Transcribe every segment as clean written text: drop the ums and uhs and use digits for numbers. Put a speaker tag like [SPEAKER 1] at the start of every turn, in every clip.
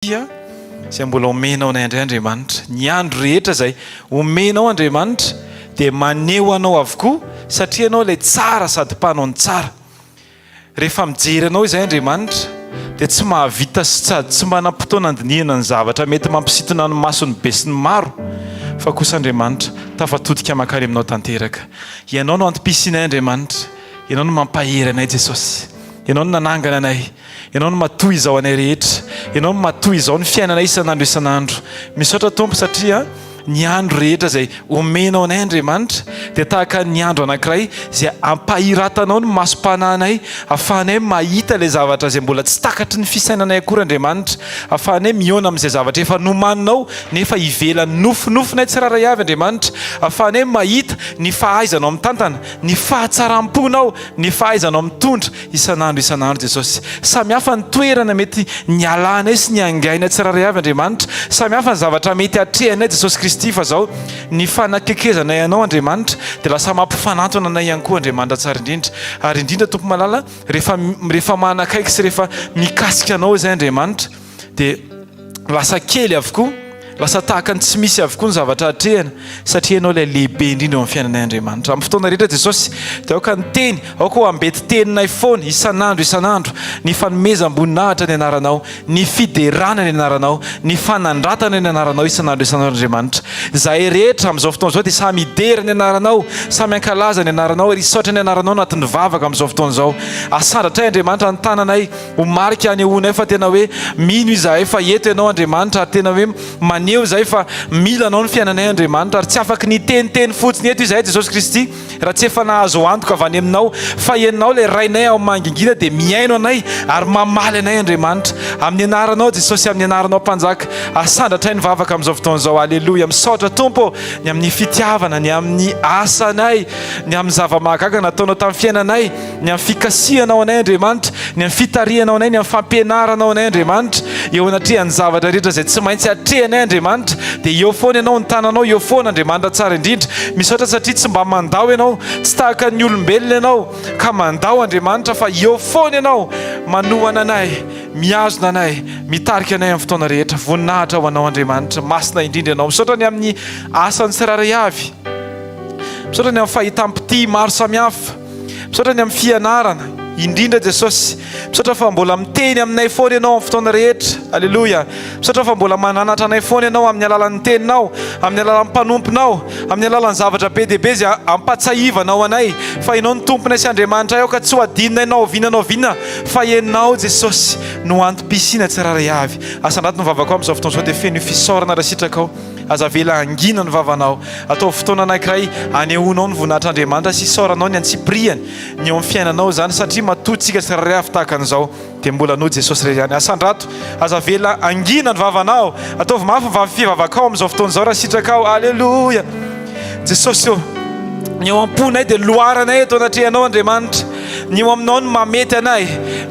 [SPEAKER 1] Izay mbola omenao nay indray Andriamanitra, ny andro rehetra izay omenao Andriamanitra dia maneho anao avokoa satria anao ilay tsara sady mpanao ny tsara. Rehefa mijery anao izay Andriamanitra dia tsy mahavita sady tsy manam-potoana andinihana ny zavatra mety mampisintona ny masony be sy ny maro, fa kosa Andriamanitra tafatodika makany aminao tanteraka. Ianao no antom-pisianay Andriamanitra, ianao no mampahery anay Jesosy, ianao no nanangana anay, ianao no matoy izao anay rehetra, ianao no matoy izao ny fiainanay isan'andro isan'andro. Misaotra Tompo satria ny andro rehetra izay omenao anay Andriamanitra dia tahaka ny andro anankiray izay ampahiratanao ny masom-panahinay, ahafahanay mahita ilay zavatra izay mbola tsy takatry ny fisainanay akory Andriamanitra, ahafahanay mihaona amin'izay zavatra efa nomaninao nefa ivelany nofinofinay tsiraray avy Andriamanitra, ahafahanay mahita ny fahaizanao mitantana, ny fahatsaram-ponao, ny fahaizanao mitondra isan'andro Jesosy. Samy hafa ny toerana mety ny alanay sy ny angainay tsiraray avy Andriamanitra, samy hafa ny zavatra mety atrehanay Jesosy Kristy, fa zao ny fanakekezanay anao Andriamanitra dia lasa mampifanantona anay ihany koa Andriamanitra tsara indrindra. Ary indrindra Tompo malala, rehefa manakaiky sy rehefa mikasika anao izay Andriamanitra dia lasa kely avokoa, lasa tahaka ny tsy misy avokoa ny zavatra atrehana satria ianao ilay lehibe indrindra eo amin'ny fiainanay Andriamanitra. Amin'ny fotoana rehetra Jesosy dia aoka ny teny, aoka ho ambety teninay foana isan'andro, ny fanomezam-boninahitra ny anaranao, ny fiderana ny anaranao, ny fanandratana ny anaranao isan'andro Andriamanitra. Zahay rehetra amin'izao fotoana izao dia samy idera ny anaranao, samy ankalaza ny anaranao, risaotra ny anaranao anatin'ny vavaka amin'izao fotoana izao. Asandratray Andriamanitra ny tananay ho marika anehoanay fa tena hoe mino izahay fa eto ianao Andriamanitra, ary tena hoe eo zay fa mila anao ny fiainanay Andriamanitra, ary tsy afaky ny teniteny fotsiny eto izahay Jesosy Kristy raha tsy efa nahazo antoka avy any aminao, fa ianao ilay rainay ao mangingina dia miaino anay ary mamaly anay Andriamanitra. Amin'ny anaranao Jesosy, amin'ny anaranao Mpanjaka, asandratray ny vavaka amin'izao fotoana izao. Aleluia. Misaotra Tompo ny amin'ny fitiavana, ny amin'ny asanay, ny amin'ny zava-mahagaga nataonao tamin'ny fiainanay, ny amin'ny fikasihanao anay Andriamanitra, ny amin'ny fitarihanao anay, ny amin'ny fampianaranao anay Andriamanitra eo anatrehan'ny zavatra rehetra izay tsy maintsy atrehanay Andriamanitra. Dia eo foana ianao ny tananao, eo foana Andriamanitra tsara indrindra. Misaotra satria tsy mba mandao ianao, tsy tahaka ny olombelona ianao ka mandao Andriamanitra, fa eo foana ianao manohana anay, miazona anay, mitarika anay amin'ny fotoana rehetra. Voninahitra ho anao Andriamanitra, masina indrindra ianao. Misaotra ny amin'ny asany tsiraray avy, misaotra ny amin'ny fahitam-pity maro samihafa, misaotra ny amin'ny fianarana indrindra Jesosy. Misaotra fa mbola miteny aminay foana ianao amin'ny fotoana rehetra. Aleluia. Misaotra fa mbola mananatra anay foana ianao amin'ny alalan'ny teninao, amin'ny alalan'ny mpanomponao, amin'ny alalan'ny zavatra be dia be izay ampatsahivanao anay, fa ianao ny tomponay sy Andriamanitra ao ka tsy ho adinina ianao vinana, fa ianao Jesosy no antom-pisiana tsiraray avy. Asandrato ny vavako amin'izao fotoana izao dia feno fisaorana raha sitraka ao, aza vela angina ny vavanao, atao fotoana anankiray anehoanao ny voninahitran'Andriamanitra sy isaoranao ny antsipriany ny eo amin'ny fiainanao zany, satria matotsika tsiraray avy tahaka an'izao dia mbola no Jesosy iray ihany. Asandrato aza vela angina ny vavanao, ataovy mafy ny fivavakao amin'izao fotoana izao raha sitraka ao. Aleluia. Jesosy ny eo am-ponay dia loaranay eto anatrehanao Andriamanitra, ny eo aminao no mamety anay,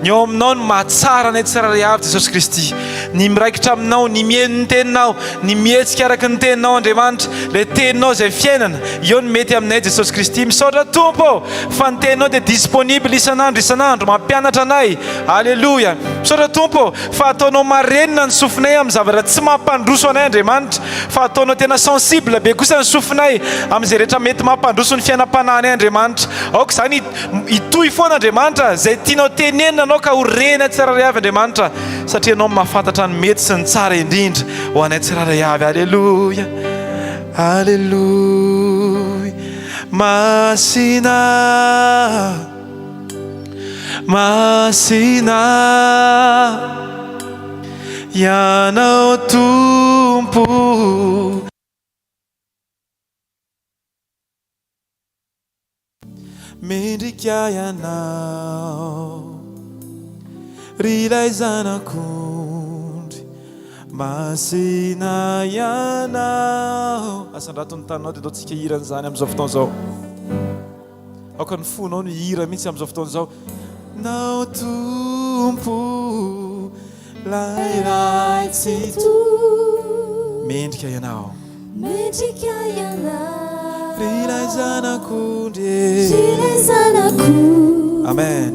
[SPEAKER 1] ny eo aminao no mahatsara anay tsiraray avy Jesosy Kristy. Ny miraikitra aminao, ny mihaino ny teninao, ny mihetsika araka ny teninao Andriamanitra, ilay teninao izay fiainana, eo no mety aminay Jesosy Kristy. Misaotra Tompo fa ny teninao dia disponible isan'andro mampianatra anay. Aleluia. Misaotra Tompo fa ataonao marenina ny sofinay amin'ny zavatra tsy mampandroso anay Andriamanitra, fa ataonao tena sensible be kosa ny sofinay amin'izay rehetra mety mampandroso ny fiainam-panahinay Andriamanitra. Aoka izany itoy foana Andriamanitra izay tianao tenenina anao ka horena tsiraray avy Andriamanitra, satria anao mahafantatra ny mety sy ny tsara indrindra ho anay tsiraray avy. Aleluia. Aleluia. Masina ianao Tompo, mendrika ianao ry ilay zanak'ondry, masina ianao. Asandrato ny tananao dia ataontsika hiran'izany amin'izao fotoana izao. Aoka ny fonao no hira mihitsy amin'izao fotoana izao. Nao Tompo lairay tsy to, mendrika ianao, ry ilay zanak'ondry, Amen.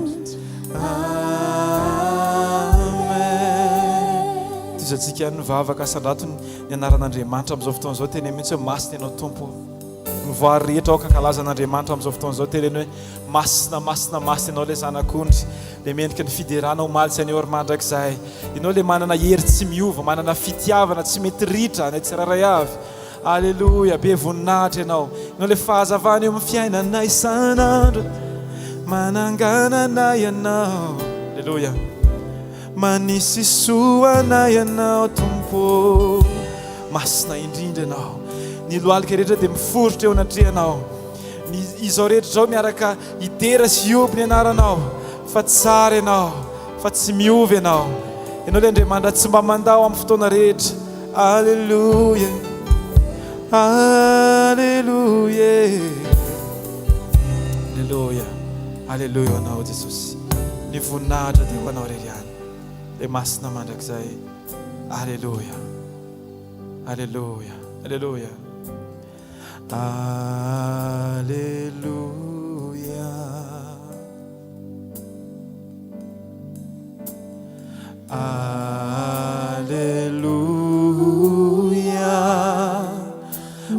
[SPEAKER 1] izy antsika nivavaka sandrato ny anaran'Andriamanitra amin'izao fotoana izao teny mihitsy hoe masina ianao tompo mivoary rehetra ao kankalazan'Andriamanitra amin'izao fotoana izao teny hoe masina masina masina ianao ilay zanak'ondry le mendrika ny fiderana ho malitsy any eo mandrakizay ianao le manana hery tsy miova manana fitiavana tsy mety ritra ny tsiraray avy alleluia be voninahitra ianao le fahazavana eo amin'ny fiainana isan'andro mananganana ianao alleluia manisy soana ianao tompo masina indrindra ianao ny lohalika rehetra dia miforotra eo anatrehanao izao rehetra zao miaraka idera sy ioby ny anaranao fa tsara ianao fa tsy miovy ianao le Andriamanitra tsy mba mandao amin'ny fotoana rehetra alleluia alleluia alleluia alleluia anao Jesosy ny voninahitra dia ho anao rery ihany le masina mandrakizay alleluia alleluia alleluia alleluia alleluia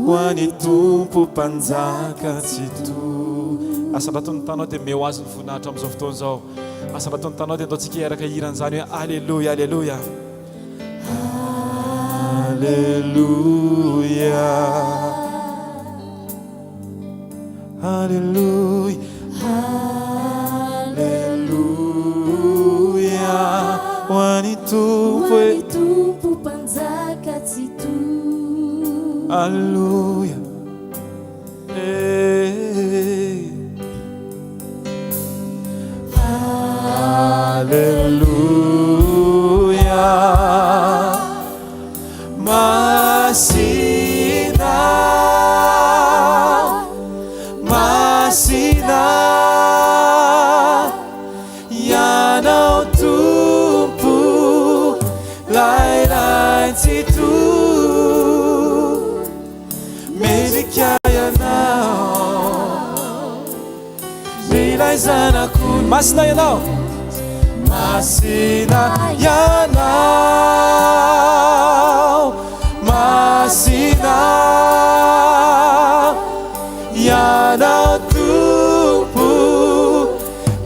[SPEAKER 1] ho an'ny tompo mpanjaka tsy to asandraton'ny tanao dia meo azy ny voninahitra amin'izao fotoana izao asandraton'ny tanao dia ataontsika hiaraka hiran'izany hoe alleluia alleluia alleluia alleluia alleluia ho an'ny tompo mpanjaka tsy to alleluia alleluia masina masina ianao tompo lailay tsy to mendrika ianao ilay zanak'ondry masina ianao masina ianao masina ianao tompo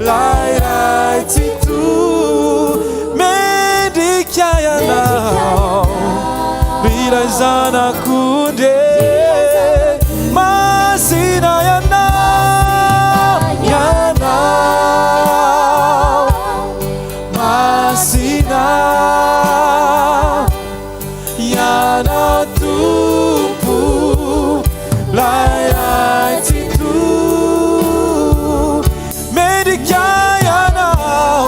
[SPEAKER 1] lairay tsy to mendrika ianao ilay zanak'ondry masina ianao ianao masina ianao tompo lairay tsy to mendrika ianao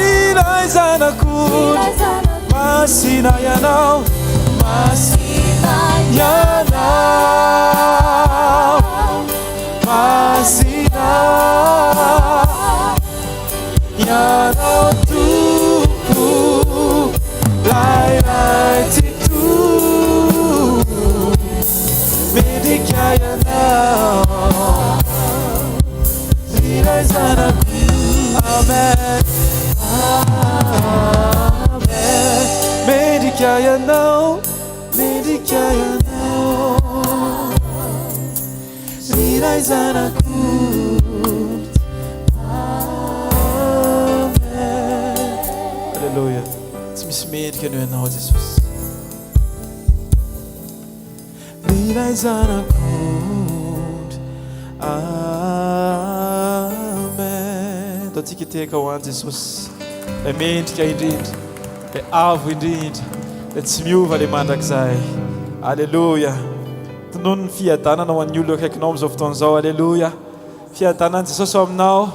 [SPEAKER 1] ilay zanak'ondry masina ianao masina ianao masina ianao tompo lairay tsy to mendrika ianao ilay zanak'ondry amen amen mendrika ianao mendrika ianao ilay zanak'ondry alleluia tsy misy mendrika anao ianao Jesosy ilay zanak'ondry amen ataontsika hiteka ho any Jesosy le mendrika indrindra le avo indrindra le tsy miova le mandrakizay alleluia tonono ny fiadanana ho an'ny olona akaikinao amin'izao fotoana izao alleluia fiadanan'i Jesosy aminao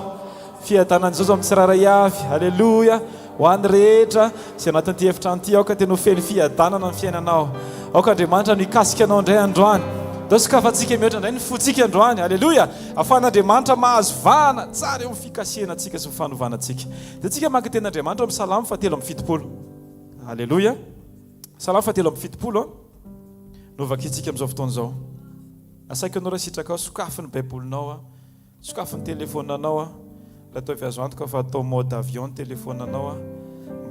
[SPEAKER 1] fiadanan'i Jesosy amin'ny tsiraray avy alleluia ho an'ny rehetra sy anatin'ity efitra an'ity aoka tena ho feny fiadanana ny fiainanao aoka Andriamanitra no hikasika anao indray androany daosika fa tsika mihoatra indray ny fontsika androany alleluia afahan'Andriamanitra mahazo vahana tsara eo amin'ny fikasiana antsika sy ny fanovana antsika dia tsika maka tenin'Andriamanitra amin'ny salamo 7:70 alleluia salamo 7:70 no vakintsika amin'izao fotoana izao asaika anao raha sitraka ao sokafy ny baibolinao sokafy ny telefonanao raha atao azo antoka fa atao mode avion ny telefonanao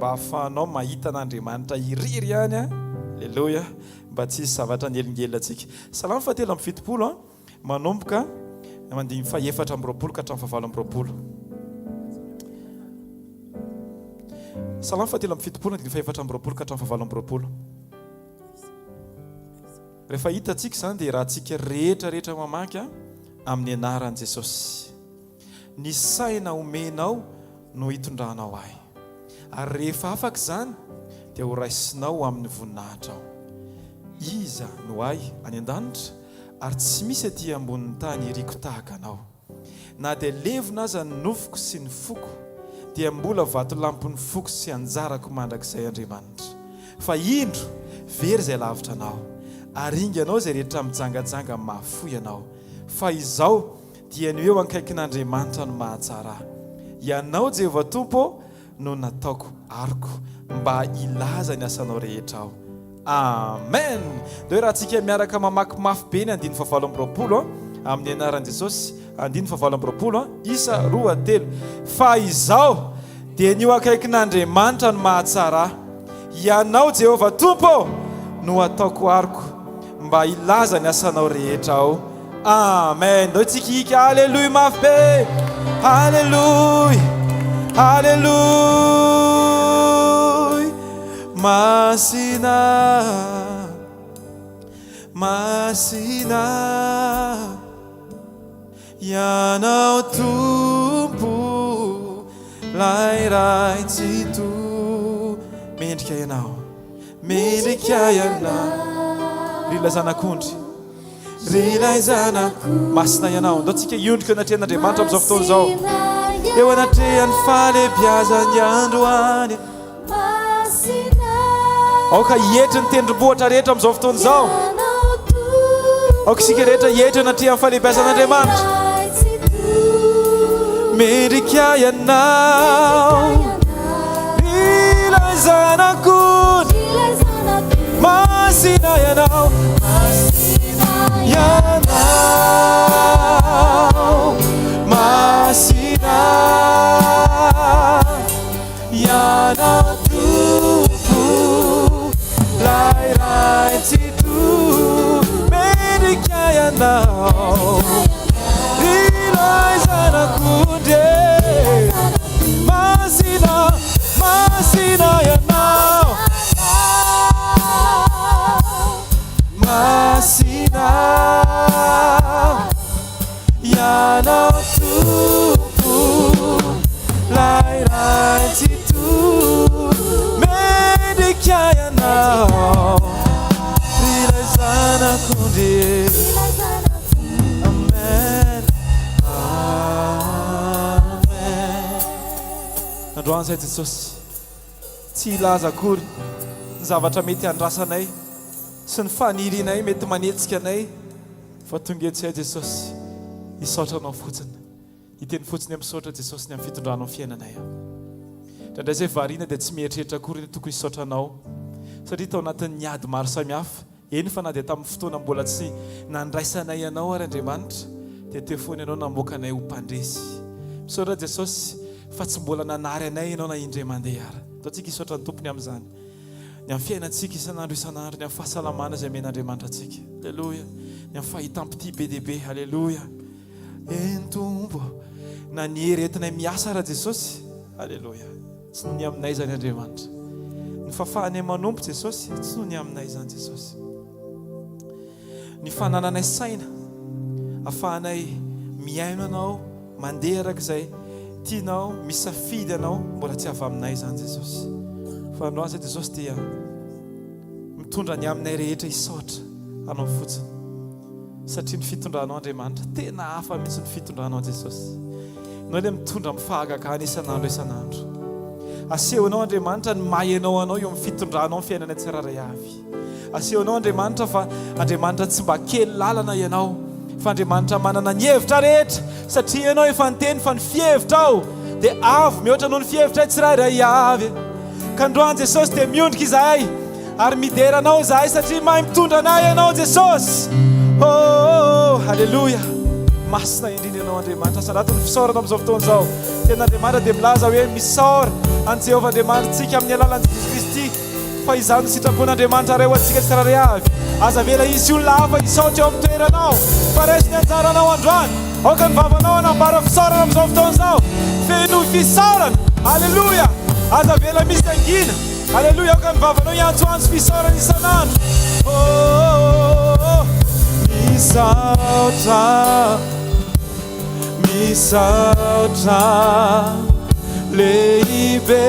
[SPEAKER 1] mba hahafahanao mahita an'Andriamanitra iriry ihany a. Alleluia. Mba tsy isy zavatra nyelingely atsika. Salamo fahatelo amby fitopolo a manomboka mandimy fa 4 ka hatramin'ny 20. Salamo fahatelo amby fitopolo mandimy fa 4 ka hatramin'ny 20. Rehefa hitantsika zany dia raha antsika rehetrarehetra mamaky a amin'ny anaran'i Jesosy. Ny saina omenao no hitondranao ahy. Ary rehefa afaka zany dia ho raisinao amin'ny voninahitra ao. Iza no ahy any an-danitra ary tsy misy aty ambonin'ny tany iriko tahaka anao. Na dia levona aza ny nofoko sy ny foko dia mbola vato lampony foko sy anjarako mandrakizay Andriamanitra. Fa indro very izay lavitra anao, aringanao izay rehetra mijangajanga mahafoy anao. Fa izao dia ny eo ankaikin'Andriamanitra no mahatsara. Ianao Jehovah Tompo no nataoko ariko mba ilaza ny asanao rehetra ao. Amen. Dia raha antsika miaraka mamaky mafy be ny 20 amin'ny anaran'i Jesosy. 20 isa 2 3. Fa izao dia ny eo ankaikin'Andriamanitra no mahatsara. Ianao Jehovah Tompo no ataoko ariko mba ilaza ny asanao rehetra ao. Amen. Dao tsika hika haleluya mafy be. Haleluya. Haleluya. Masina. Masina. Ianao Tompo lay raitsito. Mendrika ianao. Mendrika ianao. Rila zanak'ondry. Rilay zanako. Masina ianao. Ndao tsika iondrika anatrehan'Andriamanitra amin'izao fotoana izao. Eo anatrehan'ny falebiazany androany. Aoka hietry ny tendrombohitra rehetra amin'izao fotoana izao. Aoka isika rehetra hietry anatrehan'ny falebiazan'Andriamanitra. Mendrika ianao. Rilay zanak'ondry. Masina ianao. Ianao. Masina. Ianao Tompo lay raitsito. Mendrika ianao. Rilay zanak'ondry. Masina. Masina ianao. Masina. Ianao Tompo lay raitsito. Mendrika ianao. Rilay zanak'ondry. Amen. Amen. Androany izay Jesosy tsy ilaza akory ny zavatra mety andrasanay sy ny fanirinay mety manetsika anay, fa tonga eto izay Jesosy hisaotranao fotsiny. Hiteny fotsiny misaotra Jesosy ny amin'ny fitondranao fiainanay. Indraindray izay variana dia tsy mieritreritra akory ny tokony hisaotranao, satria tao anatin'ny ady maro samihafa. Eny fa na dia tamin'ny fotoana mbola tsy nandraisanay ianao ary Andriamanitra, dia teo foana ianao namoaka anay ho mpandresy. Misaotra Jesosy fa tsy mbola nanary anay ianao na indray mandeha ary. Ataontsika hisaotra ny tompony amin'izany, ny amin'ny fiainantsika isan'andro isan'andro, ny amin'ny fahasalamana izay men'Andriamanitra antsika. Alleluia. Ny amin'ny fahitam-pity be dia be. Alleluia. Eny Tompo na ny heretinay miasa raha Jesosy. Alleluia. Tsy noho ny aminay zany Andriamanitra. Ny fahafahanay manompo Jesosy, tsy noho ny aminay zany Jesosy. Ny fanananay saina, ahafahanay miaino anao, mandeha arak'izay tianao, misafidy anao, mbola tsy avy aminay zany Jesosy. Fa androany izay Jesosy dia mitondra ny aminay rehetra hisaotra anao fotsiny, satria ny fitondranao Andriamanitra tena hafa mihitsy ny fitondranao Jesosy. Ianao ilay mitondra mifahagakany isan'andro isan'andro. Asehonao Andriamanitra ny mahaenao anao eo amin'ny fitondranao ny fiainana tsiraray avy. Asehonao Andriamanitra fa Andriamanitra tsy mba kely lalana ianao, fa Andriamanitra manana ny hevitra rehetra, satria ianao efa niteny fa ny fihevitra ao dia avo mihoatra noho ny fihevitra tsirairay avy. Ka androany Jesosy dia miondrika izahay ary mideranao izahay, satria mahay mitondra anay ianao Jesosy. Oh, halleluja. masina indrindra ianao Andriamanitra salato ny fisaorana amin'izao fotoana izao ten'Andriamanitra dia milaza hoe misaora any Jehovah Andriamanitsika amin'ny alalan'i Jesosy Kristy fa izany sitrapon'Andriamanitra reo antsika tsiraray avy aza vela isy olona hafa isaotra eo amin'ny toeranao fa resy ny anjaranao androany aoka ny vavanao anambara fisaorana amin'izao fotoana izao feno fisaorana alleluia aza vela misy angina alleluia aoka ny vavanao iantsoantso fisaorana isan'andro misaotra misaotra lehibe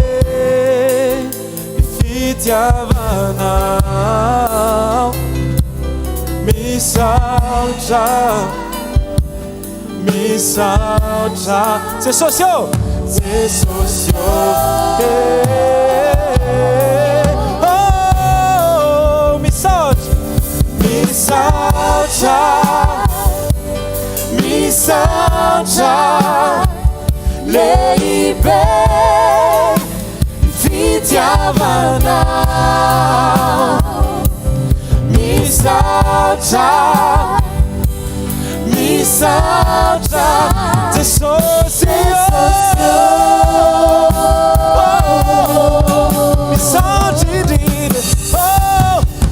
[SPEAKER 1] fitiavanao misaotra misaotra Jesosy ô Jesosy ô misaotra misaotra misaotra lehibe fitiavanao misaotra misaotra Jesosy misaotra indrindra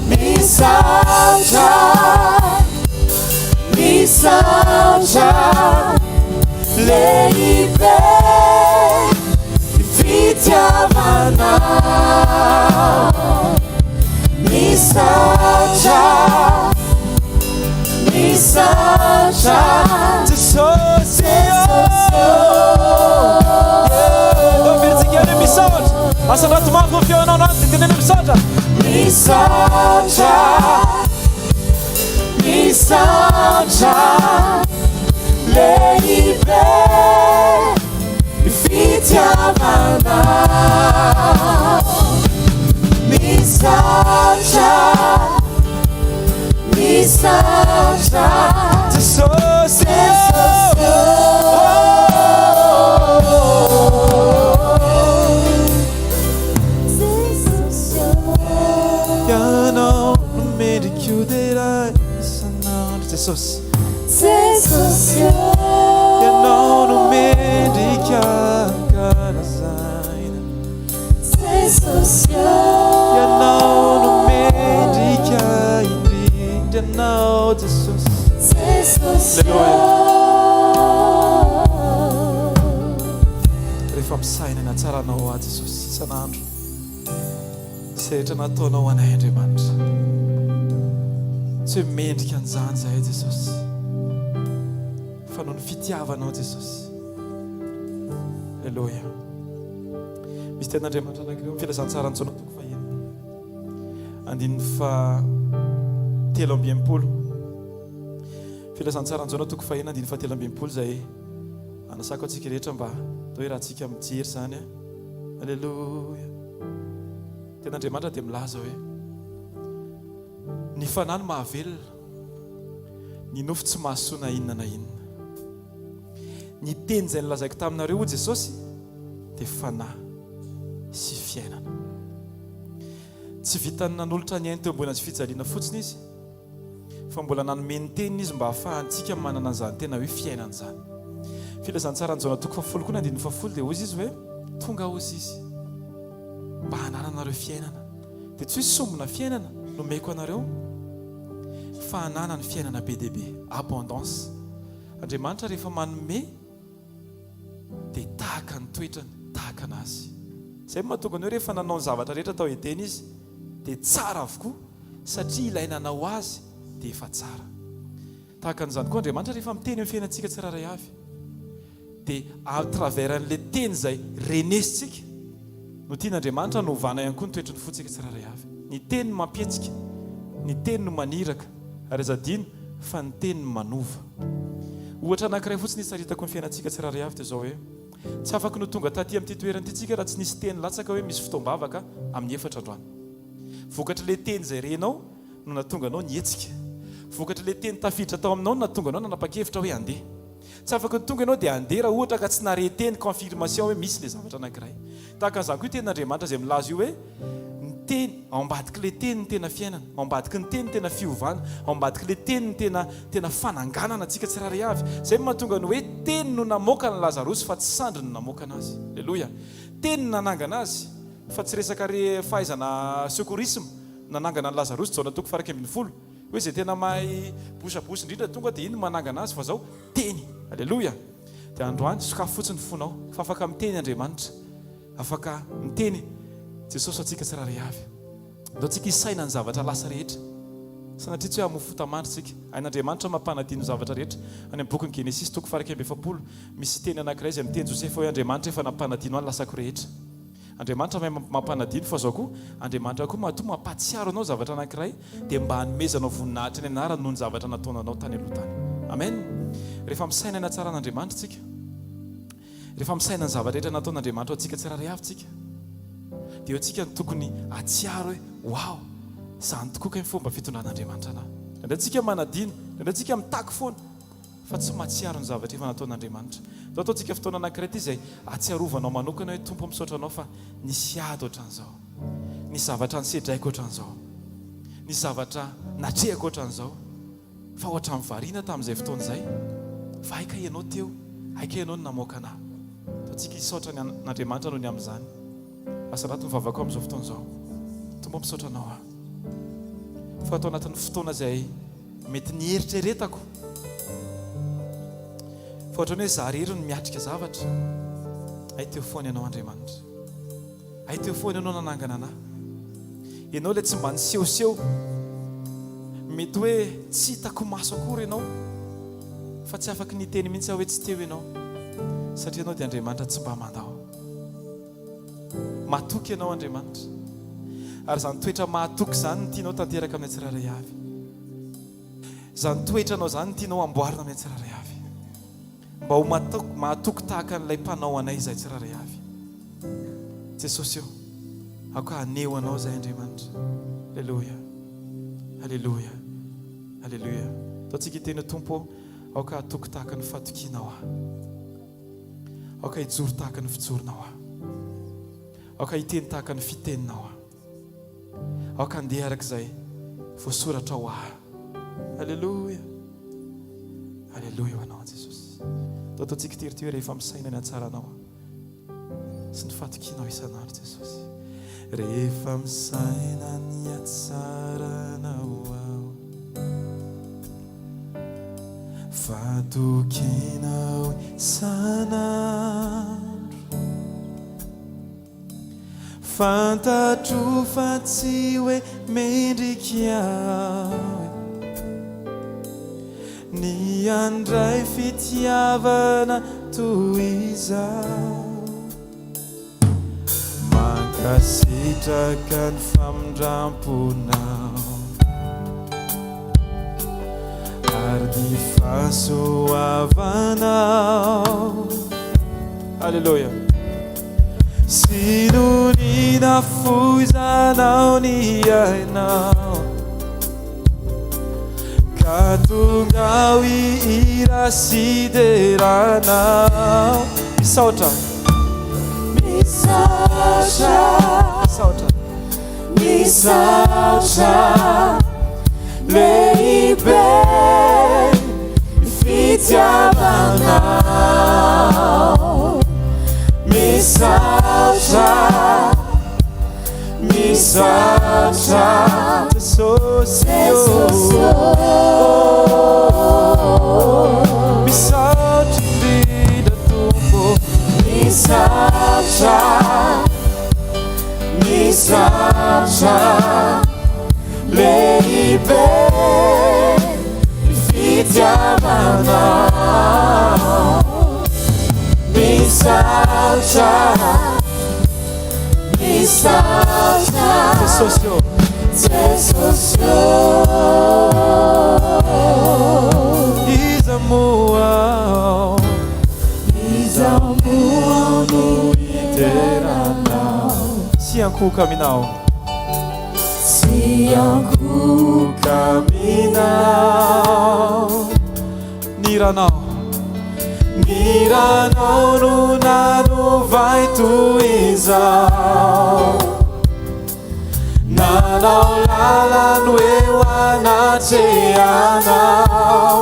[SPEAKER 1] misaotra misaotra lehibe fitiavanao misaotra misaotra Jesosy doverentsika any misaotra asanatomako no feonao anazy teneny misaotra misaotra misaotra lehibe fitiavanao misaotra misaotra Jesosy ianao no mendrika oderay isan'andro Jesosy Jesosy ianao no mendrika ankalazaina Jesosy ianao no mendrika indrindra ianao Jesosy rehefa misaina ny atsaranao a Jesosy isan'andro sehetra nataonao anay Andriamanitra tsy hoe mendrika an'izany zahay Jesosy fa noho ny fitiavanao Jesosy alleluia misy ten'Andriamanitra anakireo filazantsaranytsona toko fahiny andininy fa telo ambiempolo filazantsaranytsona toko fahiny andininy fa telo ambiempolo zay anasako atsika rehetra mba atao hoe raha tsika mijery zany alleluia ten'Andriamanitra dia milaza hoe ny fanahy no mahavelona ny nofo tsy mahasoa na inona na inona ny teny izay nilazaiko taminareo Jesosy dia fanahy sy fiainana tsy vitany nanolotra ny ainy teo ambony azy fijaliana fotsiny izy fa mbola nanomeny teniny izy mba hahafahantsika manana an'izany tena hoe fiainana izany filazantsaranyjaona toko fafolo koa nandiny fafolo dia ozy izy hoe tonga ozy izy mba hanananareo fiainana dia tsy hoe sombona fiainana no meko anareo fa hanana ny fiainana be dia be abondance Andriamanitra rehefa manome dia tahaka ny toetrany tahaka anazy zay mahatonga ny hoe rehefa nanao ny zavatra rehetra tao edeny izy dia tsara avokoa satria ilay nanao azy dia efa tsara tahaka an'izany koa Andriamanitra rehefa miteny amin'ny fiainantsika tsiraray avy dia à travers an'ilay teny izay renesitsika no tian'Andriamanitra no ovana ihany koa ny toetrany fotsika tsiraray avy ny teny no mampietsika ny teny no maniraka ary azadino fa ny teny no manova ohatra anankiray fotsiny isaritako ny fiainantsika tsiraray avy dia zao hoe tsy afaka no tonga taty amin'ity toerana ity tsika raha tsy nisy teny latsaka hoe misy fotoam-bavaka amin'ny efatra androany vokatra le teny izay renao no natonga anao nietsika vokatra le teny tafiditra tao aminao no natonga anao nanapa-kevitra hoe andeha tsy afaka ny tonga ianao dia andeha raha ohatra ka tsy nareteny confirmation hoe misy le zavatra anankiray tahaka an'izany koa ten'Andriamanitra izay milaza io hoe ny teny, ao ambadiky le teny ny tena fiainana, ao ambadiky ny teny tena fiovana, ao ambadiky le teny ny tena fananganana antsika tsirairay avy. Zay mahatonga ny hoe teny no namoaka ny Lazarosy fa tsy sandry no namoaka anazy. Aleloia. Teny no nanangana azy fa tsy resaka fahaizana secourisme nanangana ny Lazarosy jaona toko faraka 20. Hoe zay tena mahay bosabosy indrindra tonga dia iny manangana azy fa zao teny. Aleloia. Dia androany sakafo fotsiny fonao fa afaka miteny Andriamanitra, afaka miteny Jesosy atsika tsirairay avy. Ndao tsika isaina ny zavatra lasa rehetra. Sanatria tsy hoe hamofotamandry tsika. Ain'Andriamanitra mampanadino zavatra rehetra. Any amin'ny bokin'ny Genesis toko faraka 20 misy teny anankiray izay miteny Joseph hoe Andriamanitra efa nampanadino any lasako rehetra. Andriamanitra mampanadino fa zao koa Andriamanitra koa mahatoa mampatsiaro anao zavatra anankiray dia mba hanomezanao voninahitra ny anarany noho ny zavatra nataonanao tany aloha tany. Amen. Rehefa misaina ny hatsara an'Andriamanitra tsika, rehefa misaina ny zavatra rehetra nataon'Andriamanitra atsika tsirairay avy tsika, dia atsika tokony atsiaro hoe wow, zany tokoa kay fomba fitondran'Andriamanitra anahy. Ndraindray tsika manadino, ndraindray tsika mitaky foana fa tsy matsiaro ny zavatra efa nataon'Andriamanitra. Dao ataontsika fotoana anankiray ity izay atsiarovanao manokana hoe Tompo misaotra anao fa nisy ady ohatran'izao, nisy zavatra nisedraiko ohatran'izao, nisy zavatra natrehako ohatran'izao, fa ohatra amin'ny variana tamin'izay fotoana izay, fa aika ianao teo, aika ianao no namoaka anahy. Taontsika hisaotra n'Andriamanitra noho ny amin'izany. Asa raha mivavaka amin'izao fotoana izao, Tompo misaotra anao aho. Fa atao anatin'ny fotoana izay mety nieritreretako, fa ohatrany hoe za rery no miatrika zavatra, ay teo foana ianao Andriamanitra, ay teo foana ianao nanangana anahy. Ianao ilay tsy mba nisehoseho, mety hoe tsy hitako maso akory ianao, fa tsy afaka niteny mihitsy aho hoe tsy teo ianao, satria ianao dia Andriamanitra tsy mba mandao. Mahatoky ianao Andriamanitra, ary zany toetra mahatoky zany ny tianao tanteraka amin'ny tsirairay avy. Zany toetra anao zany ny tianao amboarina amin'ny tsirairay avy, mba ho mahatoky tahaka n'ilay mpanao anay izay tsirairay avy. Jesosy eo, ako haneo anao zay Andriamanitra. Aleluia, aleluia, aleluia. Ataontsika hiteny Tompo, aoka hatoky tahaka ny fahatokianao aho, aoka hijoro tahaka ny fijoronao aho, aoka hiteny tahaka ny fiteninao aho, aoka handeha arak'izay voasoratra ao aho. Aleluia, aleluia ho anao Jesosy. Ataontsika ity hoe rehefa misaina ny hatsaranao sy ny fahatokianao isan'andro Jesosy. Rehefa misaina ny hatsaranao aho, fahatokianao isan'andro, fantatro fa tsy hoe mendrika aho, ny andray fitiavana toy izao, mankasitraka ny famindramponao, ary ny fahasoavanao. Aleluia. Sino ny nafoizanao ny ainao, ka tonga ho irasideranao. Misaotra, misaotra, misaotra, misaotra, lehibe fitiavanao. Misaotra, misaotra, Jesosy, misaotra indrindra Tompo. Misaotra, misaotra, lehibe fitiavanao. Misaotra, misaotra, Jesosy, Jesosy, izamoa, izamoa no iteranao. Siankuka aminao, siankuka aminao, niranao, niranao no nano vai toy izao, nanao lalany eo anatrehanao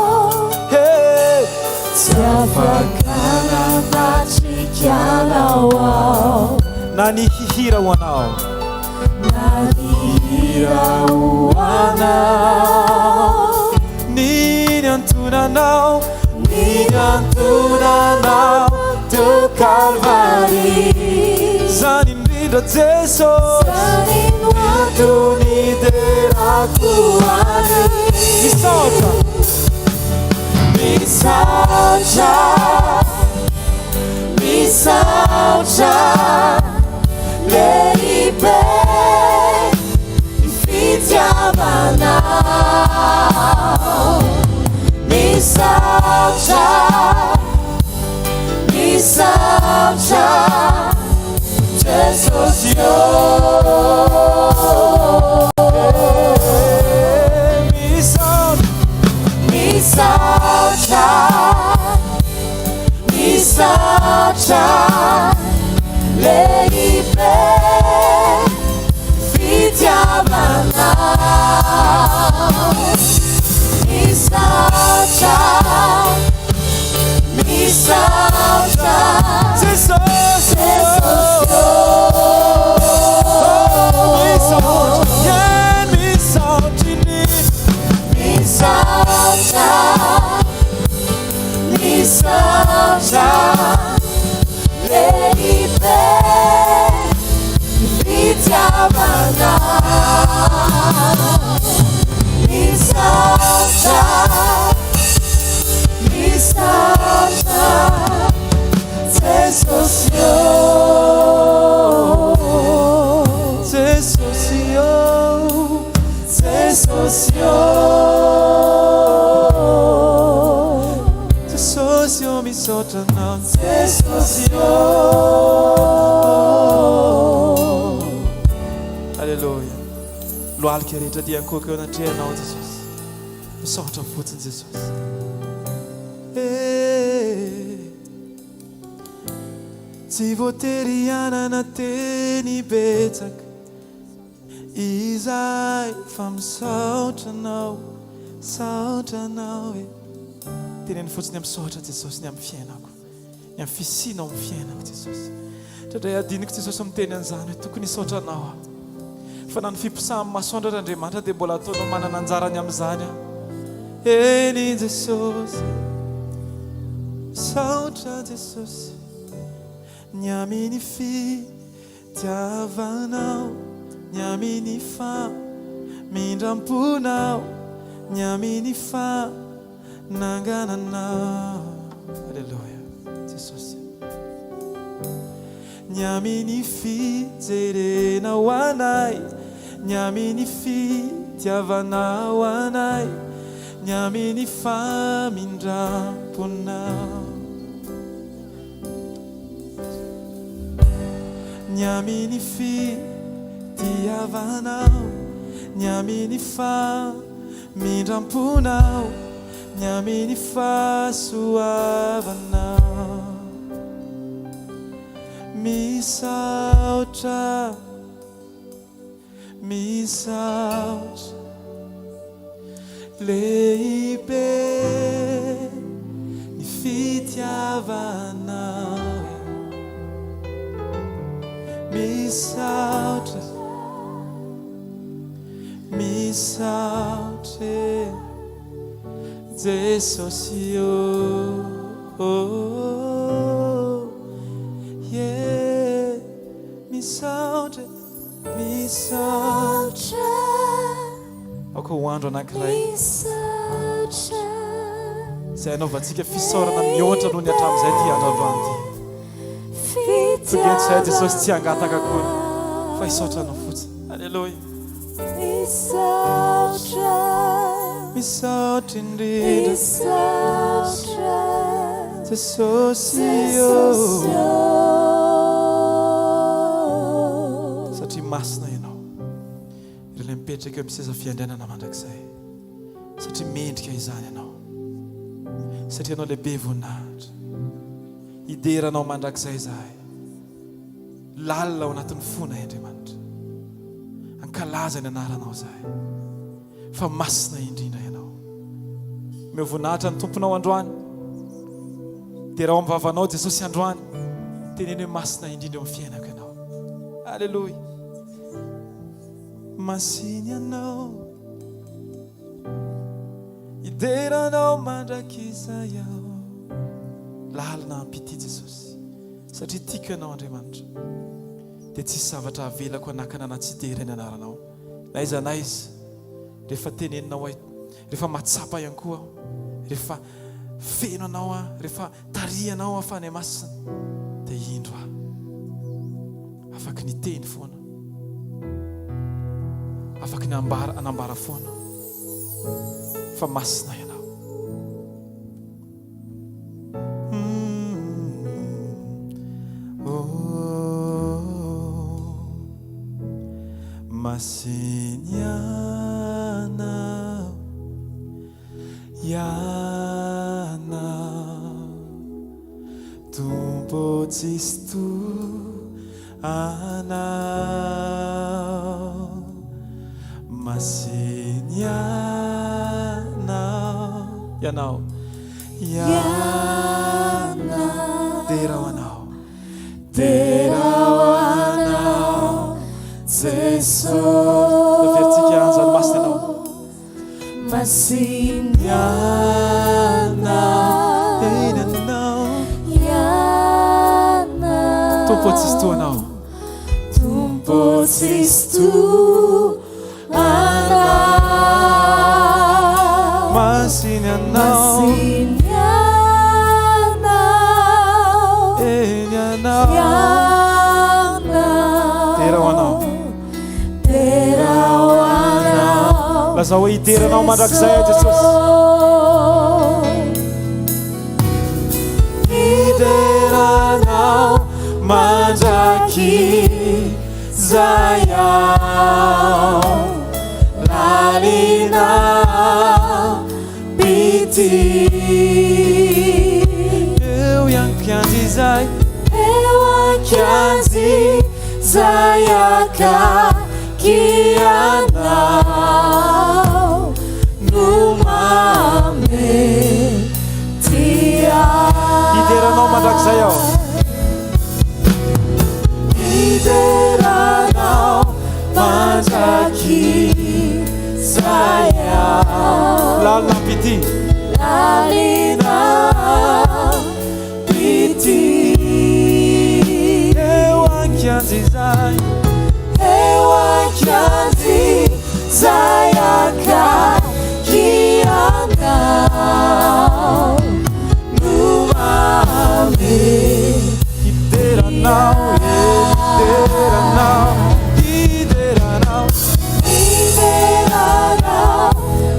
[SPEAKER 2] tsy afaka nanatrikanao ao
[SPEAKER 1] na ny hihira ho anao
[SPEAKER 2] na hihira ho anao
[SPEAKER 1] niny antonanao to Calvary zany indrindra Jesosy
[SPEAKER 2] zany no
[SPEAKER 1] antoniderako any misaotra
[SPEAKER 2] misaotra lehibe ny fitiavanao misaotra Jesosy misaotra lehibe fitiavanao misaotra
[SPEAKER 1] Alleluia. Lohalika rehetra dia ankoko eo anatrehanao Jesosy. Misaotra fotsiny Jesosy. Tsy voatery anana teny betsaka izay fa misaotranao teneny fotsiny amin'ny misaotra Jesosy ny amin'ny fiainako, ny amin'ny fisinao amin'ny fiainako Jesosy. Tratray adiniko Jesosy miteny an'izany hoe tokony hisaotranao fa na ny fimpisahan'ny masoandro Andriamanitra dia mbola ataonao manana anjarany amin'izany aho. Eny Jesosy, misaotra Jesosy, ny amin'ny fitiavanao, ny amin'ny famindramponao, ny amin'ny fanangananao. Alleluia Jesosy. Ny amin'ny fijerenao anay, ny amin'ny fitiavanao anay, ny amin'ny famindramponao, ny amin'ny fitiavanao, ny amin'ny famindramponao, ny amin'ny fahasoavanao. Misaotra lehibe ny fitiavanao. Misaotra Jesosy misaotra ako ho andro anankiray izay anaovantsika fisaorana mihoatra noho ny hatramin'izay ty andro androany ty. Togeny zay Jesosy tsy hangataka kory fa hisaotranao fotsiny. Alleluia. Misaotra indrindra Jesosy satria masina ianao ireo mipetraka eo amin'ny seza fiandrianana mandrakizay, satria mendrika izany ianao, satria ianao lehibe voninahitra. Hideranao mandrakizay izahay, lalina ao anatin'ny fona Andriamanitra, mankalaza ny anaranao zahay fa masina indrindra ianao mivoninahitra ny tomponao androany dia raha amvavanao Jesosy androany teneny hoe masina indrindra amin'ny fiainako ianao alleluia masiny ianao ideranao mandrakizay aho lalina ampity Jesosy satria tiako ianao Andriamanitra dia tsisy zavatra avelako anakana na tsy idera ny anaranao na iza na izy rehefa teneninao ahy rehefa matsapa ihany koa aho rehefa feno anao aho rehefa tarianao aho fa ny masina dia indro aho afaka ny teny foana afaka ny anambara foana fa masina ianao Masinyana yana tumpo tsistu ana masinyana yanao yana derawanao Jesus, vertika anjany masina anao masinyana enanao yana tompo tsisto anao tompo tsisto ana masinyana enanao derawanao laza hoe ideranao mandrakizay Jesosy ideranao mandrakizay aho lalina pity eo ankianzy zay akianao numame tia ideranao mandrakizay aho ideranao mandrakizay aho lalina pity lalina pity eo ankianzy zay zayaka kianao numame ideranao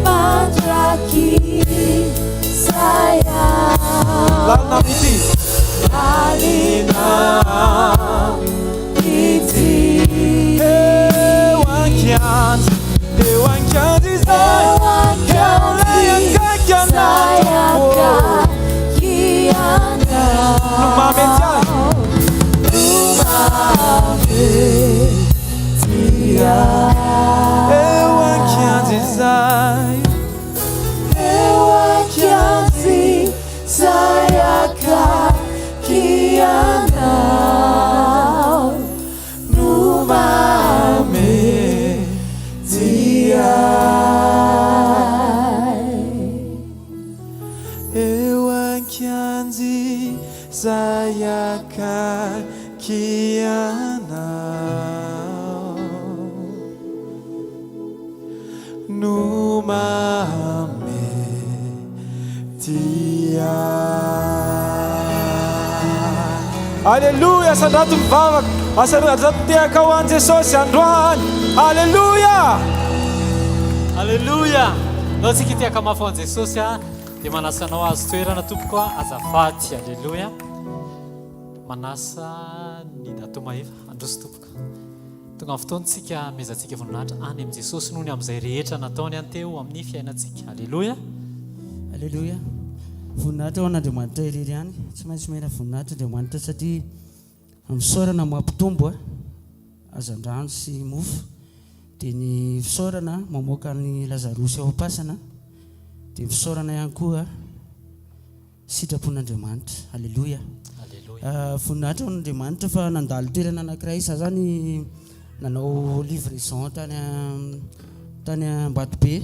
[SPEAKER 1] mandrakizay aho lalina pity lalina pity eu ankianzy zay numame tia eu ankianzy zay akianao numame eu ankianzy zayaka kianao numame tia Alleluia sandrato mivavaka asandrato tiaka ho any Jesosy androany alleluia
[SPEAKER 3] alleluia lao tsika tiaka mafy ho any Jesosy a dia manasanao azo toerana tompoko a azafady alleluia manasa ny datomaeva androso tompoko tonga amin'ny fotoantsika mezantsika voninahitra any amin'i Jesosy noho ny amin'izay rehetra nataony anteo amin'ny fiainantsika alleluia
[SPEAKER 4] alleluia voninahitra ho an'Andriamanitra irery ihany tsy maintsy mena voninahitra Andriamanitra satria misaorana mampitombo azandrano sy mofo dia ny fisaorana mamoaka ny lazarosy ao am-pasana, dia fisaorana ihany koa sitrapon'Andriamanitra. Alleloia. Voninahitra ao n'Andriamanitra fa nandalo toerana anankiray izaho zany nanao livraison tany Ambatobe,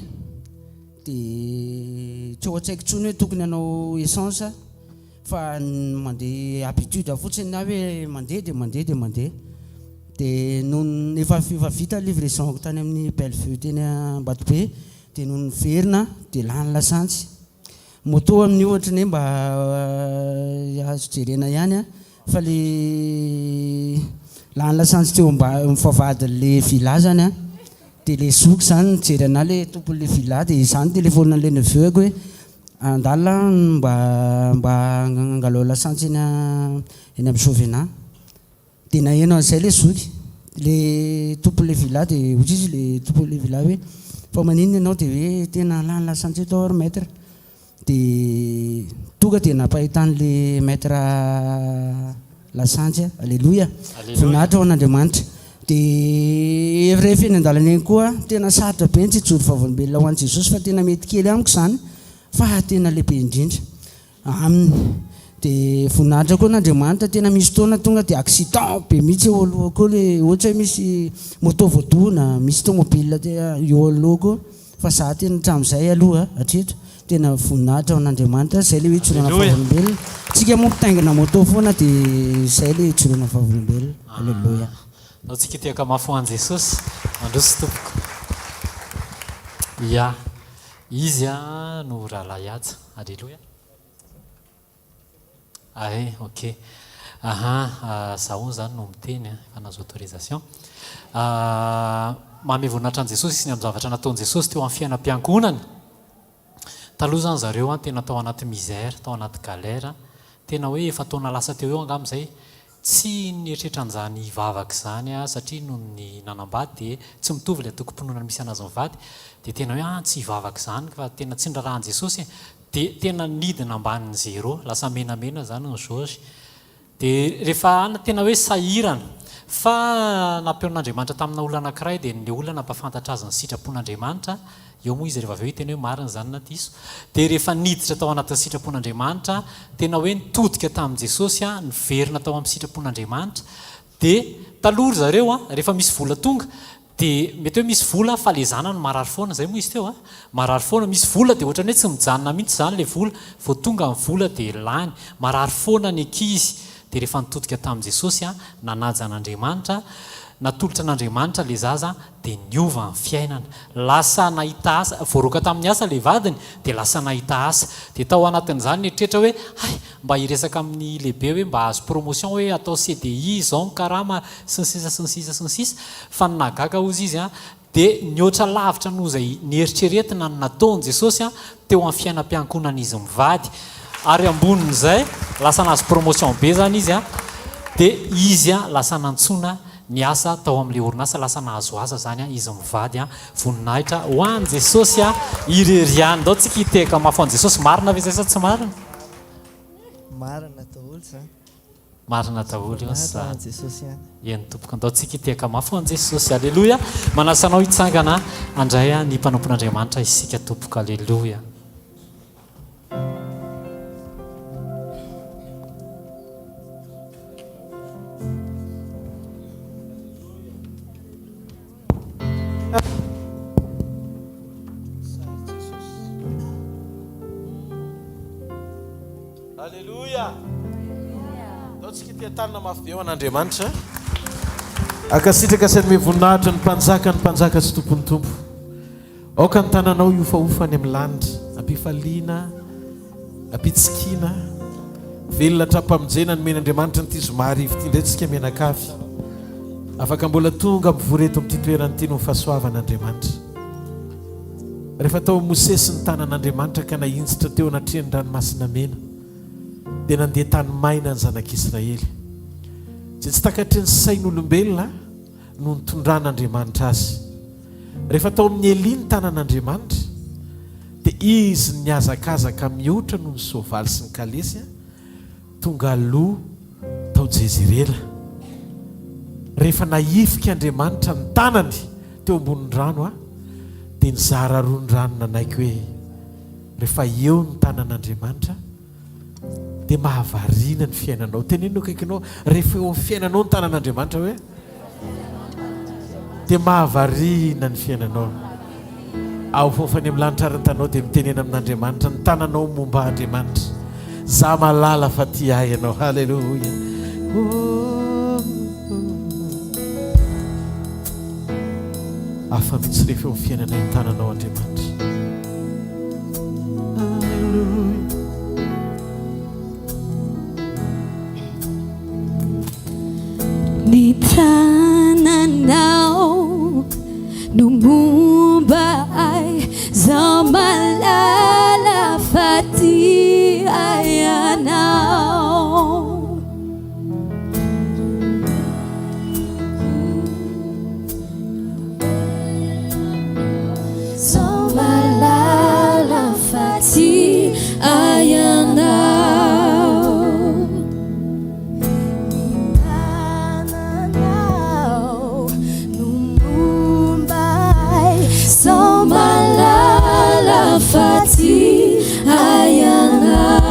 [SPEAKER 4] dia tsy ao an-tsaiko tsony hoe tokony hanao essence fa mandeha habitude fotsiny na hoe mandeha dia mandeha. Dia noho efa vita livraison tany amin'ny Bellevue teny Ambatobe, dia noho verina dia lany lasantsy moto amin'ny ohatra ny mba azo jerena ihany fa le lany lasantsy teo mba mifavadin'le villa zany dia le zoky zany nijery ana le tompon'le villa, dia izany telefonina le neveuko hoe andala mba angalao lasantsy eny amin'ny Sauvena. Dia naheno an'izay le zoky le tompon'le villa, dia ohatry izy le tompon'le villa hoe fa maninona ianao, dia hoe tena lany lasantsy eto or maître. Dia tonga dia nampahitan'le maître lasantsy. Alleloia. Voninahitra ao an'Andriamanitra. Dia rehefa eny an-dalana eny koa tena sarotra be ny tsy hijoro vavolombelona ho an'i Jesosy fa tena mety kely amiko izany fa tena lehibe indrindra aminy. Dia voninahitra koa n'Andriamanitra tena misy fotoana tonga dia accident be mihitsy eo aloha koa, le ohatra hoe misy moto voadoana, misy tomobile eo aloha koa, fa za tena hatramin'izay aloha hatreto tena voninahitra ao n'Andriamanitra. Izay le hoe hijoroana vavolombelona, tsika moa mpitaingina moto foana dia izay le hijoroana vavolombelona. Alleloia.
[SPEAKER 3] Nao tsika tiaka mafy ho an' Jesosy mandroso tompoko. Ya, izy no rahalahy aja. Alleloia. Ok. Zaho zany no miteny efa nazo autorisation. Mamy voninahitra an' Jesosy isy ny amin'ny zavatra nataon'i Jesosy teo amin'ny fiainam-piangonany. Taloha zany zareo tena tao anaty misère, tao anaty galère, tena hoe efa taona lasa teo eo angamin'izay tsy nieritreritran'izany vavaka izany satria noho ny nanambady dia tsy mitovy ilay tokom-pinoana misy anazy mivady, dia tena hoe tsy vavaka izany fa tena tsy nirarahan'i Jesosy, dia tena nidina ambanin'ny zéro, lasa menamena zany ny jauge. Dia rehefa tena hoe sahirana fa nampeon'Andriamanitra tamina olona anankiray, dia ny olona nampafantatra azy ny sitrapon'Andriamanitra. Eo moa izy rehefa avy eo tena hoe marina zany na diso. Dia rehefa niditra tao anatin'ny sitrapon'Andriamanitra, tena hoe nitodika tamin'i Jesosy ny verina tao amin'ny sitrapon'Andriamanitra. Dia taloha zareo rehefa misy vola tonga dia mety hoe misy vola fa le zanany marary foana, zay moa izy teo marary foana, misy vola dia ohatrany hoe tsy mijanona mihitsy zany le vola, vao tonga ny vola dia lany, marary foana ny ankizy. Dia rehefa nitodika tamin'i Jesosy nanaja an'Andriamanitra, natolotra an'Andriamanitra le zaza, dia niova ny fiainana, lasa nahita asa, voaroka tamin'ny asa le vadiny dia lasa nahita asa. Dia tao anatin'izany nietrehitra hoe mba hiresaka amin'ny lehibe hoe mba azo promotion hoe atao CDI zao karama sy ny sisa, fa nagaga ozy izy dia nioatra lavitra noho izay nieritreretina ny nataon'i Jesosy teo amin'ny fiainam-piangonan'izy mivady, ary ambonin'izay lasa nazo promotion be zany izy dia izy lasa nantsona ny asa tao amin'ilay orinasa, lasa nahazo asa zany izy mivady. Voninahitra ho an' Jesosy ireriany. Ndao tsika hiteka mafy an' Jesosy. Marina ve zay sa tsy marina?
[SPEAKER 5] Marina daholo zany.
[SPEAKER 3] Marina daholo io sa
[SPEAKER 5] Jesosy
[SPEAKER 3] eny tompoko. Ndao tsika hiteka mafy an' Jesosy. Alleloia. Manasanao hitsangana andray ny mpanompon'Andriamanitra isika tompoko. Alleloia.
[SPEAKER 1] Alleluia. Ndao tsika tiatanana mafy be ao an'Andriamanitra. Akasitraka sy ny voninahitra ny mpanjaka sy tompony tompo. Aoka ny tananao iofaofany amin'ny lanitra, ampifaliana, ampitsikina, velona trapamonjena ny men'Andriamanitra nyity zoma arivo ity ndraitsika menakafy. Afaka mbola tonga mivoreto amin'ity toerana ity no fahasoavan'Andriamanitra. Rehefa tao mosesy ny tanan'Andriamanitra ka nahinjitra teo anatreny ranomasina mena, dia nandeha tany maina ny zanak'Israely. Tsy takatry ny sain'olombelona no nitondran'Andriamanitra azy. Rehefa tao amin'ny Eli ny tanan'Andriamanitra dia izy niazakazaka mihoatra noho ny soavaly sy ny kalesy tonga aloha tao Jezirela. Rehefa naifika Andriamanitra ny tanany
[SPEAKER 6] teo ambonin'ny rano a dia nizara roa ny rano nanaiky hoe rehefa eo ny tanan'Andriamanitra dia mahavariana ny fiainanao. Tenenino akaikinao rehefa eo amin'ny fiainanao ny tanan'Andriamanitra hoe dia mahavariana ny fiainanao. Ao fofany amin'ny lanitra arantanao dia mitenena amin'Andriamanitra ny tananao momba Andriamanitra. Za malala fa ty ahy ianao. Halleluja. Afa mitsy rehefa eo amin'ny fiainanao ny tananao Andriamanitra. Halleluja.
[SPEAKER 2] Ny tananao no momba ay, zaho malala fa ty ay anao. Zaho malala fa ty ay anao. Malala fati ayanao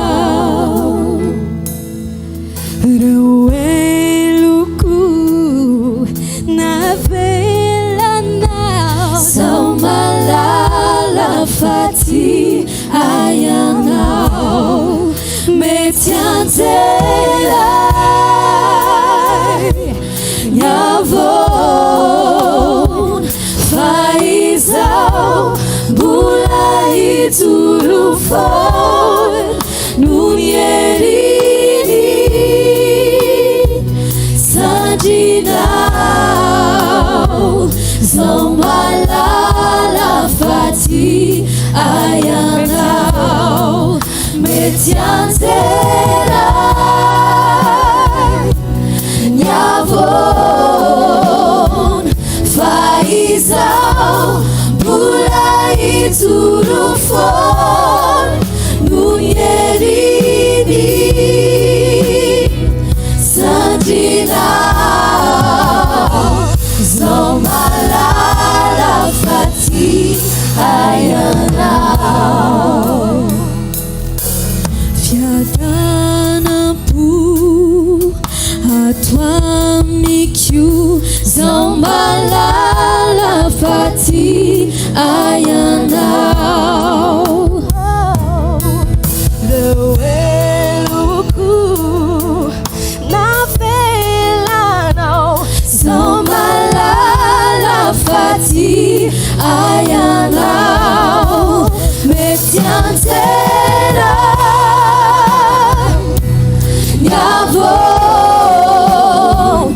[SPEAKER 2] rueluku na velanao. So malala fati ayanao metianzelai yavon faizao bulai turufon nunyerini sanjinao. Zomalala fati ayanao metianzelai nyavon faizao bulai turufon nunyerini sanjinao. Zomalala fati ayanao fiadanampo atuamikiu. Zomalala fati ayanao rueluku na velanao. Zomalala fati ayanao metiantera nyavon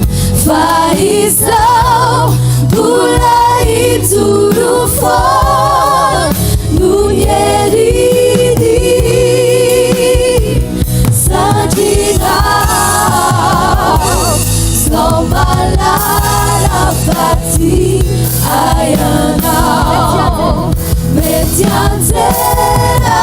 [SPEAKER 2] faizao bulai turufon nunyerini sanjinao. Zomalala fati ayanao metianzela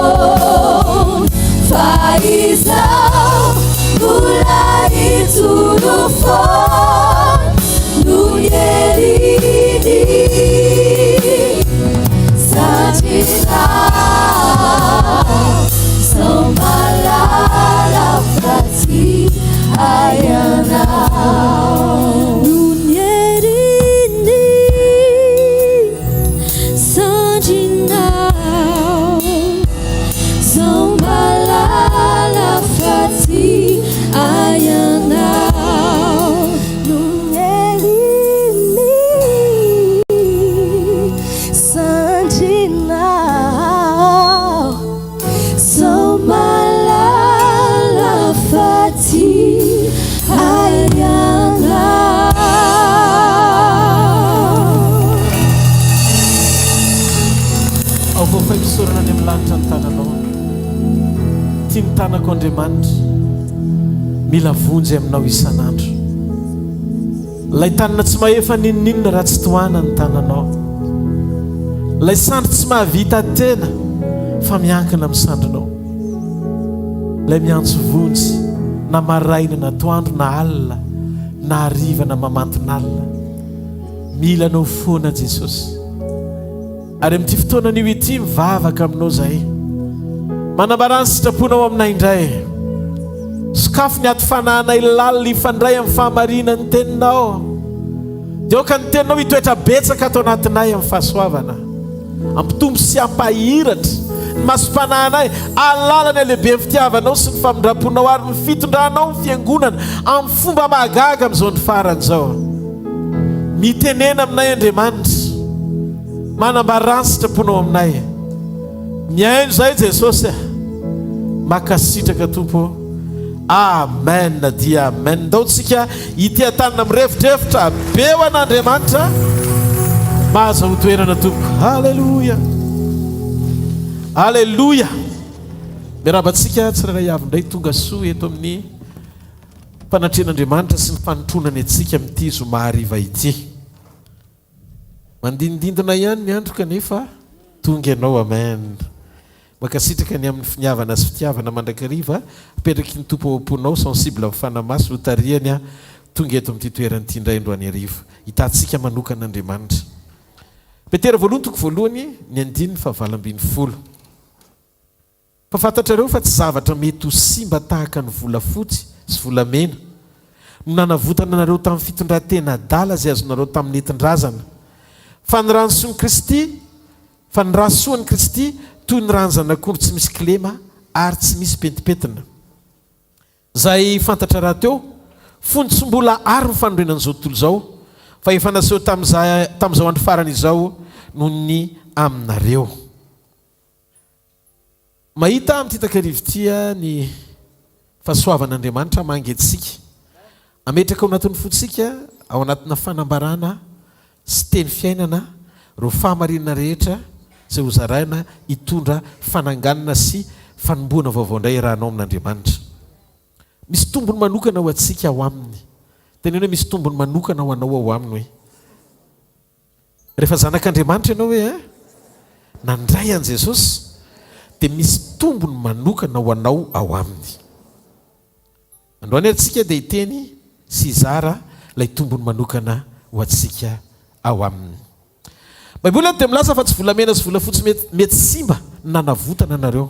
[SPEAKER 2] nyavon faizao bulai turufon nunyerini sanjinao. Zomalala fati ayanao nunyerini sanjinao. Zomalala fati ayanao nunyerini sanjinao. Zomalala fati ayanao.
[SPEAKER 6] Ao vao misorana any amin'ny lanitra ny tananao. Tia ny tanako Andriamanitra mila vonjy aminao isan'andro. Lay tanana tsy mahefa ninninina raha tsy tohana ny tananao. Lay sandro tsy mahavita tena fa miankina amin'ny sandronao. Lay miantso vonjy na maraina na toandro na alina na arivana mamantonalina mila anao foana Jesosy ary amin'ity fotoana nio ity mivavaka aminao zahay manambarany sitraponao aminay indray sokafo ny ato fananay lalina ifandray amin'ny fahamarina ny teninao dia oka ny teninao hitoetra betsaka ato anatinay amin'ny fahasoavana ampitombo sy ampahiratra ny masom-pananay alalany alehibe ny fitiavanao sy ny famindram-ponao ary ny fitondranao ny fiangonana amin'ny fomba mahagaga amin'izao ny faran'izao mitenena aminay Andriamanitra manambarany sitraponao aminay miaino zay Jesosy makasitraka tompo amen dia amen ndaotsika ity tanana mirevitrevitra be ho an'Andriamanitra mahazo ho toerana tompo halleluja halleluja miarabantsika tsirairay avy indray tonga soa eto amin'ny mpanatren'Andriamanitra sy ny fanotronany antsika amin'ity zoma hariva ity mandindindina ihany ny andro kanefa tonga ianao amen makasitraka ny amin'ny finiavana sy fitiavana mandrakariva apetraky ny tompo amponao sensible amin'ny fanamaso lotariany a tonga eto amin'ity toerany ity indray androany arivo hitantsika manokan'Andriamanitra petera voalohany toko voalohany ny andiny fa valambiny folo fafantatrareo fa tsy zavatra mety ho simba tahaka ny volafotsy sy volamena no nanavotana anareo tamin'ny fitondran-tena adala izay azonareo tamin'ny entindrazana fa ny ranosoan'i Kristy fa ny rasoan'i Kristy toy ny ranonjanak'ondro tsy misy kilema ary tsy misy pentipentina zay fantatra raha teo fony tsy mbola ary ny fanorenan'izao tontolo izao fa efa naseho tamin'izao andro farany izao noho ny aminareo mahita amin'ity takarivotia ny fahasoavan'Andriamanitra mangentsika ametraka ao anatin'ny fotsika ao anatina fanambarana sy teny fiainana ro fahamarinana rehetra zay ho zaraina hitondra fananganana sy fanomboana vaovao indray rahanao amin'Andriamanitra misy tombony manokana ho atsika ao aminy tena hoe misy tombony manokana ho anao ao aminy hoe rehefa zanak'Andriamanitra ianao hoe nandray an Jesosy dia misy tombony manokana ho anao ao aminy androany atsika dia hiteny sy hizara ilay tombony manokana ho atsika ao aminy Baiboly dia milaza fa tsy volamena sy volafotsy mety simba nanavotana anareo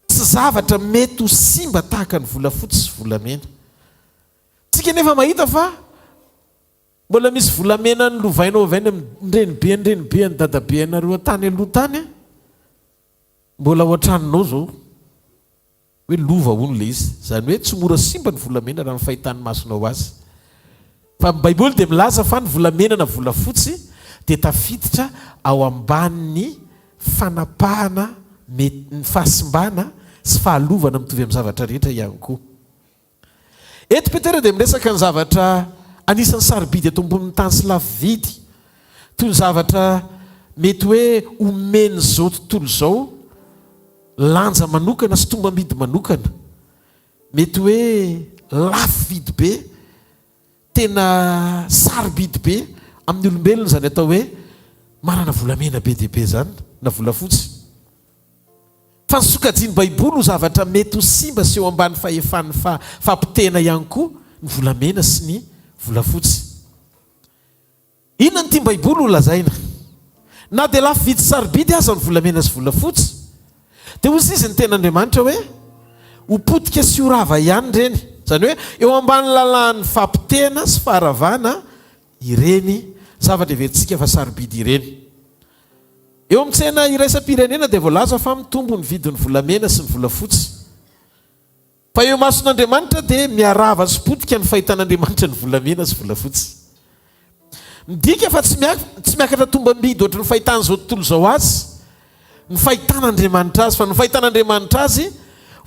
[SPEAKER 6] tsy zavatra mety ho simba tahaka ny volafotsy sy volamena tsika nefa mahita fa mbola misy volamena ny lovainao avainy ndrenibe ny dadabe anareo atany aloha tany mbola ao an-tranonao zao hoe lova hono le izy zany hoe tsy mora simba ny volamena raha ny fahitany masonao azy fa Baiboly dia milaza fa ny volamena na volafotsy dia tafiditra ao ambanin'ny fanapahana ny fahasimbana sy fahalovana mitovy amin'ny zavatra rehetra ihany koa eto petera dia miresaka ny zavatra anisan'ny sarobidy eto ambonin'ny tany sy lafo vidy toy ny zavatra mety hoe omeny zao tontolo izao lanja manokana sy tombam-bidy manokana mety hoe lafo vidy be tena sarobidy be amin'ny olombelona zany atao hoe manana volamena be dia be zany na volafotsy fa nysokajiany Baiboly ho zavatra mety ho simba sy eo ambany fahefan'ny fampitena ihany koa ny volamena sy ny volafotsy inona ny tia Baiboly ho lazaina na dia lafo vidy sarobidy aza ny volamena sy volafotsy dia hozy izy ny ten'Andriamanitra hoe hopotika sy horava ihany reny zany hoe eo ambany lalàn'ny fampitena sy faharavana ireny zavatra everitsika fa sarobidy ireny eo amin'ny tsena iraisam-pirenena dia voalaza fa mitombo ny vidin'ny volamena sy ny volafotsy fa eo mason'Andriamanitra dia miarava sy potika ny fahitan'Andriamanitra ny volamena sy volafotsy midika fa tsy miakatra tombam-bidy ohatra ny fahitan'izao tontolo izao azy ny fahitan'Andriamanitra azy fa ny fahitan'Andriamanitra azy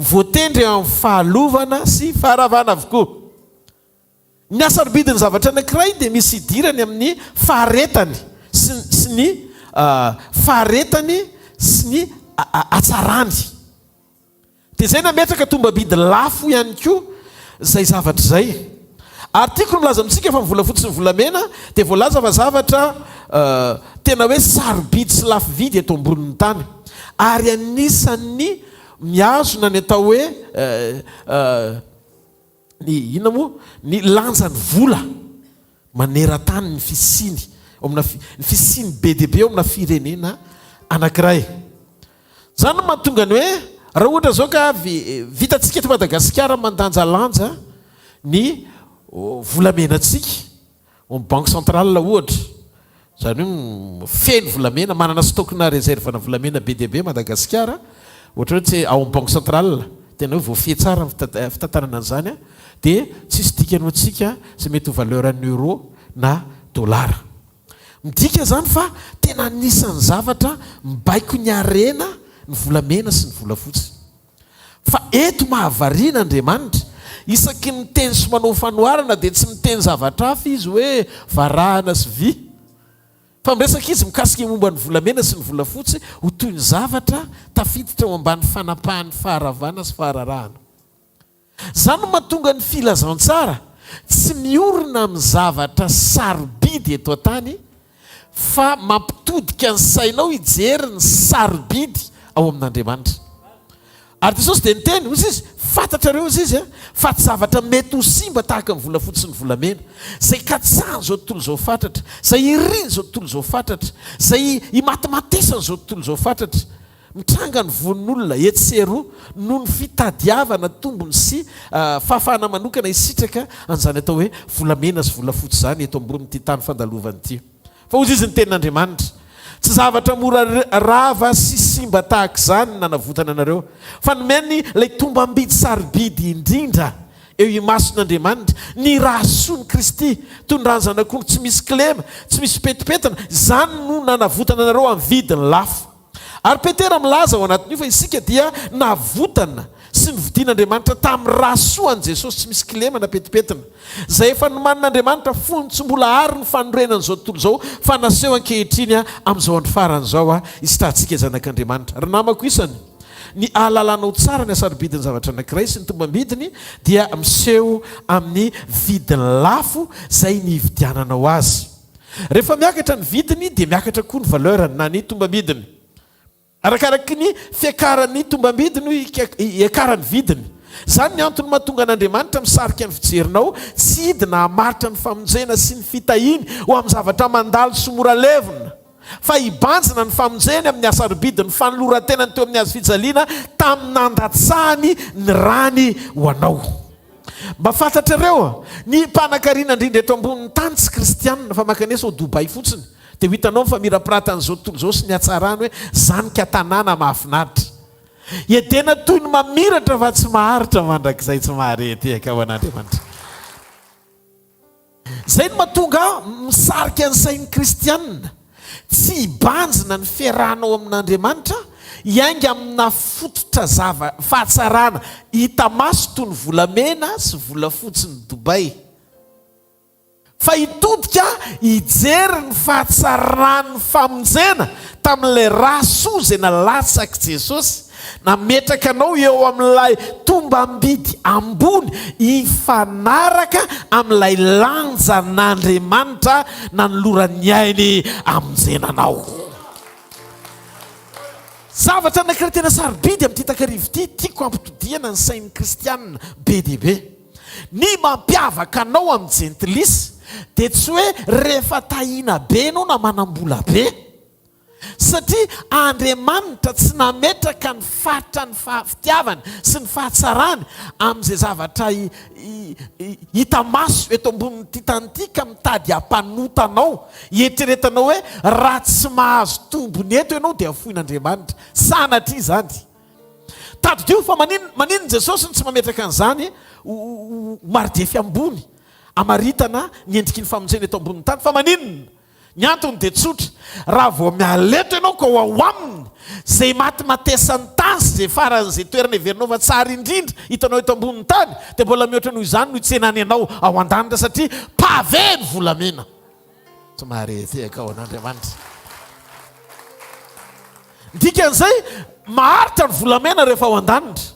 [SPEAKER 6] voatendry amin'ny fahalovana sy faharavana avokoa ny asarobidiny zavatra anankiray dia misy idirany amin'ny faharetany sy ny faharetany sy ny atsarany dia zay nametraka tombabidy lafo ihany koa zay zavatra zay artikolo milaza amintsika fa mivolafotsy ny volamena dia voalaza fa zavatra tena hoe sarobidy sy lafo vidy eto ambonin'ny tany ary anisan'ny miazona ny atao hoe ny inona moa ny lanjany vola maneran-tany ny fisiny ny fisiny be dia be ao amina firenena anankiray. Zany no mahatonga ny hoe raha ohatra zao ka vitantsika eto Madagasikara mandanjalanja ny volamenantsika banque centrale ohatra. Zany hoe feno volamena, manana stockna réserve na volamena be dia be Madagasikara, ohatra hoe tsy ao banque centrale tena hoe voafehy tsara fitantanana an'izany dia tsisy dikany antsika sy mety ho valeur en euro na dollara. Midika zany fa tena anisan'ny zavatra mibaiko ny arena ny volamena sy ny volafotsy. Fa eto mahavariana Andriamanitra isaky miteny sy manao fanoharana dia tsy miteny zavatra hafa izy hoe varahana sy vy. Fa miresaka izy mikasika momba ny volamena sy ny volafotsy ho toy ny zavatra tafiditra ao ambany fanapahan'ny faharavana sy fahararahana. Zany no mahatonga ny filazantsara tsy miorina amin'ny zavatra sarobidy eto an-tany fa mampitodika ny sainao hijery ny sarobidy ao amin'Andriamanitra. Ary Jesosy dia niteny hozy izy fantatrareo izy izy fa tsy zavatra mety ho simba tahaka ny volafotsy sy ny volamena zay katsahany zao tontolo zao fatratra, zay iriny zao tontolo zao fatratra, zay imatimatesany zao tontolo zao fatratra, mitranga ny vonin'olona etsero noho ny fitadiavana tombony sy fahafahana manokana isitraka an'izany atao hoe volamena sy volafotsy zany eto ambonin'ity tany fandalovany ity. Fa hozy izy ny tenin'Andriamanitra tsy zavatra mora rava sy simba tahaka izany nanavotana anareo fa nomeny ilay tombam-bidy sarobidy indrindra eo imason'Andriamanitra ny rahasoany Kristy toy ny rany zanak'ondry tsy misy kilema tsy misy petipetana, izany no nanavotana anareo amin'ny vidiny lafo. Ary Petera milaza ao anatin'io fa isika dia navotana sy ny vidian'Andriamanitra tamin'ny rahasoan'i Jesosy tsy misy kilema na petipetana, zay efa nomanin'Andriamanitra fony tsy mbola ary ny fanorenana zao tontolo zao fa naseho ankehitriny amin'izao andro farany zao isitrahantsika zanak'Andriamanitra. Ry namako isany ny ahalalanao tsara ny asarobidiny zavatra anankiray sy ny tombambidiny dia miseho amin'ny vidiny lafo zay ny hividiananao azy. Rehefa miakatra ny vidiny dia miakatra koa ny valeurany na ny tombambidiny. Arakaraky ny fiakarany tombambidiny iakarany vidiny. Zany ny antony mahatonga an'Andriamanitra misarika ny fijerinao tsy hidina hamaritra ny famonjena sy ny fitahiny ho amin'ny zavatra mandalo sy mora levina, fa hibanjina ny famonjeny amin'ny asarobidiny fanoloran-tenany teo amin'ny azo fijaliana tamin'ny nandatsahany ny rany ho anao. Mba fantatrareo ny mpanan-karina indrindra eto ambonin'ny tany tsy kristianina fa makanesa ho Dubai fotsiny dia ho hitanao famirapiratanyzao tontolo zao sy ny hatsarany hoe zanika tanàna mahafinaritra. Edena toy ny mamiratra fa tsy maharitra mandrakizay tsy maharety eka ho an'Andriamanitra. Zay no mahatonga misarika ny sain'ny kristianina tsy hibanjina ny fiarahanao amin'Andriamanitra iainga amina fototra fahatsarana hita maso toy ny volamena sy volafotsy ny Dubai, fa hitodika hijery ny fahatsarany famonjena tamin'ilay rahasoa zay nalatsaky Jesosy nametraka anao eo amin'ilay tombam-bidy ambony hifanaraka amin'ilay lanjan'Andriamanitra nanoloran'ny ainy amonjenanao. Zavatra anankiray tena sarobidy amin'ity takarivo ity tiako ampitodiana ny sain'ny kristianina be dia be. Ny mampiavaka anao amin'ny jentilisy dia tsy hoe rehefa tahina be anao na manam-bola be, satria Andriamanitra tsy nametraka ny faritra ny fitiavany sy ny fahatsarany amin'izay zavatra hita maso eto ambonin'ity tany ka mitady hampanotanao hietreretanao hoe raha tsy mahazo tombony eto ianao dia afoin'Andriamanitra. Sanatria izany tadio fa manino Jesosy ny tsy mametraka an'izany maridefy ambony amaritana ny endriky ny famonjena eto ambonin'ny tany, fa maninona ny antony dia tsotra. Raha vao mialeto ianao ka ao aminy zay matimatesany tany sy zay faran'izay toerana heverinao fa tsara indrindra hitanao eto ambonin'ny tany dia mbola mihoatra noho izany no hitsenany ianao ao an-danitra satria pave ny volamena. Tsy mahareteka ao an'Andriamanitra. Dikan'izay maharitra ny volamena rehefa ao an-danitra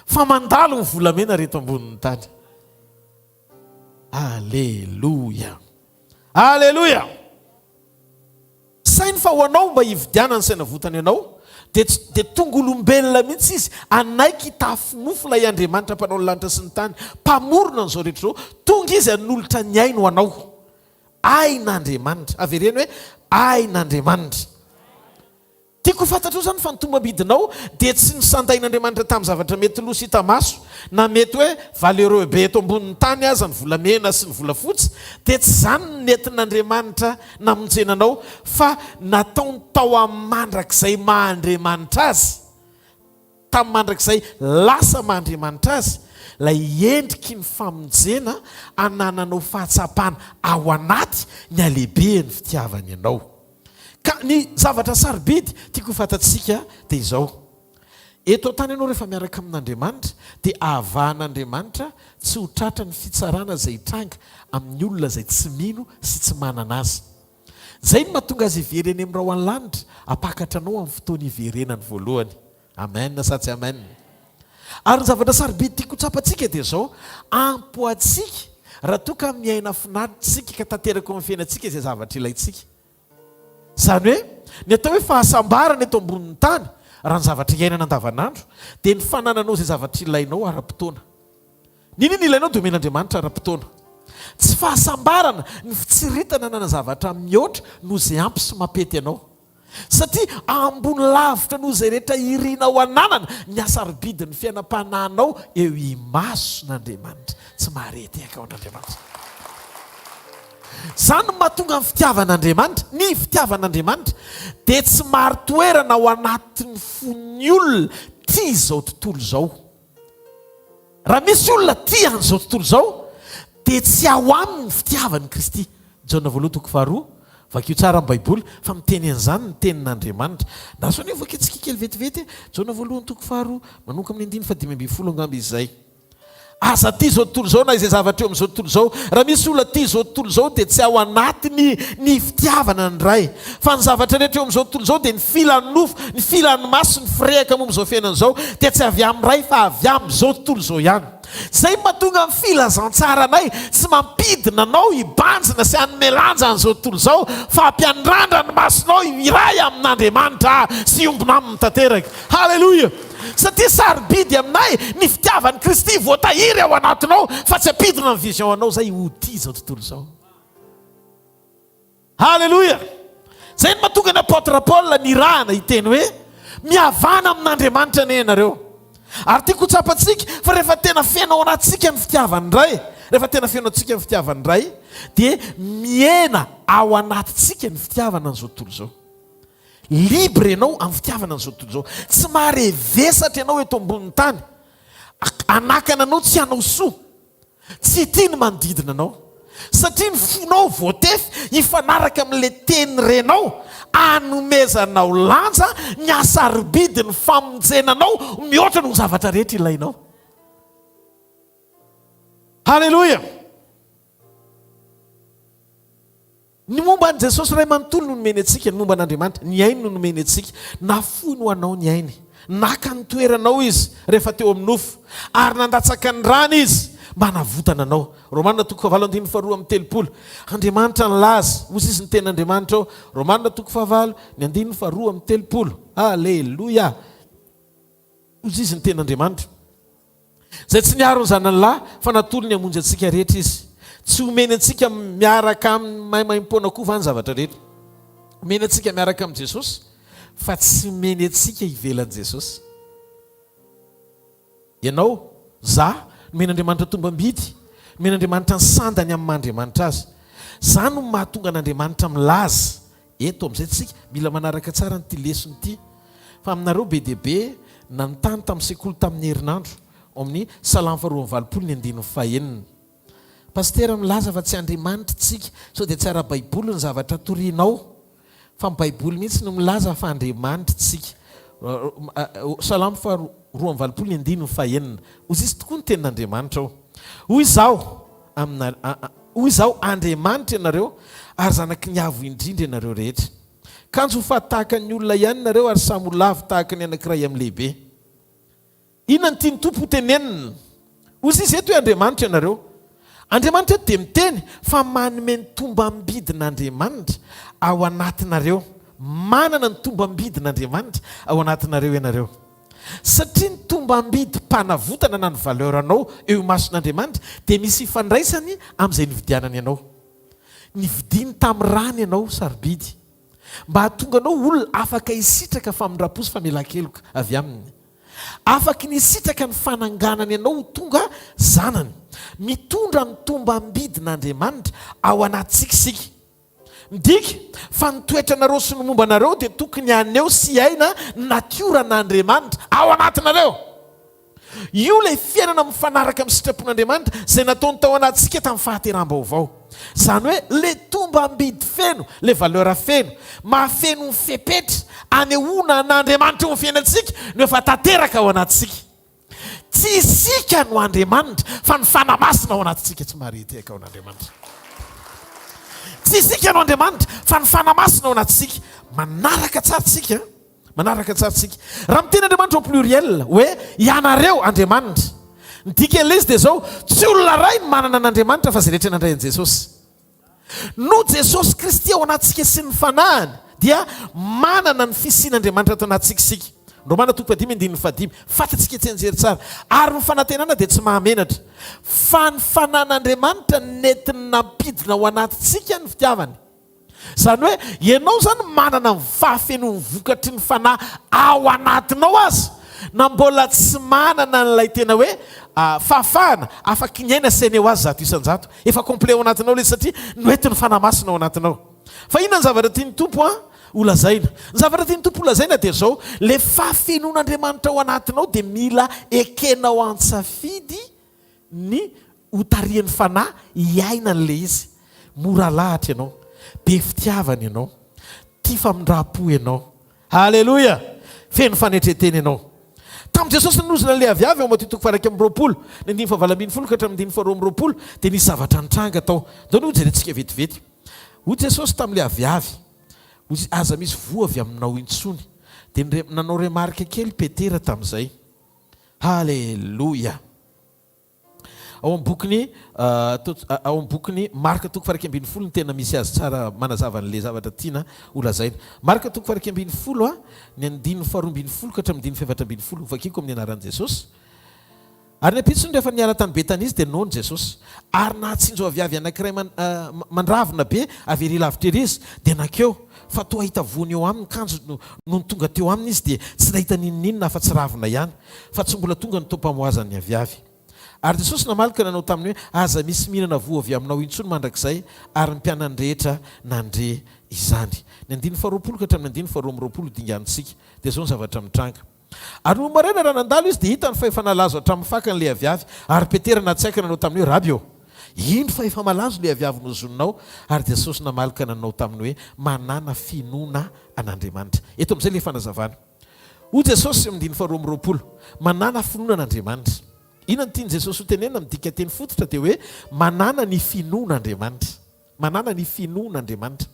[SPEAKER 6] fa mandalo ny volamena reto ambonin'ny tany. Alleluia, alleluia. Sainy fa ho anao mba hividiana ny saina votany ianao dia tonga olombelona mihitsy izy anaiky tafinofo ilay Andriamanitra mpanao ny lanitra sy ny tany mpamorona n'izao rehetra izao tonga izy hanolotra ny aino anao ain'Andriamanitra avereny hoe ain'Andriamanitra tiako fantatra io zany fa ny tombam-bidinao dia tsy nisandain'Andriamanitra tamin'ny zavatra mety loso hita maso na mety hoe valeureux be eto ambonin'ny tany aza ny volamena sy ny volafotsy dia tsy zany ny nentin'Andriamanitra namonjenanao fa nataony tao amin'ny mandrakizay mahandriamanitra azy tamin'ny mandrakizay lasa mahandriamanitra azy lay endriky ny famonjena anananao fahatsapana ao anaty ny alehibe ny fitiavany ianao ka ny zavatra sarobidy tiako fantatsika dia izao eto tany ianao rehefa miaraka amin'Andriamanitra dia ahavan'Andriamanitra tsy ho tratra ny fitsarana izay hitranga amin'ny olona izay tsy mino sy tsy manana azy zay no mahatonga azy ivereny amin'ny rao an-lanitra apakatra anao amin'ny fotoana iverenany voalohany amen satsy amen ary ny zavatra sarobidy tiako tsapantsika dia izao ampoatsika raha toka miaina finaritsika ka tanteraka amin'ny fiainantsika izay zavatra ilayntsika zany hoe ny atao hoe fahasambarana eto ambonin'ny tany raha ny zavatra iainana andavanandro dia ny fanananao izay zavatra ilainao ara-potoana ninona ilainao domen'Andriamanitra ara-potoana tsy fahasambarana ny fitsiritana na zavatra mihoatra noho izay ampy sy mapety ianao satria ambony lavitra noho izay rehetra irinao ananana ny asarobidi ny fiainam-panahinao eo imason'Andriamanitra tsy maharety aka ao an'Andriamanitra zany mahatonga ny fitiavan'Andriamanitra ny fitiavan'Andriamanitra dia tsy maro toerana ao anatin'ny fon'ny olona tia izao tontolo izao raha misy olona tia an'izao tontolo izao dia tsy ao aminy fitiavan'i Kristy Jaona voalohany toko faharoa vakio tsara amin'ny baiboly fa miteny an'izany ny tenin'Andriamanitra ndaso any voakentsika kely vetivety Jaona voalohany toko faharoa manomka amin'ny 9:10 angamba izay asa ty zao tontolo zao na izay zavatra eo amin'izao tontolo zao raha misy olona ty zao tontolo zao dia tsy ao anatiny ny fitiavana ny ray fa ny zavatra rehetra eo amin'izao tontolo zao dia ny filan'ny nofo ny filan'ny maso ny firehaka moa amin'izao fiainana izao dia tsy avy amin'ny ray fa avy amin'izao tontolo zao ihany zay mahatonga amin'ny filazantsaranay tsy mampidina anao hibanjina sy anomelanja an'izao tontolo zao fa hampiandrandra ny masonao iray amin'Andriamanitra sy ombona aminy tanteraka halleloia satria sarobidy aminay ny fitiavan'i Kristy voatahiry ao anatinao fa tsy ampidina ny vision anao zay ho tia zao tontolo zao halleloia zay ny mahatonga ny apôtre Paul nirahana hiteny hoe mihavana amin'Andriamanitra ane ianareo ary tiako tsapantsika fa rehefa tena fiainao anatsika ny fitiavany ray rehefa tena fiainao antsika ny fitiavany ray dia miena ao anatitsika ny fitiavana an'izao tontolo zao libre ianao amin'ny fitiavana an'izao tontolo zao tsy maharevesatra ianao eto ambonin'ny tany anakana anao tsy hanao soa tsy tia ny manodidina anao satria ny fonao voatefy hifanaraka amin'ilay teny renao anomezanao lanja ny asarobidy ny famonjenanao mihoatra no zavatra rehetra ilainao halleloia ny momba an' Jesosy ray manontolo no nomeny antsika ny momba an'Andriamanitra ny ainy no nomeny antsika nafoy no anao ny ainy naka ny toeranao izy rehefa teo amin'ny nofo ary nandatsaka ny rana izy mba navotana anao Romanina 9:2-3 Andriamanitra nilaza ozy izy ny ten'Andriamanitra ao Romanina 9:2-3 halleloia ozy izy ny ten'Andriamanitra zay tsy niaro ny zanany lahy fa natolo ny hamonjy antsika rehetra izy tsy omeny antsika miaraka amin'ny maimaimpona koa va ny zavatra rehetra omeny antsika miaraka amin'i Jesosy fa tsy omeny antsika ivelan'i Jesosy ianao za nomen'Andriamanitra tombam-bidy nomen'Andriamanitra ny sandany amin'ny Andriamanitra azy zany no mahatonga an'Andriamanitra milaza eto amin'izay tsika mila manaraka tsara nyty lesony ity fa aminareo be deaibe nanontany tamin'ny sekoly tamin'ny herinandro amin'ny Salamo 2:9 pastera milaza fa tsy Andriamanitra tsika sao dia tsy ara baiboly ny zavatra torianao fa ny baiboly mihitsy no milaza fa Andriamanitra tsika Salamo 2:9 ozy izy tokoa ny tenin'Andriamanitra ao hoy izao Andriamanitra ianareo ary zanaky ny avo indrindra ianareo rehetra kanjo ho fatahaka ny olona ihany nareo ary samy olavo tahaka ny anankiray amin'ny lehibe inona ny tiany tompo ho tenenina ozy izy eto hoe Andriamanitra ianareo Andriamanitra eto dia miteny fa manome ny tombam-bidin'Andriamanitra ao anatinareo manana ny tombambidin'Andriamanitra ao anatinareo ianareo. Satria ny tombambidy mpanavotana na ny valeur anao eo mason'Andriamanitra dia misy ifandraisany amin'izay nividianany ianao. Nividiny tamin'ny rany ianao sarobidy mba hahatonga anao olona afaka hisitraka famindrapo sy famelan-keloka avy aminy. Afaka nisitraka ny fananganany ianao tonga zanany. Mitondra ny tombambidin'Andriamanitra ao anatsikisika. Midika fa nitoetra nareo sy ny momba nareo dia tokony aneo sy aina natioran'Andriamanitra ao anatinareo. Io ilay fiainana mifanaraka amin'ny sitrapon'Andriamanitra izay nataony tao anatsika tamin'ny fahateram-baovao. Izany hoe le tombambidy feno, le valeur feno, mahafeno ny fepetra anehoana n'Andriamanitra eo amin'ny fiainantsika no efa tanteraka ao anatsika. Tsy isika no Andriamanitra fa ny fanamasina ao anatsika tsy mahareteka ao n'Andriamanitra. Tsy isika no Andriamanitra fa ny fanamasina ao anatsika. Manaraka tsara tsika. Manaraka tsara tsika. Raha miteny Andriamanitra au pluriel hoe ianareo Andriamanitra. Ny dikele izy dia zao tsy olona ray ny manana an'Andriamanitra fa izay rehetra nandray an'i Jesosy. No Jesosy Kristy ao anatsika sy ny fanahany dia manana ny fisian'Andriamanitra ato anatsika isika. Romana 5:5 fatatsika tsy anjery tsara. Ary ny fanantenana dia tsy mahamenatra. Fa ny fanan'Andriamanitra netiny nampidina ao anatitsika ny fitiavany. Izany hoe ianao zany manana ny fahafenony vokatry ny fanahy ao anatinao azy. Na mbola tsy manana n'ilay tena hoe fahafahana afaka nyaina saineo azy zato isan-jato. Efa complet ao anatinao ilay satria noetiny fanamasina ao anatinao. Fa inona ny zavatra tiany tompo holazaina? Ny zavatra tiany tompo holazaina dia zao le fahafenon'Andriamanitra ao anatinao dia mila ekenao antsafidy ny hotarian'ny fanahy hiaina n'ilay izy. Mora lahatra ianao, be fitiavana ianao, tia famindrapo ianao. Halleluja! Feno fanetretena ianao. Tamin'i Jesosy nanozona ilay aviavy ao Matteo 7:20 ny 9:20 ka hatramin'ny 9:20 dia nisy zavatra nitranga tao. Dao no jerentsika vetivety. Hoy Jesosy tamin'ilay aviavy, aza misy voa avy aminao intsony. Dia nanao remarque kely Petera tamin'izay. Halleluja! Ao amin'ny bokiny Marka 7:20 ny tena misy azy tsara manazava n'ilay zavatra tiana holazaina. Marka 7:20 ny 2:20 ka hatramin'ny 2:17 vakiko amin'ny anaran'i Jesosy. Ary ny apitsony rehefa niala tany Betania izy dia noana Jesosy. Ary nahatsinjo aviavy anankiray mandravina be avy ery lavitra ery izy dia nakeo. Fa toa hita voany eo aminy kanjo no tonga teo aminy izy dia tsy nahita ninninina fa tsy ravina ihany. Fa tsy mbola tonga ny tompamoazan'ny aviavy. Ary Jesosy namalika nanao taminy hoe aza misy mihinana voa avy aminao intsony mandrakizay ary ny mpianany rehetra nandre izany. Ny 9:20 ka hatramin'ny 9:20 dinganitsika. Dia zao ny zavatra mitranga. Ary no maraina raha nandalo izy dia hita ny fahefanalazo hatramin'ny fakan'ilay aviavy. Ary Petera natsaika nanao taminy hoe rabi ô, ino fahefamalazo ilay aviavy nozoninao? Ary Jesosy namalika nanao taminy hoe manana finoana an'Andriamanitra. Eto amin'izay ilay fanazavana. Hoy Jesosy amin'ny 9:20 manana finoana an'Andriamanitra. Inona ny tiany Jesosy ho tenena midika teny fototra dia hoe manana ny finoan'Andriamanitra. Manana ny finoan'Andriamanitra.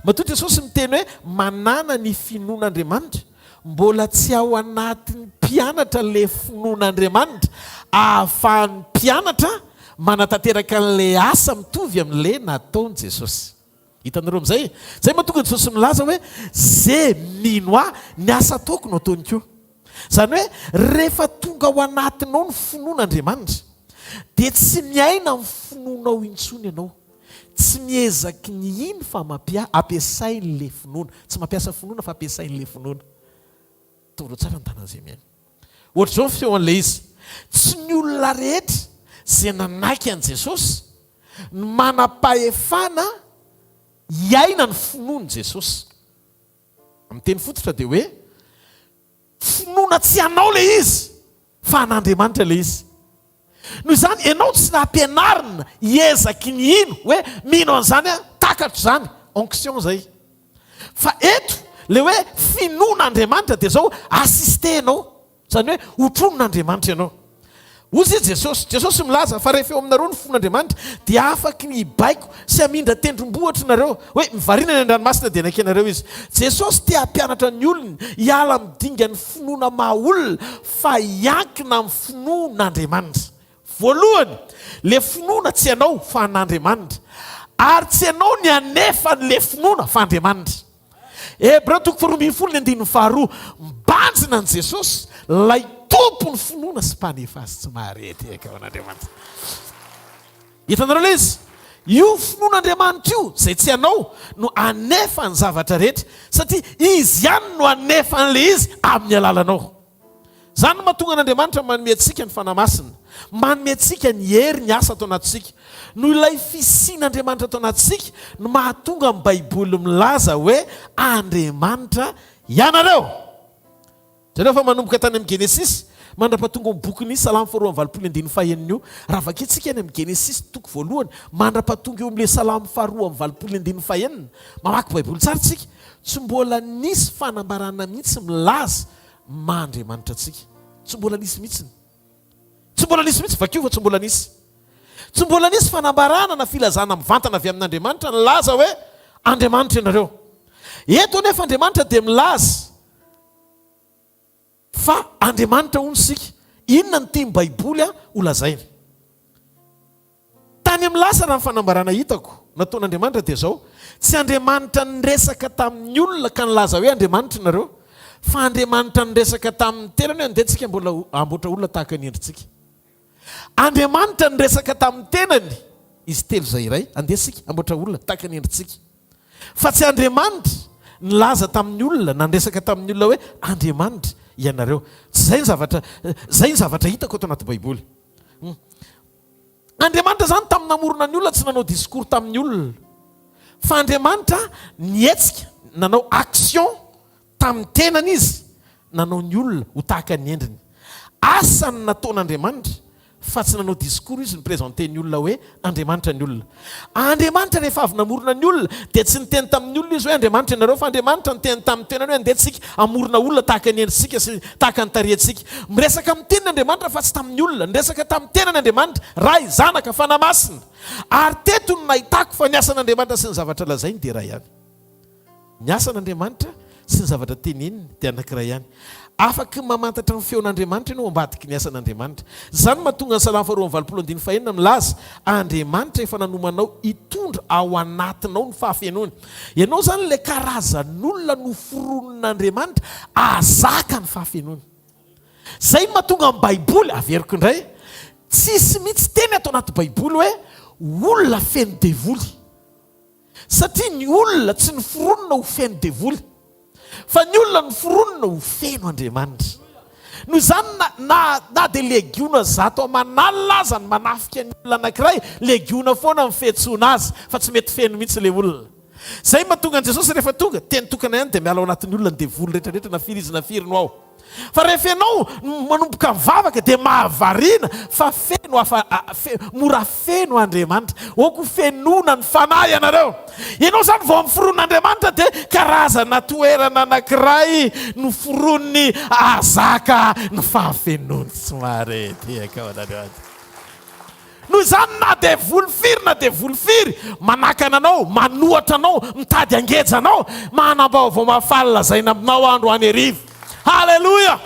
[SPEAKER 6] Matoa Jesosy miteny hoe manana ny finoan'Andriamanitra, mbola tsy ao anatin'ny mpianatra le finoan'Andriamanitra ahafahan'ny mpianatra manatanteraka n'ilay asa mitovy amin'ilay nataony Jesosy. Hitanareo amin'izay? Zay mahatonga Jesosy milaza hoe zay mino ahy ny asa ataoko no ataony koa. Izany hoe rehefa tonga ao anatinao ny finoan'Andriamanitra dia tsy miaina amin'ny finoanao intsony ianao. Tsy miezaky ny ino fa ampiasain'ilay finoana. Tsy mampiasa finoana fa ampiasain'ilay finoana. Toro tsara ny tanan'izay miaina. Ohatr'izao ny feoan'ilay izy. Tsy ny olona rehetra izay nanaiky an'i Jesosy no manam-pahefana hiaina ny finoan'i Jesosy. Amin'ny teny fototra dia hoe finoana tsy anao ilay izy fa an'Andriamanitra ilay izy. Noho izany ianao tsy nampianarina hiezaky ny ino hoe mino an'izany takatro izany onction zay. Fa eto le hoe finoan'Andriamanitra dia zao assistenao. Izany hoe hotronon'Andriamanitra ianao. Ozy Jesosy milaza fa rehefa eo aminareo ny fon'Andriamanitra dia afaka ny hibaiko sy hamindra tendrombohatra nareo hoe mivarina ny an-dranomasina dia nakenareo izy. Jesosy tia hampianatra ny olona hiala midinga ny finoana maha-olona fa hiankina amin'ny finoan'Andriamanitra. Voalohany, le finoana tsy ianao fa an'Andriamanitra. Ary tsy ianao ny anefa n'le finoana fa Andriamanitra. Hébreu 4:12 mibanjina an Jesosy lay tompony finoana sy mpanefa azy tsy maharety eka ao an'Andriamanitra. Hitanareo lay izy io finoan'Andriamanitra io zay tsy anao no anefa ny zavatra rehetra satria izy ihany no anefa an'le izy amin'ny alalanao. Zany no mahatonga an'Andriamanitra manome antsika ny fanamasina, manome antsika ny hery ny asa atao anatsika. No ilay fisian'Andriamanitra atao anatsika no mahatonga amin'ny Baiboly milaza hoe Andriamanitra ianareo. Zareo fa manomboka tany amin'ny Genesis mandrapatonga amin'ny bokin'ny Salamo 4:21 raha vakitsika any amin'ny Genesis toko voalohany mandrapatonga eo amin'ilay Salamo 4:21 mamaky Baiboly tsara tsika tsy mbola nisy fanambarana mihitsy milaza Andriamanitra atsika. Tsy mbola nisy mihitsy. Tsy mbola nisy mihitsy vakio fa tsy mbola nisy. Tsy mbola nisy fanambarana na filazana mivantana avy amin'Andriamanitra nilaza hoe Andriamanitra ianareo. Eto nefa Andriamanitra dia milaza fa Andriamanitra hono sika. Inona ny tiany Baiboly ho lazaina. Tany amin'ny lasa raha ny fanambarana hitako nataon'Andriamanitra dia zao. Tsy Andriamanitra niresaka tamin'ny olona ka nilaza hoe Andriamanitra ianareo. Fa Andriamanitra niresaka tamin'ny tenany hoe andehantsika mbola amboatra olona tahaka ny endritsika. Andriamanitra niresaka tamin'ny tenany izy telo zay iray andesika amboatra olona tahaka ny endritsika. Fa tsy Andriamanitra nilaza tamin'ny olona nandresaka tamin'ny olona hoe Andriamanitra ianareo. Zay ny zavatra hitako ato anaty Baiboly. Andriamanitra zany tamin'ny namorona ny olona tsy nanao discours tamin'ny olona. Fa Andriamanitra nietsika nanao action tamin'ny tenany izy nanao ny olona ho tahaka ny endriny. Asany nataon'Andriamanitra fa tsy nanao discours izy niprezante ny olona hoe Andriamanitra ny olona. Andriamanitra rehefa avy namorona ny olona dia tsy niteny tamin'ny olona izy hoe Andriamanitra ianareo fa Andriamanitra niteny tamin'ny tenany hoe andehantsika amorona olona tahaka ny endritsika sy tahaka ny tarehintsika. Miresaka amin'ny tenany Andriamanitra fa tsy tamin'ny olona. Niresaka tamin'ny tenany Andriamanitra ray zanaka fanamasina. Ary teto no nahitako fa ny asan'Andriamanitra sy ny zavatra lazainy dia iray ihany. Ny asan'Andriamanitra sy ny zavatra teneniny dia anankiray ihany. Afaka mamantatra ny feon'Andriamanitra ianao ambadiky ny asan'Andriamanitra. Zany mahatonga ny Salamo 4:21 milaza Andriamanitra efa nanomanao hitondra ao anatinao ny fahafenony. Ianao zany ilay karazan'olona noforonon'Andriamanitra azaka ny fahafenony. Zay mahatonga ny Baiboly averiko indray tsisy mihitsy teny atao anaty Baiboly hoe olona feno devoly. Satria ny olona tsy noforonona ho feno devoly. Fa ny olona ny foronona ho feno Andriamanitra. Noho izany na dia legiona zato manalina aza ny manafika ny olona anankiray, legiona foana mifetsoana azy fa tsy mety feno mihitsy ilay olona. Zay mahatonga an Jesosy rehefa tonga teny tokana ihany dia miala ao anatin'ny olona ny devoly rehetrarehetra na firy izy na firy no ao. Fa rehefa ianao manomboka mivavaka dia mahavariana fa feno mora feno Andriamanitra. Oko fenona ny fanahy ianareo. Ianao zany vao miforon'Andriamanitra dia karazana toerana anankiray no foron'ny azaka ny fahafenony tsy marety eka ao an'Andriamanitra. Noho izany na dia voly firy manakana anao, manohatra anao, mitady angeja anao, manambao mafalina zaina aminao andro any arivo. Haleluia!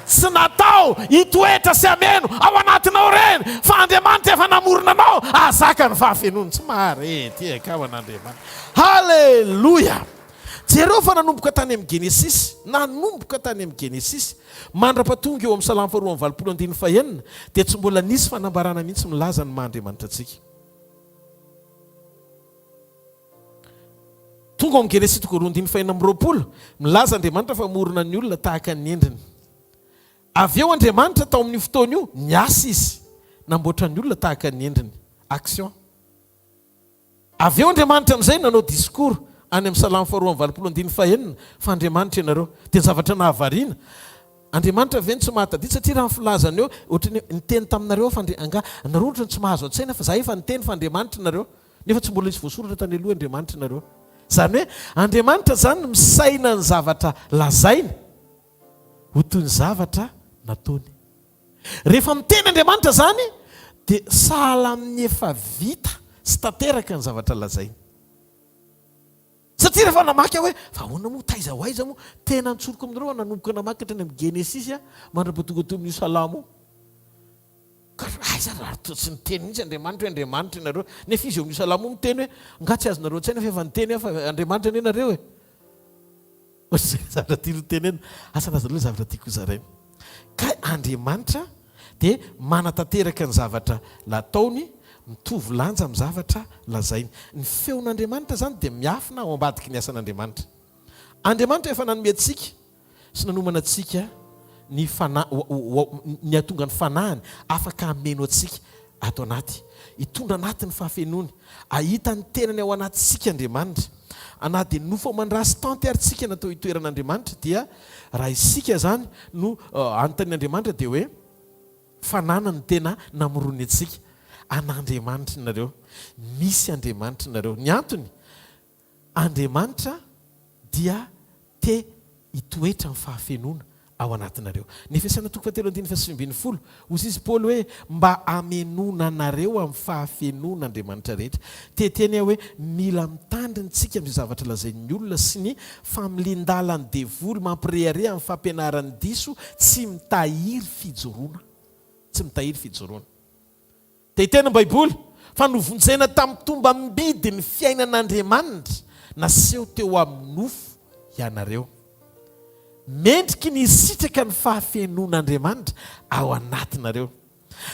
[SPEAKER 6] Tsy natao hitoetra sy ameno ao anatinao reny fa Andriamanitra efa namorona anao azaka ny fahafenony tsy marety eka ao an'Andriamanitra. Haleluia! Jereo fa nanomboka tany amin'ny Genesis mandrapatonga eo amin'ny Salamo 4:21 dia tsy mbola nisy fanambarana mihitsy milaza ny Mahandriamanitra antsika. Tonga amin'ny Genesis 4:20 milaza Andriamanitra fa morona ny olona tahaka ny endriny. Avy eo Andriamanitra tao amin'ny fotoana io niasa izy namboatra ny olona tahaka ny endriny. Action. Avy eo Andriamanitra amin'izay nanao discours any amin'ny Salamo 4:21 fa Andriamanitra ianareo dia zavatra nahavariana. Andriamanitra veny tsy mahatadidy satria raha filazany eo ohatran'ny niteny taminareo fa nareo ohatran'ny tsy mahazo an-tsaina fa za efa niteny fa Andriamanitra nareo nefa tsy mbola isy voasoratra tany aloha Andriamanitra nareo. Zany hoe Andriamanitra zany misaina ny zavatra lazaina ho toy ny zavatra nataony. Rehefa miteny Andriamanitra zany dia sahala amin'ny efa vita sy tanteraka ny zavatra lazaina. Satria rehefa namaky hoe fa ahoana moa taiza ho aiza moa tena antsoroko aminareo nanomboka namaky hatrany amin'ny Genesis mandrapatonga teo amin'io Salamo. Aiza raha tsy niteny mihitsy Andriamanitra hoe Andriamanitra ianareo nefa izy eo amin'io Salamo miteny hoe nga tsy azonareo an-tsaina fa efa niteny fa Andriamanitra ny ianareo e. zavatra tiano tenena asanazy aloha zavatra tiako zaraina ka Andriamanitra dia manatanteraka ny zavatra lataony mitovy lanja amin'ny zavatra lazainy. Ny feon'Andriamanitra zany dia miafina ao ambadiky ny asan'Andriamanitra. Andriamanitra efa nanome antsika sy nanomana antsika ny atonga ny fanahany afaka hameno antsika ato anaty hitondra anaty ny fahafenony ahita ny tenany ao anatsika Andriamanitra anaty nofo mandrasy tantearintsika natao hitoeran'Andriamanitra dia raha isika zany no anontanian'Andriamanitra dia hoe fanana ny tena namorony antsika an'Andriamanitra nareo misy Andriamanitra nareo. Ny antony Andriamanitra dia te hitoetra ny fahafenona ao anatinareo. Ny Efesiana 4:7-20 hozy izy Paoly hoe mba amenona anareo amin'ny fahafenona Andriamanitra rehetra. Teteny hoe mila mitandrintsika amin'ny zavatra lazain'ny olona sy ny familin-dalany devoly mampirehareha amin'ny fampianaran'ny diso tsy mitahiry fijoroana. Tsy mitahiry fijoroana. Teteny Baiboly fa novonjena tamin'ny tomba mibidy ny fiainan'Andriamanitra naseho teo amin'ny nofo ianareo. Mendriky ny sitraka ny fahafenon'Andriamanitra ao anatinareo.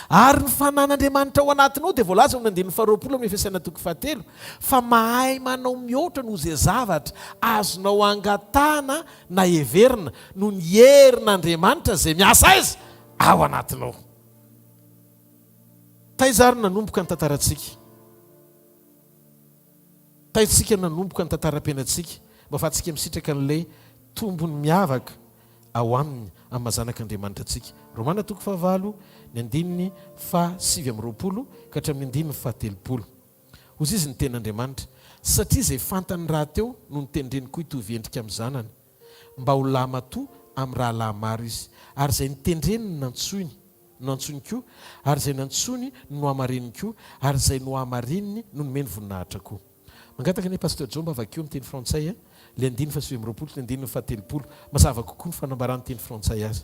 [SPEAKER 6] Ary ny fanan'Andriamanitra ao anatinao dia voalaza amin'ny 2 Efesiana 4 fa mahay manao mihoatra noho izay zavatra azonao angatahana na heverina no ny herin'Andriamanitra izay miasa aiza ao anatinao. Taizary nanomboka ny tantarantsika. Taitsika nanomboka ny tantaram-piainantsika mba ahafahantsika misitraka n'ilay tombony miavaka ao aminy amin'ny mazanak'Andriamanitra antsika. Romana 5:7-20 ka hatramin'ny 9:30. Hozy izy ny ten'Andriamanitra satria izay fantany raha teo no nitendreny koa hitovy endrika amin'ny zanany mba ho lama-to amin'ny raha lahy-maro izy ary izay nitendreny no nantsoiny koa ary izay nantsony no amarininy koa ary izay no amarininy no nomeny voninahitra koa. Mangataka ny pasteur Zomà vakeo amin'ny teny frantsay le 9:20 le 9:30 mazava kokoa ny fanambarany teny frantsay azy.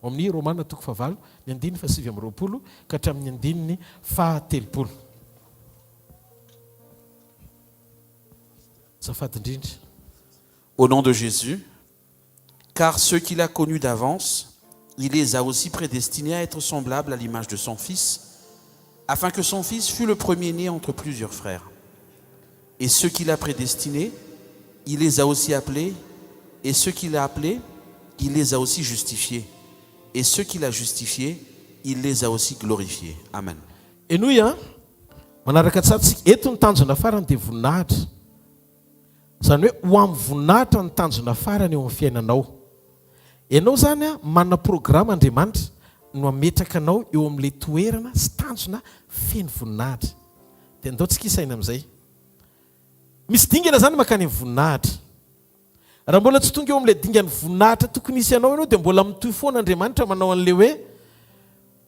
[SPEAKER 6] Amin'ny Romana 5 le 9:20 ka hatramin'ny 9:30. Zafady indrindra.
[SPEAKER 7] Au nom de Jésus, car ceux qu'il a connus d'avance, il les a aussi prédestinés à être semblables à l'image de son Fils, afin que son Fils fût le premier-né entre plusieurs frères. Et ceux qu'il a prédestinés, il les a aussi appelés, et ceux qu'il a appelés, il les a aussi justifiés, et ceux qu'il a justifiés, il les a aussi glorifiés. Amen.
[SPEAKER 6] Et nous, manaraka tsatsika eto ny tanjona farany dia voninahitra. Zany hoe ho amin'ny voninahitra ny tanjona farany eo amin'ny fiainanao. Ianao zany manana programma Andriamanitra no ametraka anao eo amin'ilay toerana sy tanjona feno voninahitra. Dia andao tsika isaina amin'izay. Misy dingana zany makany amin'ny voninahitra. Raha mbola tsy tonga eo amin'ilay dingany voninahitra tokony isy ianao ianao dia mbola mitohy foana Andriamanitra manao an'ilay hoe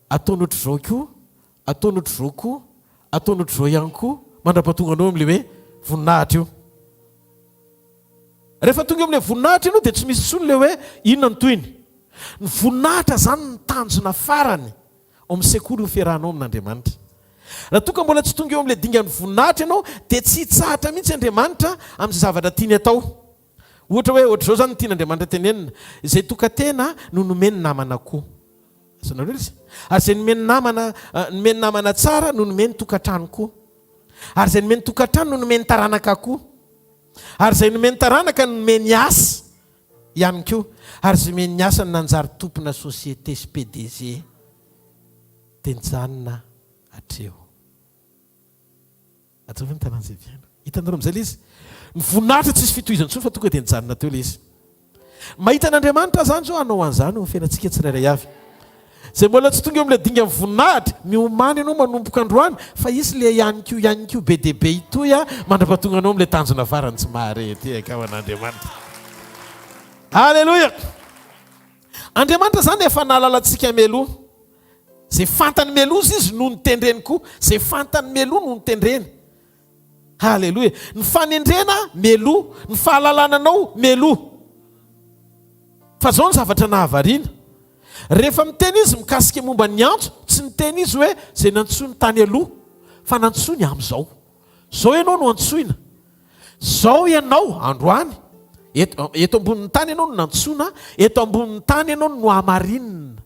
[SPEAKER 6] ataonao ohatr'izao koa, ataonao ohatr'izao koa, ataonao ohatr'izao ihany koa mandra-pahatonga anao amin'ilay hoe voninahitra io. Rehefa tonga amin'ilay voninahitra ianao dia tsy misy tsony ilay hoe inona ny toyiny. Ny voninahitra zany ny tanjona farany ao amin'ny sekoly ho fiarahanao amin'Andriamanitra. Raha toka mbola tsy tonga eo amin'ilay dingany voninahitra ianao dia tsy hitsahatra mihitsy Andriamanitra amin'izay zavatra tiany atao. Ohatra hoe ohatr'izao zany tian'Andriamanitra tenenina izay tokantena no nomeny namana koa. Ary izay nomeny namana tsara no nomeny tokantrano koa. Ary izay nomeny tokantrano no nomeny taranaka koa. Ary izay nomeny taranaka no nomeny asa ihany koa. Ary izay nomeny asa no nanjary tompona société sy PDG dia nijanona hatreo. Atsofa ny taran'izay fiaina. Hitanareo amin'izay ilay izy. Ny voninahitra tsisy fitohizany intsony fa tonga dia nijanona teo ilay izy. Mahita an'Andriamanitra zany zao hanao an'izany ho fiainantsika tsirairay avy. Izay mbola tsy tonga eo amin'ilay dingany voninahitra miomany ianao manomboka androany fa izy ilay ihany koa be dia be itoy mandra-pahatonga anao amin'ilay tanjona farany tsy maharety akao an'Andriamanitra. Halleloja. Andriamanitra zany efa nahalalantsika meloa. Izay fantany meloa izy no nitendreny koa. Izay fantany meloa no nitendreny. Halleloja. Ny fanendrena meloa, ny fahalalànanao meloa. Fa zao ny zavatra nahavariana. Rehefa miteny izy mikasika momba ny antso, tsy miteny izy hoe izay nantsoiny tany aloha, fa nantsoiny amin'izao. Zao ianao no antsoina. Zao ianao androany eto ambonin'ny tany ianao no nantsona, eto ambonin'ny tany ianao no hamarinina.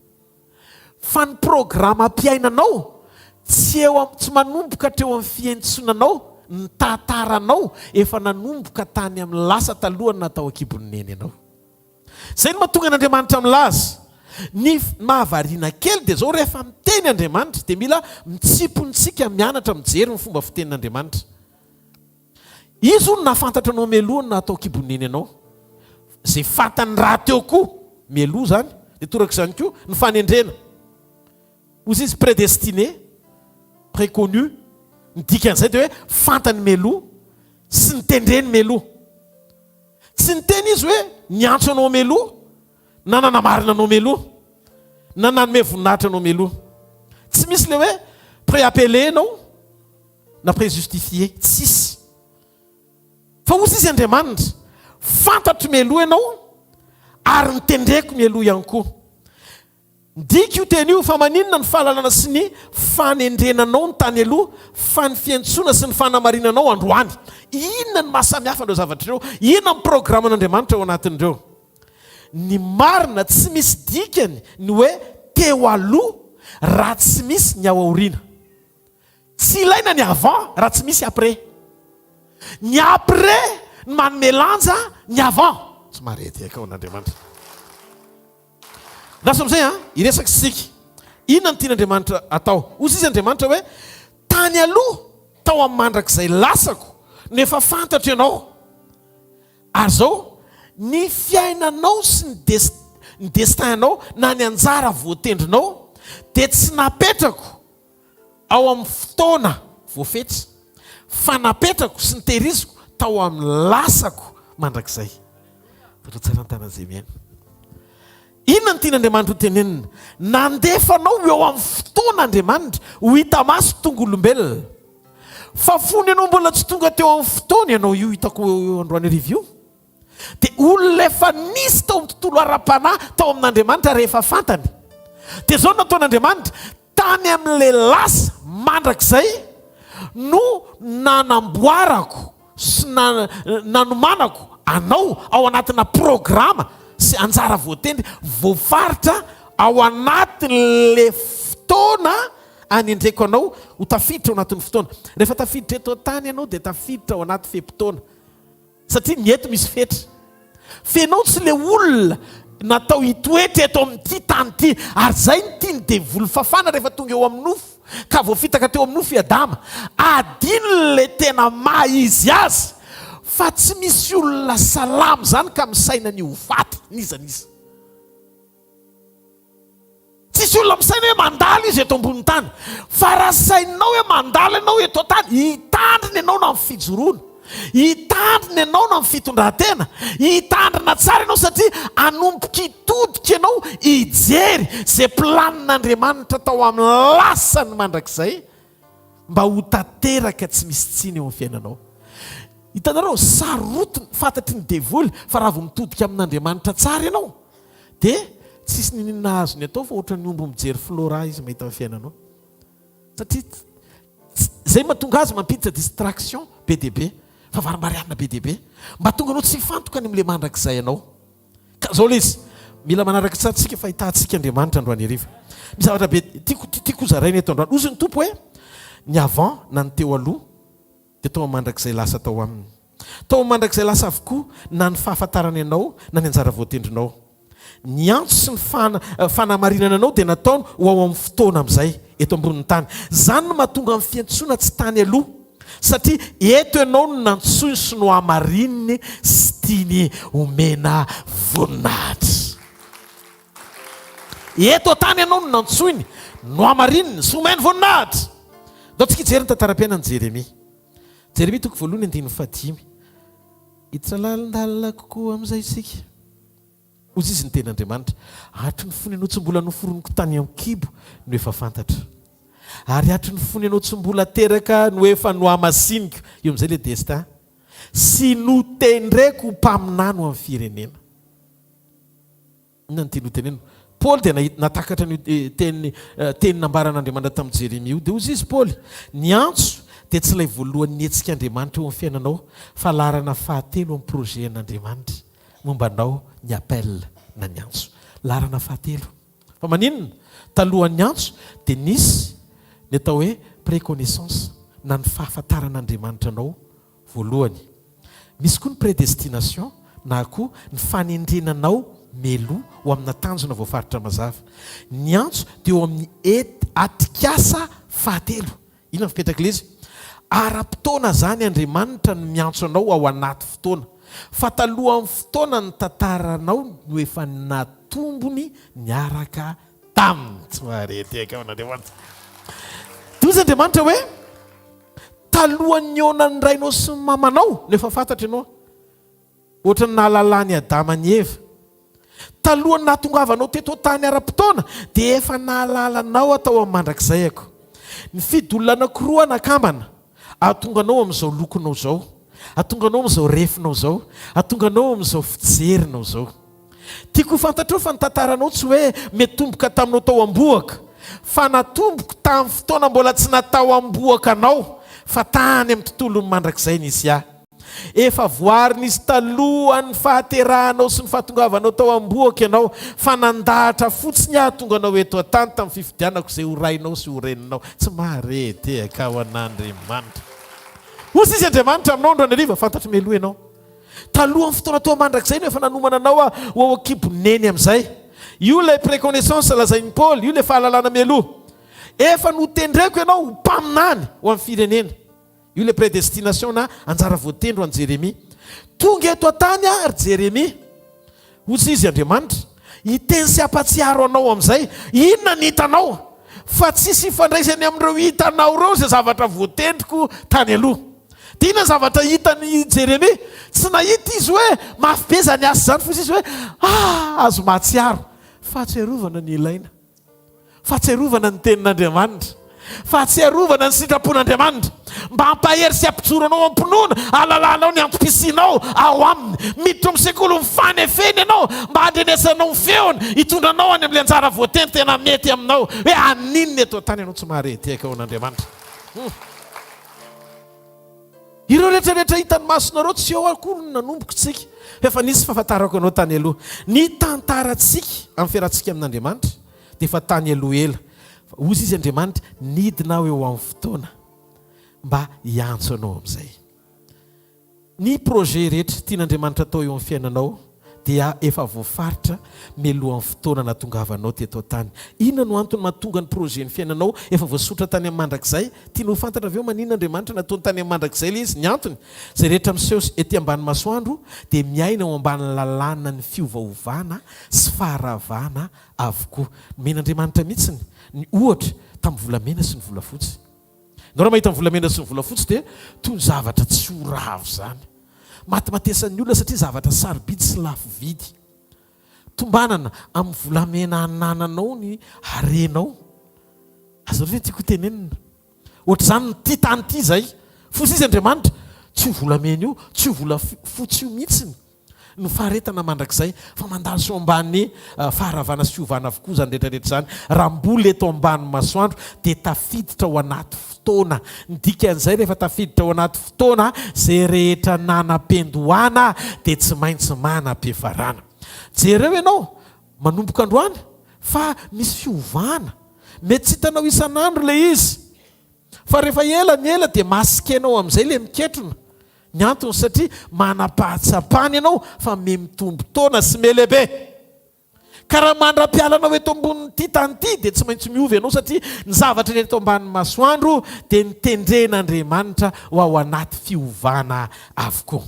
[SPEAKER 6] Fa ny programa mpiainanao tsy manomboka hatreo amin'ny fiantsonanao, ny tantaranao efa nanomboka tany amin'ny lasa talohany natao akibon'ny neny ianao. Zay no mahatonga n'Andriamanitra milaza. Ny mahavariana kely dia zao rehefa miteny Andriamanitra dia mila mitsipontsika mianatra mijery ny fomba fitenin'Andriamanitra. Izy no nafantatra anao mialoha na atao kiboneny ianao. Zay fantany raha teo koa mialoha zany, dia toraka izany koa ny fanendrena. Ozy izy prédestiné, préconnu, ny dikan'izay dia hoe fantany mialoha sy nitendreny mialoha. Tsy niteny izy hoe niantso anao mialoha, na nanamarina anao mialoha, na nanome voninahitra anao mialoha. Tsy misy le hoe pré-appelé anao na pré-justifié, tsisy. Fa ozy izy Andriamanitra fantatro mialoha ianao ary nitendreko mialoha ihany koa. Ndika io teny io fa maninona ny fahalalana sy ny fanendrenanao ny tany aloha, fa ny fiantsona sy ny fanamarinanao androany. Inona ny mahasamihafa andreo zavatra ireo? Inona ny programan'Andriamanitra ao anatin'ireo? Ny marina tsy misy dikany ny hoe teo aloha raha tsy misy ny ao aoriana. Tsy ilaina ny avant raha tsy misy après. Ny après ny manome lanja ny avant. Tsy marety eka ao an'Andriamanitra. Lasa amin'izay iresaka sika. Inona ny tian'Andriamanitra atao? Ozy izy Andriamanitra hoe tany aloha tao amin'ny mandrakizay lasako nefa fantatro ianao. Ary zao ny fiainanao sy ny destinanao na ny anjara voatendrinao dia tsy napetrako ao amin'ny fotoana voafetsy, fa napetrako sy nitehiriziko tao amin'ny lasako mandrakizay. Fatao tsara ny tanan'izay miaina. Inona ny tian'Andriamanitra ho tenenina? Nandefanao eo amin'ny fotoan'Andriamanitra ho hita maso tongolombelona. Fa fony ianao mbola tsy tonga teo amin'ny fotoana ianao io hitako eo androany arivo io. Dia olona efa nisy tao amin'ny tontolo ara-panahy tao amin'Andriamanitra rehefa fantany. Dia zao nataon'Andriamanitra tany amin'ilay lasa mandrakizay no nanamboarako sy nanomanako anao ao anatina programa sy anjara voatendry voafaritra ao anatin'le fotoana anendreko anao ho tafiditra ao anatin'ny fotoana. Rehefa tafiditra eto tany ianao dia tafiditra ao anaty fe-potoana. Satria ny eto misy fetra. Fenao tsy le olona natao hitoetra eto amin'ity tany ity. Ary zay ny tiany devoly fafana rehefa tonga eo amin'ny nofo ka voafitaka teo amin'ny nofo i Adama. Adino le tena maha izy azy. Fa tsy misy olona salamo zany ka misaina ny hofaty nizaniza. Tsisy olona misaina hoe mandala izy eto ambony tany. Fa raha sainao hoe mandala ianao eto tany, hitandrina ianao na amin'ny fijoroana, hitandrina ianao na amin'ny fitondran-tena, hitandrina tsara ianao satria anomboka hitodika ianao hijery zay planin'Andriamanitra tao amin'ny lasany mandrakizay mba ho tanteraka tsy misy tsiny eo amin'ny fiainanao. Hitanareo sarotiny fantatry ny devoly fa raha vao mitodika amin'Andriamanitra tsara ianao dia tsisy ninina azo ny atao fa ohatra ny omby mijery flora izy mahita amin'ny fiainanao. Satria zay mahatonga azy mampiditra distraction be dia be, favarim-bariana be dia be, mba tonga anao tsy fantoka any amin'ilay mandrakizay ianao. Ka zao ilay izy mila manaraka tsara tsika fahitantsika Andriamanitra androany hariva. Misy zavatra be tiako zaraina eto androany. Ozy ny tompo hoe ny avant na ny teo aloha dia tao mandrakizay lasa tao aminy. Tao mandrakizay lasa avokoa na ny fahafantarana ianao na ny anjara voatendrinao. Ny antso sy ny fanamarinana anao dia nataony ho ao amin'ny fotoana amin'izay eto ambonin'ny tany. Zany no mahatonga amin'ny fiantsoana tsy tany aloha. Satria eto ianao no nantsoiny sy no hamarininy sy tiany omena voninahitra. Eto tany ianao no nantsoiny no hamarininy sy omena voninahitra. Dao tsika hijery ny tantaram-piainan'i Jeremia. Jeremia toko voalohany 9:5. Hiditra lalindalina kokoa amin'izay isika. Ozy izy ny ten'Andriamanitra. Hatry ny fony ianao tsy mbola noforoniko tany an-kibo no efa fantatra. Ary hatry ny fony ianao tsy mbola teraka no efa nohamasinika. Eo amin'izay le destin. Sy notendreko mpaminano amin'ny firenena. Inona ny teny notenena? Paul dia natakatra ny teny nambaran'Andriamanitra tamin'i Jeremia io. Dia ozy izy Paul, ny antso dia tsy ilay voalohany nihetsik'Andriamanitra eo amin'ny fiainanao fa larana fahatelo amin'ny projet an'Andriamanitra. mombanao ny appel na ny antso. Larana fahatelo. Fa maninona? Talohan'ny antso dia nisy ny atao hoe préconnaissance na ny fahafantaran'Andriamanitra anao voalohany. Misy koa ny prédestination na koa ny fanendrenanao meloa ho amina tanjona voafaritra mazava. Ny antso dia eo amin'ny atikasa fahatelo. Inona fipetraka ilay izy? Ara-potoana zany Andriamanitra no miantso anao ao anaty fotoana. Fa talohan'ny fotoana ny tantaranao no efa natombony niaraka taminy. Tsy mahareteka an'Andriamanitra. Dia ozy Andriamanitra hoe talohan'ny onan'ny rainao sy ny mamanao no efa fantatra ianao. Ohatrany nahalalany Adama ny Eva. Talohan'ny nahatongavanao teto tany ara-potoana dia efa nahalalanao atao amin'ny mandrakizay ako. Ny fidolona anankiroa nakambana ahatonganao amin'izao lokonao zao, ahatonganao amin'izao refinao zao, ahatonganao amin'izao fijerinao zao. Tiako fantatrao fa ny tantaranao tsy hoe metomboka taminao tao amboaka, fa natomboka tamin'ny fotoana mbola tsy natao amboaka anao, fa tany amin'ny tontolon'ny mandrakizay nisy ahy. Efa voarin'izy talohan'ny fahaterahanao sy ny fahatongavanao tao amboaka ianao, fa nandahatra fotsiny ahatonganao eto an-tany tamin'ny fifidianako izay horainao sy horeninao. Tsy mahareteka ao an'Andriamanitra. Ozy izy Andriamanitra aminao andro anariva fantatry meloa ianao. Talohan'ny fotoana tao mandrakizay no efa nanomana anao ho akiboneny amin'izay. Io ilay préconnaissance lazain'ny Paul, io ilay fahalalana meloa. Efa notendreko ianao ho mpaminany ho amin'ny firenena. Io ilay prédestination na anjara voatendro an Jérémie. Tonga eto an-tany ary Jérémie. Ozy izy Andriamanitra, hiteny sy ampatsiaro anao amin'izay. Inona ny hitanao? Fa tsisy ifandraisany amin'ireo hitanao ireo izay zavatra voatendriko tany aloha. Dia inona zavatra hitany Jérémie? Tsy nahita izy hoe mafy be zany asa zany, fa izy hoe azo mahatsiaro. Fahatsiarovana ny ilaina, fahatsiarovana ny tenin'Andriamanitra, fahatsiarovana ny sitrapon'Andriamanitra, mba hampahery sy hampijoro anao ampinoana, alalanao ny antom-pisinao ao aminy, miditra amin'ny sekoly mifanefeny ianao, mba handrenesanao ny feony, hitondranao any amin'ilay anjara voateny tena mety aminao, hoe aninona eto an-tany ianao tsy mahareteka ao an'Andriamanitra. Ireo rehetrarehetra hitany masonareo tsy eo akory nanomboka tsika. Efa nisy fahafantarako anao tany aloha. Ny tantarantsika amin'ny fiarahantsika amin'Andriamanitra dia efa tany aloha ela. Ozy izy Andriamanitra nidinao eo amin'ny fotoana mba hiantso anao amin'izay. Ny projet rehetra tian'Andriamanitra atao eo amin'ny fiainanao dia efa voafaritra melohan'ny fotoana natongavanao teto an-tany. Inona no antony mahatonga ny projet ny fiainanao efa voasotra tany amin'ny mandrakizay? Tianao fantatra avy eo maninona Andriamanitra nataony tany amin'ny mandrakizay ilay izy? Ny antony izay rehetra miseho ety ambany masoandro dia miaina ao ambany lalàna ny fiovaovana sy faharavana avokoa. Men'Andriamanitra mihitsiny ny ohatra tamin'ny volamena sy ny volafotsy. Ianao raha mahita ny volamena sy ny volafotsy dia toy ny zavatra tsy ho ravo zany. Matematesan'ny olona satria zavatra sarobidy sy lafo vidy. Tombanana amin'ny volamena anananao ny harenao. Azo hoe tiako tenenina. Ohatr'izany ty tany ty zay. Fosy izy Andriamanitra tsy ho volamena io, tsy ho volafotsy io mihitsiny. No faharetana mandrakizay fa mandalo so ambany faharavana sy fiovana avokoa zany rehetrarehetra zany. Raha mbola eto ambany masoandro dia tafiditra ao anaty fotoana. Ny dikan'izay rehefa tafiditra ao anaty fotoana, zay rehetra nanam-pendohana dia tsy maintsy manam-piafarana. Jereo ianao manomboka androany fa misy fiovana. Mety tsy hitanao isan'andro ilay izy. Fa rehefa ela ny ela dia masikenao amin'izay ilay miketrona. Ny antony satria manam-pahatsapany ianao fa mitombo taona sy melehibe. Ka raha mandra-pialanao eto ambonin'ity tany ity dia tsy maintsy miovy ianao satria ny zavatra rehetra eto ambanin'ny masoandro dia nitendren'Andriamanitra ho ao anaty fiovana avokoa.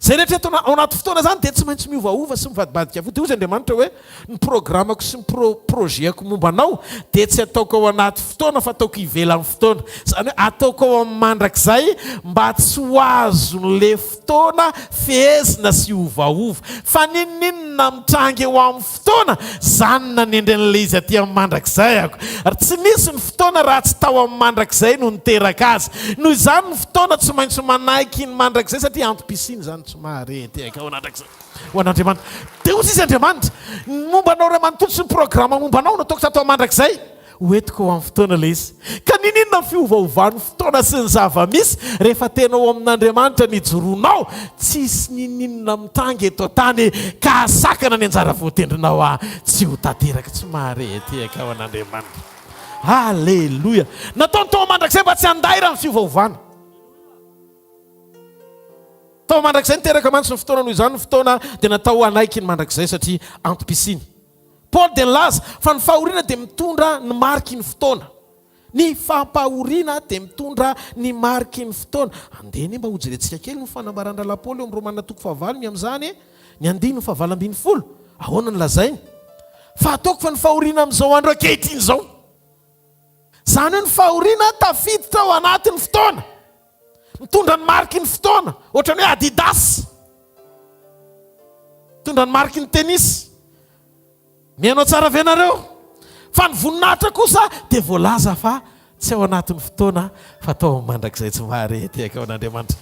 [SPEAKER 6] Zay rehetra eto ao anaty fotoana zany dia tsy maintsy miovaova sy mivadibadika avokoa. Dia ozy Andriamanitra hoe ny programako sy ny projetako momba anao dia tsy ataoko ao anaty fotoana fa ataoko ivelan'ny fotoana. Zany hoe ataoko ao amin'ny mandrakizay mba tsy ho azon'le fotoana fehezina sy ovaova. Fa ninona mitrangy eo amin'ny fotoana zany nanendran'ilay izy aty amin'ny mandrakizay ako. Ary tsy misy ny fotoana raha tsy tao amin'ny mandrakizay no niteraka azy. Noho izany ny fotoana tsy maintsy manaiky ny mandrakizay satria antom-pisiny zany tsy mahareteka ao anandrakizay ho an'Andriamanitra. Dia ozy izy Andriamanitra momba anao ray manontolo sy ny programa momba anao no ataoko tato mandrakizay hoetiko amin'ny fotoana le izy ka nininona fiovaovan'ny fotoana sy ny zava-misy rehefa tenao amin'Andriamanitra nijoroanao tsisy nininona mitangy eto tany ka asakana ny anjara voatendrinao tsy ho tanteraka tsy maharety ao an'Andriamanitra. Halleloia. Nataony tao mandrakizay mba tsy handay raha ny fiovaovana. Tao mandrakizay niteraka mantsy ny fotoana noho izany ny fotoana dia natao anaiky ny mandrakizay satria antom-pisiny. Paul dia nilaza fa ny fahoriana dia mitondra ny mariky ny fotoana. Ny fampahoriana dia mitondra ny mariky ny fotoana. Andeny mba hojerentsika kely ny fanambaran-drala Paul eo amin'ny Romanina 9 amin'izany ny 9:20. Ahoana ny lazainy? Fa ataoko fa ny fahoriana amin'izao andro ankehitriny izao. Zany hoe ny fahoriana tafiditra ao anatin'ny fotoana. Mitondra ny mariky ny fotoana. Ohatrany hoe Adidas. Mitondra ny mariky ny tenisy. Mianao tsara ve nareo? Fa ny voninahitra kosa dia voalaza fa tsy ao anatin'ny fotoana fa tao mandrakizay tsy maharety ao an'Andriamanitra.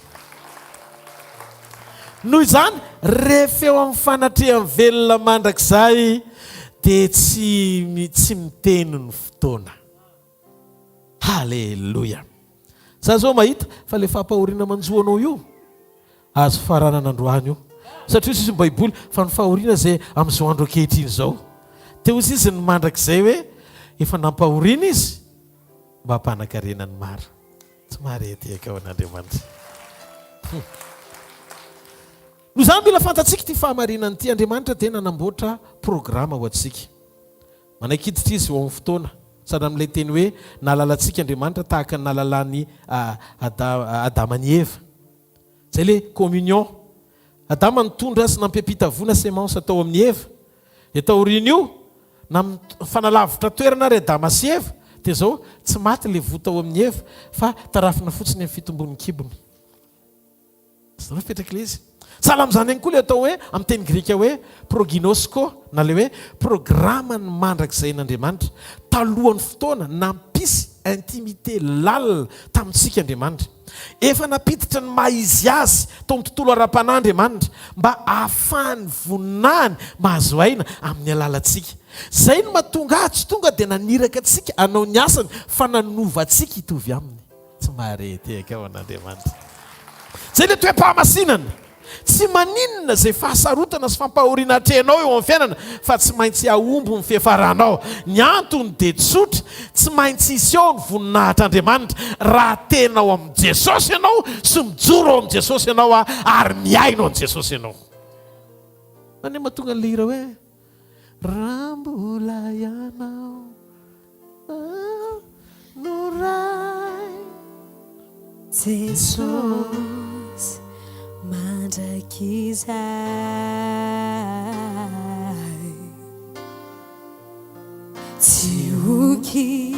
[SPEAKER 6] Noho izany rehefa eo amin'ny fanatrehan'ny velona mandrakizay dia tsy miteny ny fotoana. Halleluia. Za zao mahita fa le fampahoriana manjoanao io azo faranana androany io satria sisy ny baiboly fa ny fahoriana zay amin'izao andro ankehitriny izao. Teo izy ny mandrakizay hoe efa nampahoriana izy mba hampanankarena ny maro. Tsy maharety ao an'Andriamanitra. Noho izany mila fantatsika ty fahamarinany ty Andriamanitra dia nanamboatra programa ho antsika. Manaikiditra izy eo amin'ny fotoana. Sady amin'ilay teny hoe nahalalantsika Andriamanitra tahaka ny nahalalany Adama ny Eva. Zay le communion. Adama nitondra sy nampiampitavona semence atao amin'ny Eva. Dia taoriana io na fanalavitra toerana ry Adama sy Eva dia zao tsy maty le vota ao amin'ny Eva fa tarafina fotsiny amin'ny fitombon'ny kibony. Zao fipetraka le izy. Sahala amin'izany ihany koa le atao hoe amin'ny teny grika hoe proginosko na le hoe programa ny mandrakizay n'Andriamanitra. Talohan'ny fotoana nampisy intimité lalina tamintsika Andriamanitra. Efa napiditra ny maizy azy tao amin'ny tontolo ara-pan'Andriamanitra mba ahafahany voninahiny mahazo aina amin'ny alalantsika. Zay no mahatonga tsy tonga dia naniraka antsika anao ny asany fa nanova antsika hitovy aminy. Tsy maharety ao an'Andriamanitra. Zay le toe-pahamasinana. Tsy maninona zay fahasarotana sy fampahoriana hatrehanao eo amin'ny fiainana fa tsy maintsy ahombo ny fiafaranao. Ny antony dia tsotra, tsy maintsy hisy ao ny voninahitr'Andriamanitra raha tenao amin'ny Jesosy ianao sy mijoro ao amin'ny Jesosy ianao ary miaino amin'ny Jesosy ianao. Mane mahatonga ny lira hoe raha mbola ianao no ray
[SPEAKER 2] Jesosy mandrakizay tsy hoky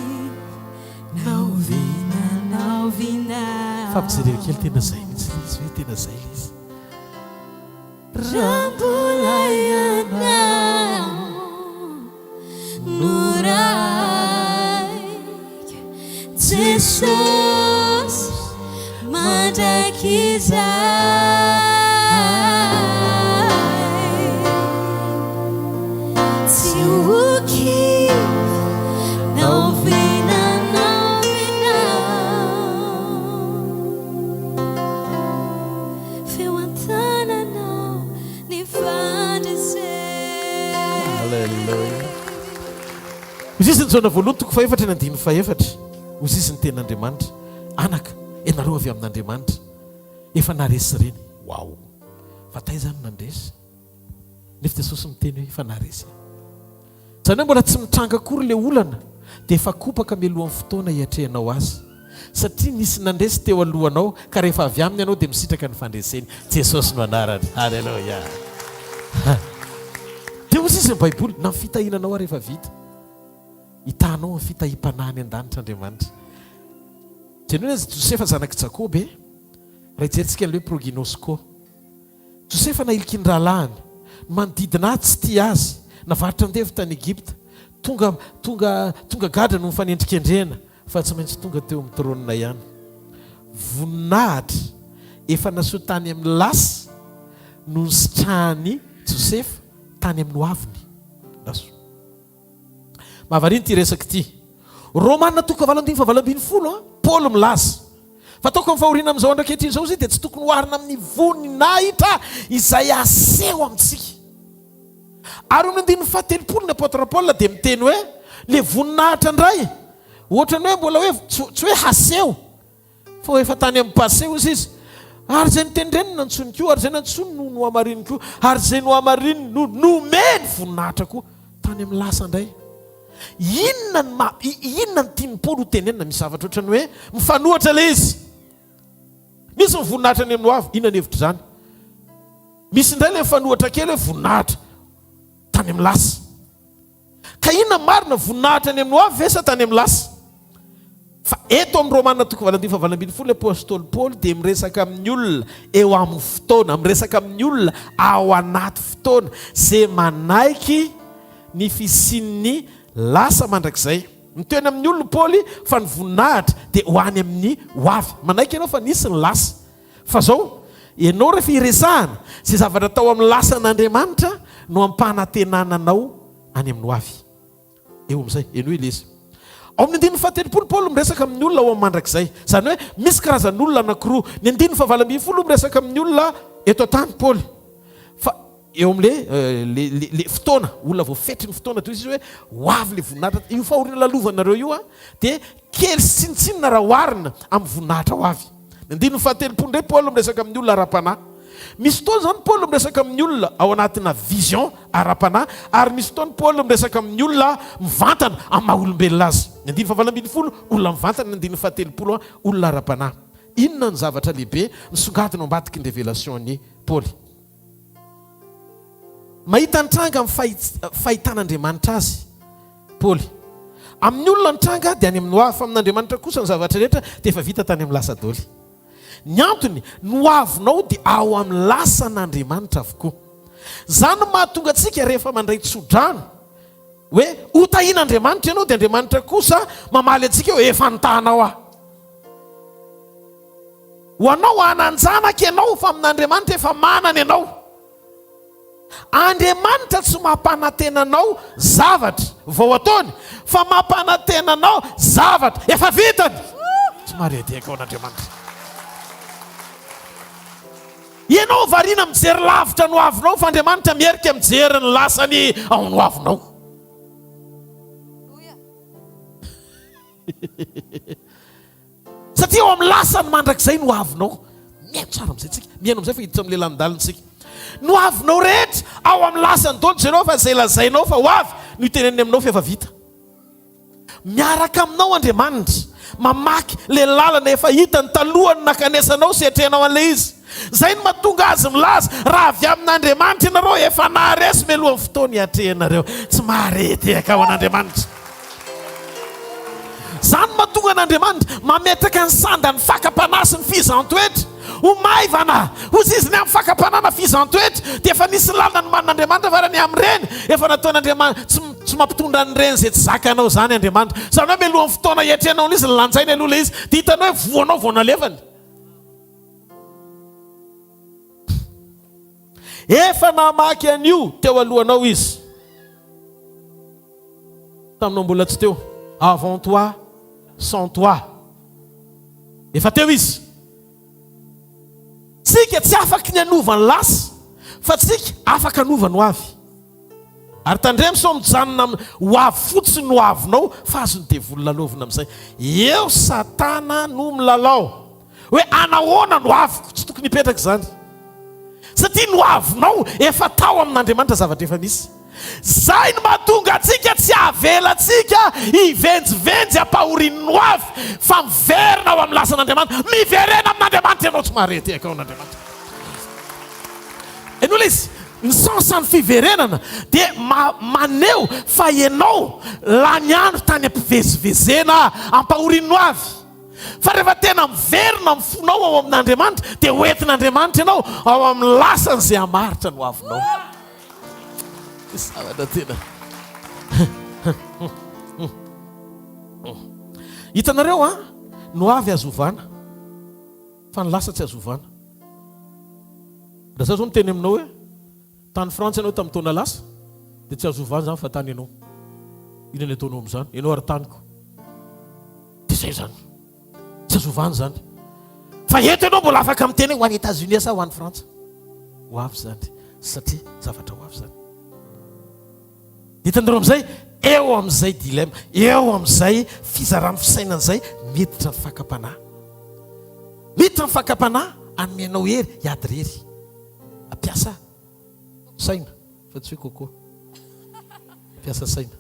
[SPEAKER 2] naovina
[SPEAKER 6] fampijerena kely tena zay mihitsy izy hoe tena zay le izy.
[SPEAKER 2] raha mbola ianao no raika Jesosy mandrakizay tsy hoky naovina feo an-tananao ny fandresy.
[SPEAKER 6] Halleluia. Hoy izy ny jona voalohany toko faefatra ny andiny faefatra. Hoy izy ny ten'Andriamanitra. Anaka, ianareo avy amin'Andriamanitra. Efa naresy reny. Wow. Fa taizany nandresy. Nefa Jesosy miteny hoe efa naresy. Zany hoe mbola tsy mitranga akory le olana dia efa kopaka mialohan'ny fotoana hiatrehanao azy. Satria nisy nandresy teo alohanao ka rehefa avy aminy ianao dia misitraka ny fandreseny. Jesosy no anarany. Halleluia. Dia hoy izy ny baiboly na ny fitahinanao rehefa vita. Hitanao ny fitahim-panahiny an-danitr'Andriamanitra. Jenona Josefa zanaky Jakoby raha hijerentsika an'ilay proginosko. Josefa nahiliky ny rahalahiny manodidina tsy tia azy navarotra andevy tany Egypta tonga gadra no mifanendrikendrena fa tsy maintsy tonga teo amin'ny trônina ihany. Voninahitra efa nasoa tany amin'ny lasy no nisitrahany Josefa tany amin'ny hoaviny. Mahavariny ty resaka ty. Romanina toko valambiny fa valambiny folo Paul milaza fa ataoko amin'ny fahoriana amin'izao andraketriny izao izy dia tsy tokony hoarina amin'ny voninahitra izay aseho amintsika. Ary amin'ny andininy fahatelopolo ny apôtra Paul dia miteny hoe le voninahitra indray ohatrany hoe mbola hoe tsy hoe haseho fa hoe efa tany amin'ny passé izy ary zay nitendrenina ntsony koa ary zay nantsony no amarininy koa ary zay no amarininy no nomeny voninahitra koa tany amin'ny lasa indray. Inona ny tiany Paul ho tenenina misy zavatra ohatrany hoe mifanohitra le izy. Misy voninahitra ny amin'ny hoavy, inona ny hevitra izany? Misy indray le mifanohitra kely hoe voninahitra tany amin'ny lasa. Ka inona marina voninahitra ny amin'ny hoavy ve sa tany amin'ny lasa? Fa eto amin'ny Romanina toko valambiny fa valambiny folo apôstôly Paul dia miresaka amin'ny olona eo amin'ny fotoana, miresaka amin'ny olona ao anaty fotoana izay manaiky ny fisian'ny lasa mandrakizay. Miteny amin'ny olona Paul fa ny voninahitra dia ho any amin'ny hoavy. Manaiky ianao fa nisy ny lasa. Fa zao ianao rehefa iresahana izay zavatra tao amin'ny lasan'Andriamanitra no ampanantenananao any amin'ny hoavy. Eo amin'izay eno ilay ao amin'ny andininy fahatelopolo Paul miresaka amin'ny olona ao amin'ny mandrakizay. Izany hoe misy karazan'olona anankiroa. Ny andininy fa valambiny folo miresaka amin'ny olona eto an-tany Paul. Fa eo amin'le fotoana olona voafetry ny fotoana toy izy hoe hoavy le voninahitra. Io fahoriana lalovanareo io dia kely sinitsinina raha oharina amin'ny voninahitra hoavy. Ny andininy fahatelopolo ndray Paul miresaka amin'ny olona ara-panahy. Misy fotoana zany Paul miresaka amin'ny olona ao anatina vision ara-panahy ary misy fotoana Paul miresaka amin'ny olona mivantana amin'ny maha-olombelona azy. Ny andininy fa valambiny folo olona mivantana, ny andininy fahatelopolo olona ara-panahy. Inona ny zavatra lehibe nisongadina ambadiky ny revelation'ny Paul? Mahita ny tranga amin'ny fahitan'Andriamanitra azy Paul. Amin'ny olona ny tranga dia any amin'ny hoavy, fa amin'Andriamanitra kosa ny zavatra rehetra dia efa vita tany amin'ny lasa daholo. Ny antony ny hoavinao dia ao amin'ny lasan'Andriamanitra avokoa. Zany mahatonga antsika rehefa mandray tsodrano hoe hotahian'Andriamanitra ianao dia Andriamanitra kosa mamaly antsika hoe efa nitahanao aho. Ho anao hananjanaka ianao fa amin'Andriamanitra efa manana ianao. Andriamanitra tsy mampanantenanao zavatra vao ataony fa mampanantenanao zavatra efa vitany. Tsy maredeka ao n'Andriamanitra. Ianao variana mijery lavitra no avinao fa Andriamanitra mierika mijery ny lasany ao no avinao. Satria ao amin'ny lasany mandrakizay no avinao. Mihaino tsara amin'izay tsika. Mihaino amin'izay fa hiditra amin'ny lelandalintsika. No avinao rehetra ao amin'ny lasany daholo ianao fa izay lazainao fa ho avy no iteneniny aminao fa efa vita. Miaraka aminao Andriamanitra mamaky le lalana efa hitany talohany nakanesanao sy hatrenao an'ilay izy. Zay no mahatonga azy milaza raha avy amin'Andriamanitra ianareo efa naharesy mialohan'ny fotoana hiatrehanareo. Tsy mahareteka ao an'Andriamanitra. Zany mahatonga an'Andriamanitra mametaka ny sandany fakapanahy sy ny fizantoetra ho maivana ho ziziny amin'ny fakapanana fizantoetra dia efa nisy lalana ny man'Andriamanitra fa raha ny amin'ireny efa nataon'Andriamanitra tsy mampitondra an'ireny izay tsy zakanao zany Andriamanitra. Zany hoe mialohan'ny fotoana hiatrehanao n'izy ny lanjainy aloha ilay izy dia hitanao hoe voanao vao nalevany. Efa namaky an'io teo alohanao izy. Taminao mbola tsy teo. Avant toi, sans toi. Efa teo izy. Tsika tsy afaka ny anova ny lasa fa tsika afaka anova ny hoavy. Ary tandremo sao mijanona hoavy fotsiny no avinao fa azony devoly lalovina amin'izay. Eo Satana no milalao hoe anahoana no aviko, tsy tokony hipetraka izany. Satria no avinao efa tao amin'Andriamanitra zavatra efa misy. Zay no mahatonga antsika tsy avela antsika hivenjivenjy ampahorian'ny no avy fa miverina ao amin'ny lasan'Andriamanitra. Miverena amin'Andriamanitra ianao tsy mahareteka ao n'Andriamanitra. Eno ilay izy ny sansany fiverenana dia maneho fa ianao laniandro tany ampivezivezena ampahorian'ny no avy. Fa rehefa tena miverina mifonao ao amin'Andriamanitra dia hoentin'Andriamanitra ianao ao amin'ny lasany izay hamaritra no avinao. Zavatra tena hitanareo no avy azovana fa ny lasa tsy azovana. Raha zao miteny aminao hoe tany Frantsa ianao tamin'ny taona lasa dia tsy azovana zany fa tany ianao. Inona ny ataonao amin'izany? Ianao ary taniko. dia zay zany tsy azovany zany fa eto ianao mbola afaka miteny ho any États-Unis sa ho any Frantsa ho avy zany satria zavatra ho avy zany hitanareo amin'izay eo amin'izay dilema eo amin'izay fizarany fisainan'izay miditra ny fakapanahy miditra ny fakapanahy anomenao hery hiady rery ampiasa saina fa tsy hoe kokoa ampiasa saina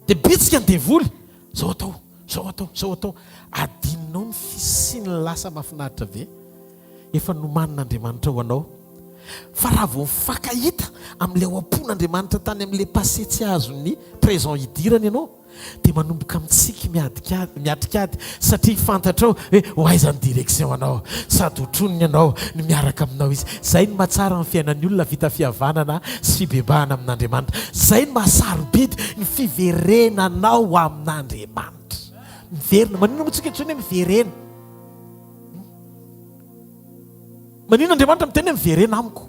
[SPEAKER 6] dia bitsika ny devoly zao atao zao atao zao atao adinonao ny fisiny lasa mahafinaritra be efa nomanin'Andriamanitra ho anao fa raha vao mifankahita amin'ilay oam-pon'Andriamanitra tany amin'ilay passé tsy azony présent hidirana ianao dia manomboka mitsiky miatrikady satria fantatrao hoe hoaizany direction anao sady hotronony ianao ny miaraka aminao izy zay ny mahatsara ny fiainan'ny olona vita fihavanana sy fibebahana amin'Andriamanitra zay ny mahasarobidy ny fiverenanao amin'Andriamanitra miverina manino moa tsika ntsony hoe miverena manino Andriamanitra miteny hoe miverena amiko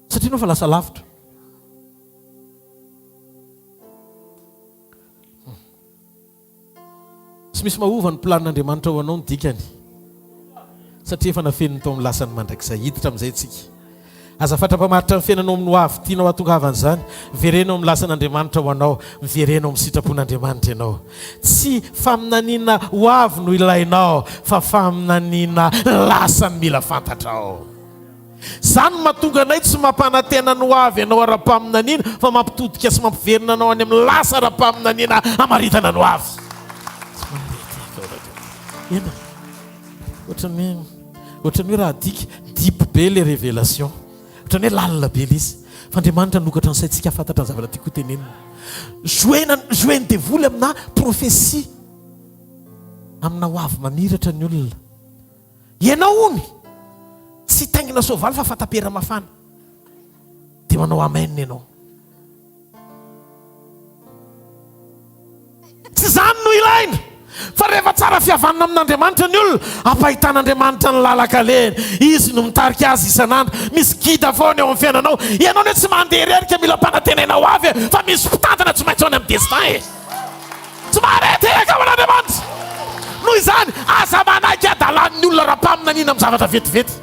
[SPEAKER 6] satria anao fa lasa lavitra tsy misy mahova ny planin'Andriamanitra ho anao ny dikany satria efa nafeniny tao amin'ny lasany mandrakizay hiditra amin'izay tsika aza fatra-pamaritra ny fiainanao amin'ny hoavy tianao atongavan'izany miverenao amin'ny lasan'Andriamanitra ho anao miverenao amin'ny sitrapon'Andriamanitra ianao tsy faminaniana hoavy no ilainao fa faminaniana lasany mila fantatrao zany mahatonga anay tsy mampanantena ny hoavy ianao ara-paminaniana fa mampitodika sy mampiverina anao any amin'ny lasa ara-paminaniana amaritana ny hoavy ena ohatran'ny hoe raha dika dipy be le révélation ohatran'ny hoe lalina be le izy fa Andriamanitra nokatra ny saintsika fantatra ny zavatra tiako tenenina joeny devoly amina profesia amina hoavy mamiratra ny olona ianao ony tsy taingina soavaly fa fatapera mafana dia manao amen ianao tsy zany no ilaina fa rehefa tsara fihavanana amin'Andriamanitra ny olona ampahitan'Andriamanitra ny lalaka leny izy no mitarika azy isan'andro misy gida foana eo amin'ny fiainanao ianao hoe tsy mandeha rerika mila mpanantenana ho avy fa misy mpitantana tsy maintsy ao any amin'ny destin tsy maharetehaka ao an'Andriamanitra noho izany aza manaiky adalan'ny olona raha-paminaniana amin'ny zavatra vetivety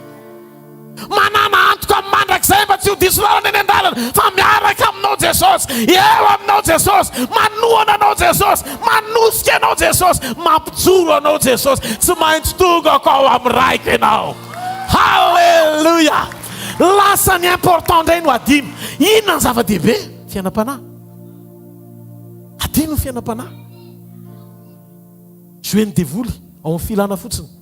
[SPEAKER 6] manana antoka amin'ny mandrakizay mba tsy ho diso lalana eny an-dalana fa miaraka aminao Jesosy eo aminao Jesosy manohana anao Jesosy manosika anao Jesosy mampijoro anao Jesosy tsy maintsy tonga akao amin'ny raiko ianao halleluja lasany important indray no adino inona ny zava-dehibe fiainam-panahy adino ny fiainam-panahy joeny devoly ao amin'ny filana fotsiny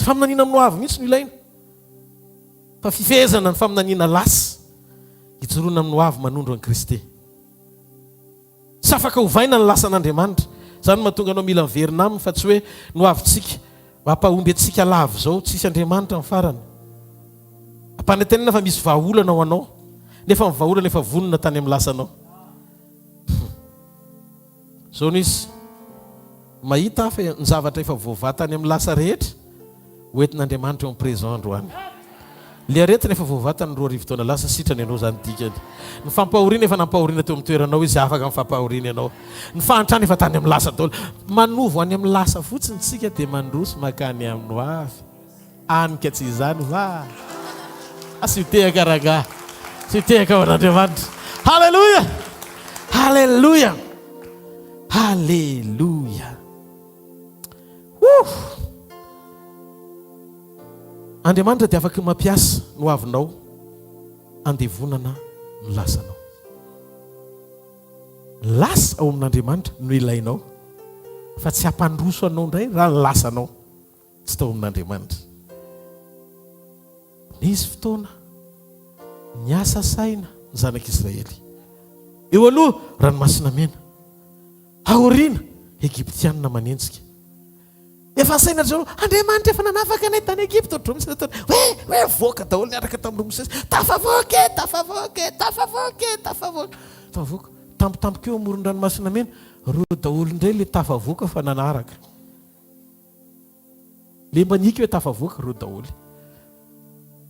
[SPEAKER 6] tsy faminaniana amin'ny hoavy mihitsy no ilaina fa fifezana ny faminaniana lasa hijoroana amin'ny hoavy manondro an'i Kristy tsy afaka hovaina ny lasan'Andriamanitra zany mahatonga anao mila miverina aminy fa tsy hoe no avintsika mampahomby antsika lavo zao tsisy Andriamanitra ny farany ampanantenana fa misy vahaolana ho anao nefa mivahaolana efa vonona tany amin'ny lasanao zao nisy mahita fa ny zavatra efa voava tany amin'ny lasa rehetra hoentin'Andriamanitra eo amin'ny présent androany le aretina efa voavatany 2 arivo taona lasa sitrany ianao zany dikany ny fampahoriana efa nampahoriana teo amin'ny toeranao izy afaka amin'ny fampahoriana ianao ny fahantrana efa tany amin'ny lasa daholo manovo any amin'ny lasa fotsiny tsika dia mandroso makany amin'ny hoavy anika tsy izany va sy tehaka raga sy tehaka ao an'Andriamanitra halleluja halleluja halleluja Andriamanitra dia afaka mampiasa no avinao andevonana ny lasanao lasa ao amin'Andriamanitra no ilainao fa tsy hampandroso anao indray raha ny lasanao tsy tao amin'Andriamanitra nisy fotoana niasa saina ny zanak'Israely eo aloha ranomasina mena aoriana Egiptianina manenjika efa saina zao Andriamanitra efa nanafaka anay tany Egipta ohatro misy natao hoe voaka daholo niaraka tamin'ny Mosesy tafavoaka tampotampoka eo amoron-dranomasina mena reo daholo indray le tafavoaka fa nanaraka le manika hoe tafavoaka reo daholo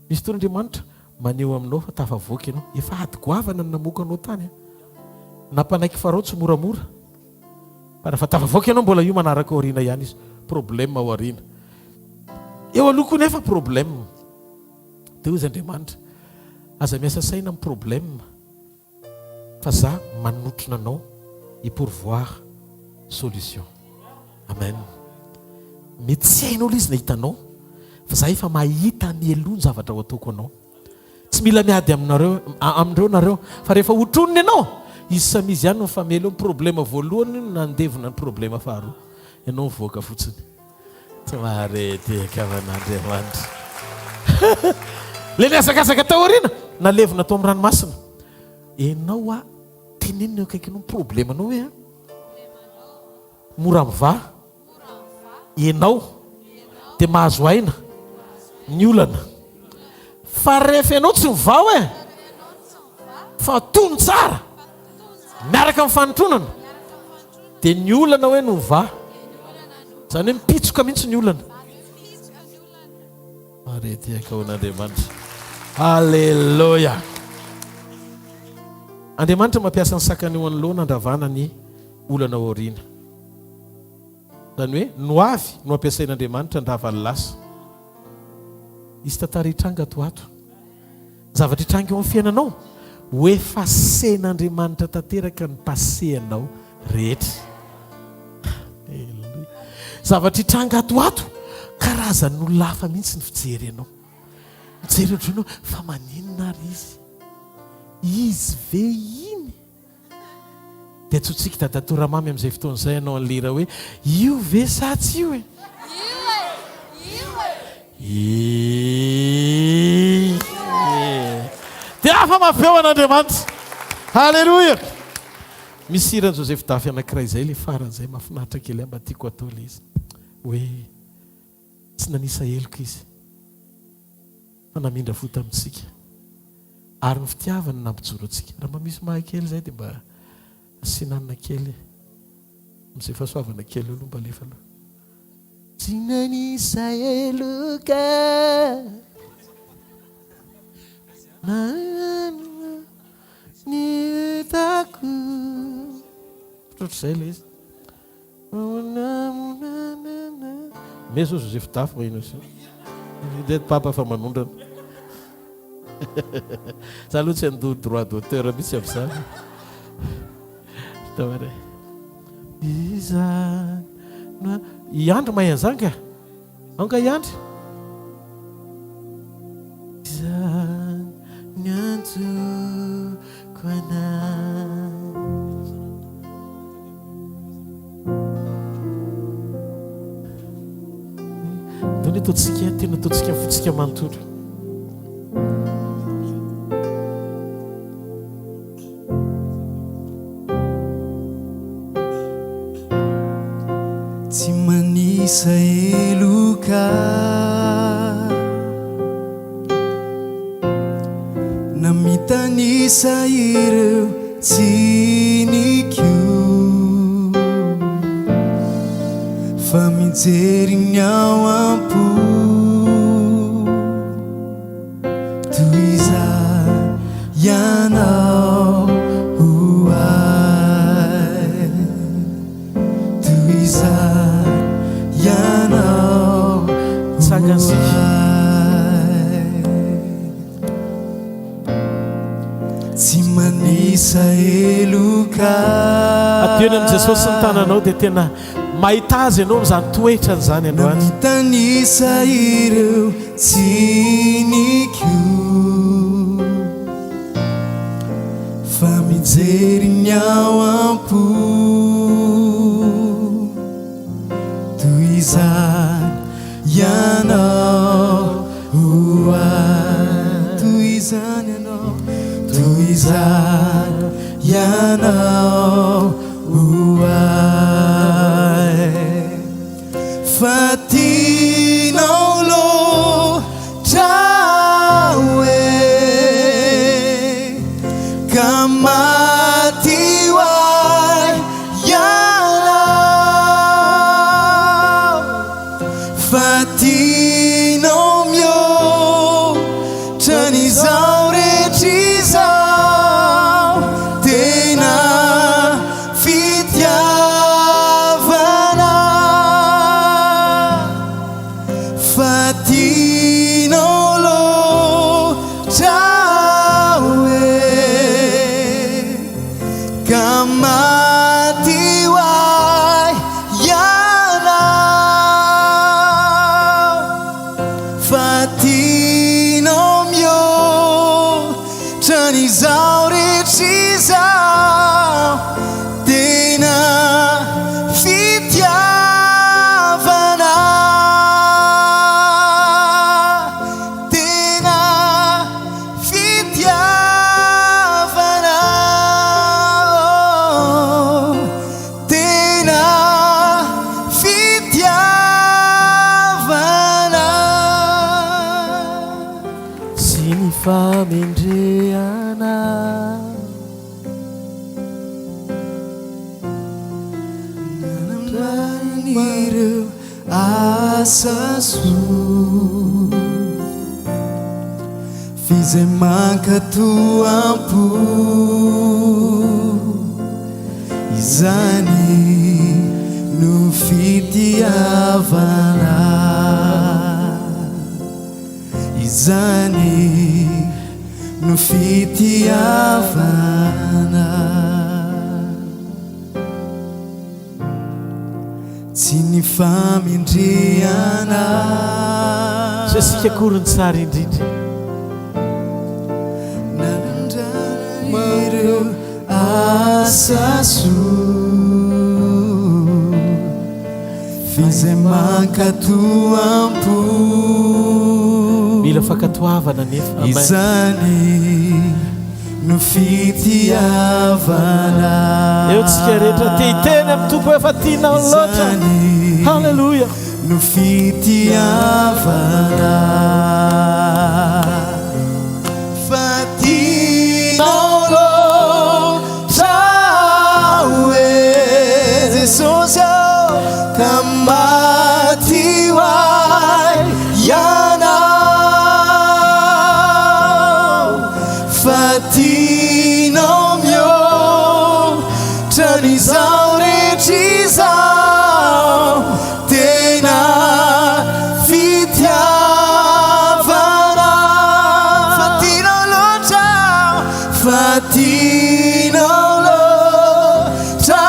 [SPEAKER 6] misy toa Andriamanitra maneho aminao fa tafavoaka ianao efa ady goavana ny namoaka anao tany nampanaiky farao tsy moramora fa rehefa tafavoaka ianao mbola io manaraka aoriana ihany izy problème ao aoriana eo aloha koa nefa problème dia hoy izy Andriamanitra aza miasa saina amin'ny problème fa za manotrona anao i-pourvoir solution amen mety tsy hainao izy na hitanao fa za efa mahita ny eloha ny zavatra ho ataoko anao tsy mila miady amindreo nareo fa rehefa hotronony ianao izy samizy ihany mifamely eo problème voalohany nandevina ny problème faharoa ianao mivoaka fotsiny tsy mahareteka aman'Andriamanitra le niasakasaka tao aoriana nalevina tao amin'ny ranomasina ianao a tenenina eo akaikinao problème anao hoe mora miva ianao dia mahazo aina ny olana fa rehefa ianao tsy mivao fa tony tsara miaraka amin'ny fanotronana dia ny olana hoe no miva zany hoe mipitsoka mihitsy ny olana areteka hon'Andriamanitra alleloia Andriamanitra mampiasa ny sakany eo anoloana andravana ny olana aoriana zany hoe no avy no ampiasain'Andriamanitra andravany lasa izy tantara hitranga atoato zavatra hitranga eo amin'ny fiainanao ho efa sen'Andriamanitra tanteraka ny paseanao rehetra zavatra hitranga atoato karazan'ny olona hafa mihitsy ny fijery anao mijery ohatranao fa maninona ary izy ve iny dia tsotsika dadatoramamy amin'izay fotoan'izay ianao an'lera hoe io ve sa tsy io dia afa mafeo an'Andriamanitra halleloia misy iran'i Joseph Dafy anankiray izay le faran'izay mahafinaritra kely mba tiako atao le izy hoe tsy nanisa heloka izy fa namindra fo tamintsika ary ny fitiavany nampijoro antsika raha mba misy mahakely izay dia mba asinanina kely amin'izay fahasoavana kely olo mba lefa aloha tsy nanisa heloka ny tako ohatr'izay le izy meso Joseph Dafy ma ino izy de papa fa manondrana za aloha tsy andoha droit d'auteur mihitsy amin'izany tavare izany iandry mahay an'izany ka anka iandry izany ny anjoko anay dony ataontsika tena ataontsika fotsika manontolo
[SPEAKER 8] tsy manisa eloka na mitanisa ireo tsinikio fa mijery ny ao am-po toy izany ianao hoay toy izany ianao hoay tsy manisa eloka
[SPEAKER 6] ationy amin'i Jesosy ny tananao dia tena mahita azy ianao amin'izany toetra n'izany androany
[SPEAKER 8] mitanisa ireo tsinikio fa mijery ny ao am-po toy izany ianao hoay toy izany ianao toy izany ianao hoay fa tianao loatra hoe ka maty ho fatinao loatra hoe ka maty hoay ianao fatinao mihoatra ny zao rehetra izao tena fitiavana tena fitiavana tena fitiavana
[SPEAKER 6] sy ny famendrehana
[SPEAKER 8] ireo asaso fizay mankatoampo izany no fitiavana izany no fitiavana tsy ny famendrehana
[SPEAKER 6] zay sika korony tsara indrindra
[SPEAKER 8] nanandrana ireo asaso fizay mankatoampo
[SPEAKER 6] mila fankatoavana nefa
[SPEAKER 8] izany no fitiavana
[SPEAKER 6] eo tsika rehetra teiteny amin'ny tompo efa tianao loatra halleluia
[SPEAKER 8] no fitiavana fatinao loatra hoe jesosy ao ka maty hoay ianao fatinao mihoatra ny zao rehetra izao tena fitiavana fatinao loatra fatinao loatra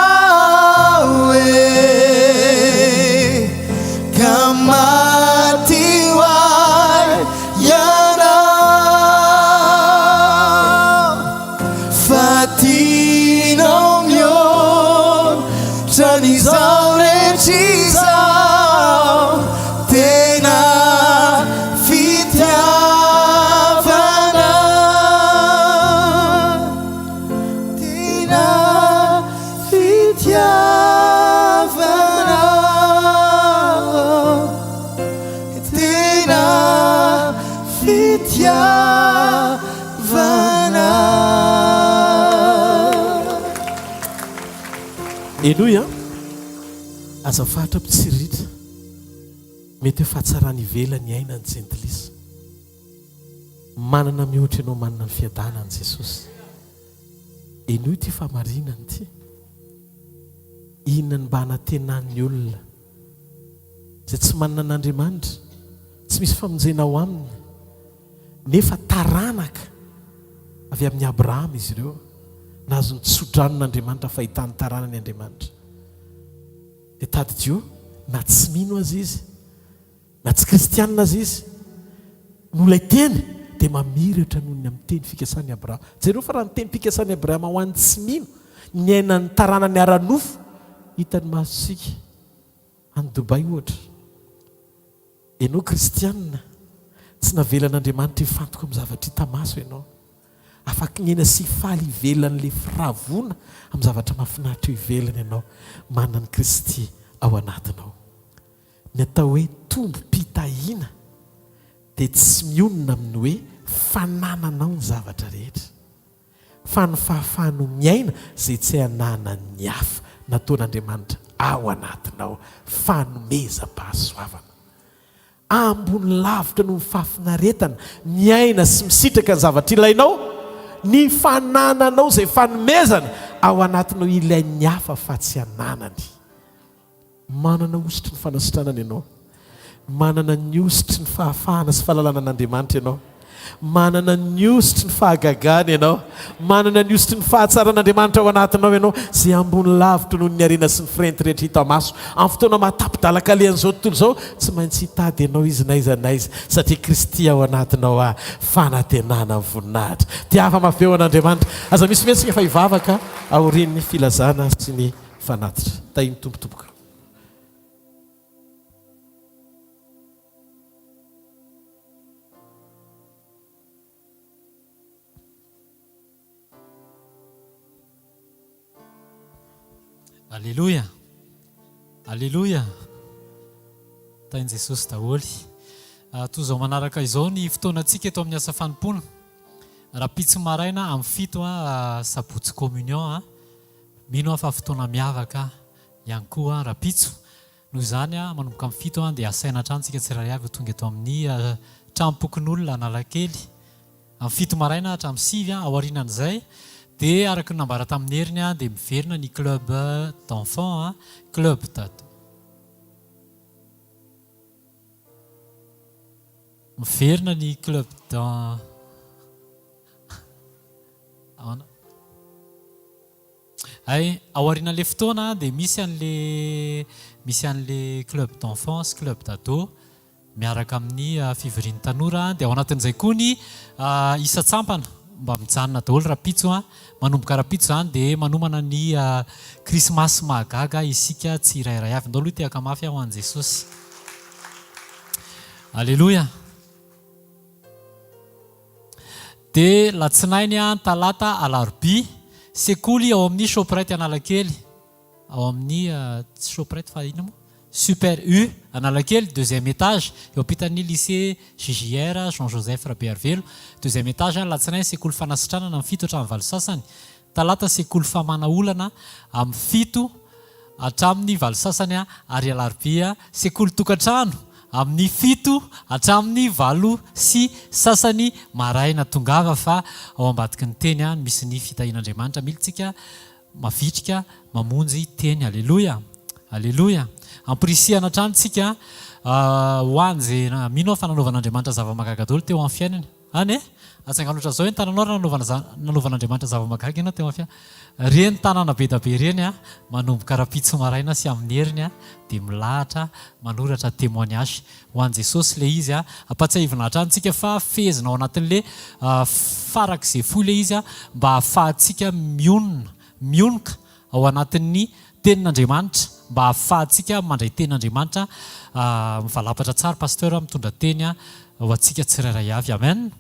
[SPEAKER 8] hoe ka maty hoay ianao fatinao mihoatra ny zao rehetra izao tena fitiavana tena fitiavana tena fitiavana
[SPEAKER 6] eloia azafahatra mpitsiritra mety efa tsarany ivelany ainany jentilisa manana mihoatra ianao manana ny fiadanany jesosy eno ty famarinany ty inona ny mba hanatenan'ny olona zay tsy manana an'andriamanitra tsy misy famonjenao aminy nefa taranaka avy amin'ny abrahama izy ireo nazo ny tsodranon'andriamanitra fahitany taranany andriamanitra dia tady dio na tsy mino azy izy na tsy kristianina azy izy no lay teny dia mamiratra noho ny amin'ny teny fikasany abrahama jereo fa raha ny teny fikasany abrahama ho an'ny tsy mino ny ainany taranany ara-nofo hitany masosika any Dubai ohatra ianao kristianina tsy navelan'andriamanitra hifantoka amin'ny zavatra hita maso ianao afaka nyena sy faly ivelan'le firavona amin'ny zavatra mahafinaritra eo ivelany ianao manany Kristy ao anatinao ny atao hoe tombo-pitahiana dia tsy mionona amin'ny hoe fanananao ny zavatra rehetra fa ny fahafahanao miaina zay tsy hanana ny hafa nataon'andriamanitra ao anatinao fanomezam-pahasoavana ambony lavitra no mifafinaretana miaina sy misitraka ny zavatra ilainao ny fanananao zay fanomezana ao anatinao ilain'ny hafa fa tsy hananany manana osotry ny fanasitranana ianao manana ny ositry ny fahafahana sy fahalalana an'Andriamanitra ianao, manana ny ositry ny fahagagana ianao, manana ny ositry ny fahatsaran'Andriamanitra ao anatinao ianao, zay ambony lavitra noho ny arena sy ny firenty rehetra hita maso amin'ny fotoana matapidalaka lehan'izao tontolo izao, tsy maintsy hitady ianao izy naiza naiza satria Kristy ao anatinao fanantenana amin'ny voninahitra. Tiava mafy eo an'Andriamanitra. Aza misy mihetsika fa hivavaka aorian'ny filazana sy ny fanatitra. Tahiny tompotompoka.
[SPEAKER 3] Alleluia, alleluia, tainy Jesosy daholo. Toy izao manaraka izao ny fotoanantsika eto amin'ny asa fanompona. Rapitso maraina amin'ny 7 sabotsy communion, mino fa fotoana miavaka ihany koa rapitso. Noho izany manomboka amin'ny 7 dia asaina hatramintsika tsirairay avy tonga eto amin'ny trampokon'olona Analakely. Amin'ny 7 maraina hatramin'ny 6 aorianan'izay. Dia araka ny nambara tamin'ny heriny dia miverina ny club d'enfant, club miverina ny club aorian'ilay fotoana dia misy an'ilay club d'enfant sy club d'ado miaraka amin'ny fivorian'ny tanora. Dia ao anatin'izay koa ny isa-tsampana mba mijanona daholo rapitso, manomboka rapitso izany dia manomana ny krismasy mahagaga isika tsirairay avy. Ndao aloha tiaka mafy ho an'i Jesosy. Alleluia. Dia latsinainy talata alarobia sekoly ao amin'ny Shoprite Analakely, ao amin'ny Shoprite fa ino moa Super U Analakely, 2e étage, eo ampitan'ny lycée JJR Jean-Joseph Rabearvelo, 2e étage. Latsinainy sekoly fanasitranana amin'ny 7 hatramin'ny 8 sasany. Talata sekoly famana olana amin'ny 7 hatramin'ny 8 sasany, ary alarobia sekoly tokantrano amin'ny 7 hatramin'ny 8 sy sasany maraina. Tongava fa ao ambadiky ny teny misy ny fitahian'Andriamanitra, militsika mavitrika mamonjy teny. Alleluia, alleluia. Ampirisihana hatramintsika ho an'izay mino fananaovan'Andriamanitra zava-mahagaga daholo teo amin'ny fiainana. Any atsaingana ohatra zao hoe tananao nanaovan'Andriamanitra zava-mahagaga ianao teo amin'ny fiainana. Reny tanana be da be reny manomboka rapitso maraina sy amin'ny heriny dia milahatra manoratra témoignage ho an'i Jesosy ilay izy. Ampatsahivina hatramintsika fa fezina ao anatin'ilay farak'izay foy ilay izy mba ahafahantsika mionoka ao anatin'ny tenin'Andriamanitra, mba ahafahantsika mandray tenin'Andriamanitra mivalapatra tsara. Pasteur mitondra teny ho antsika tsirairay avy. Amen,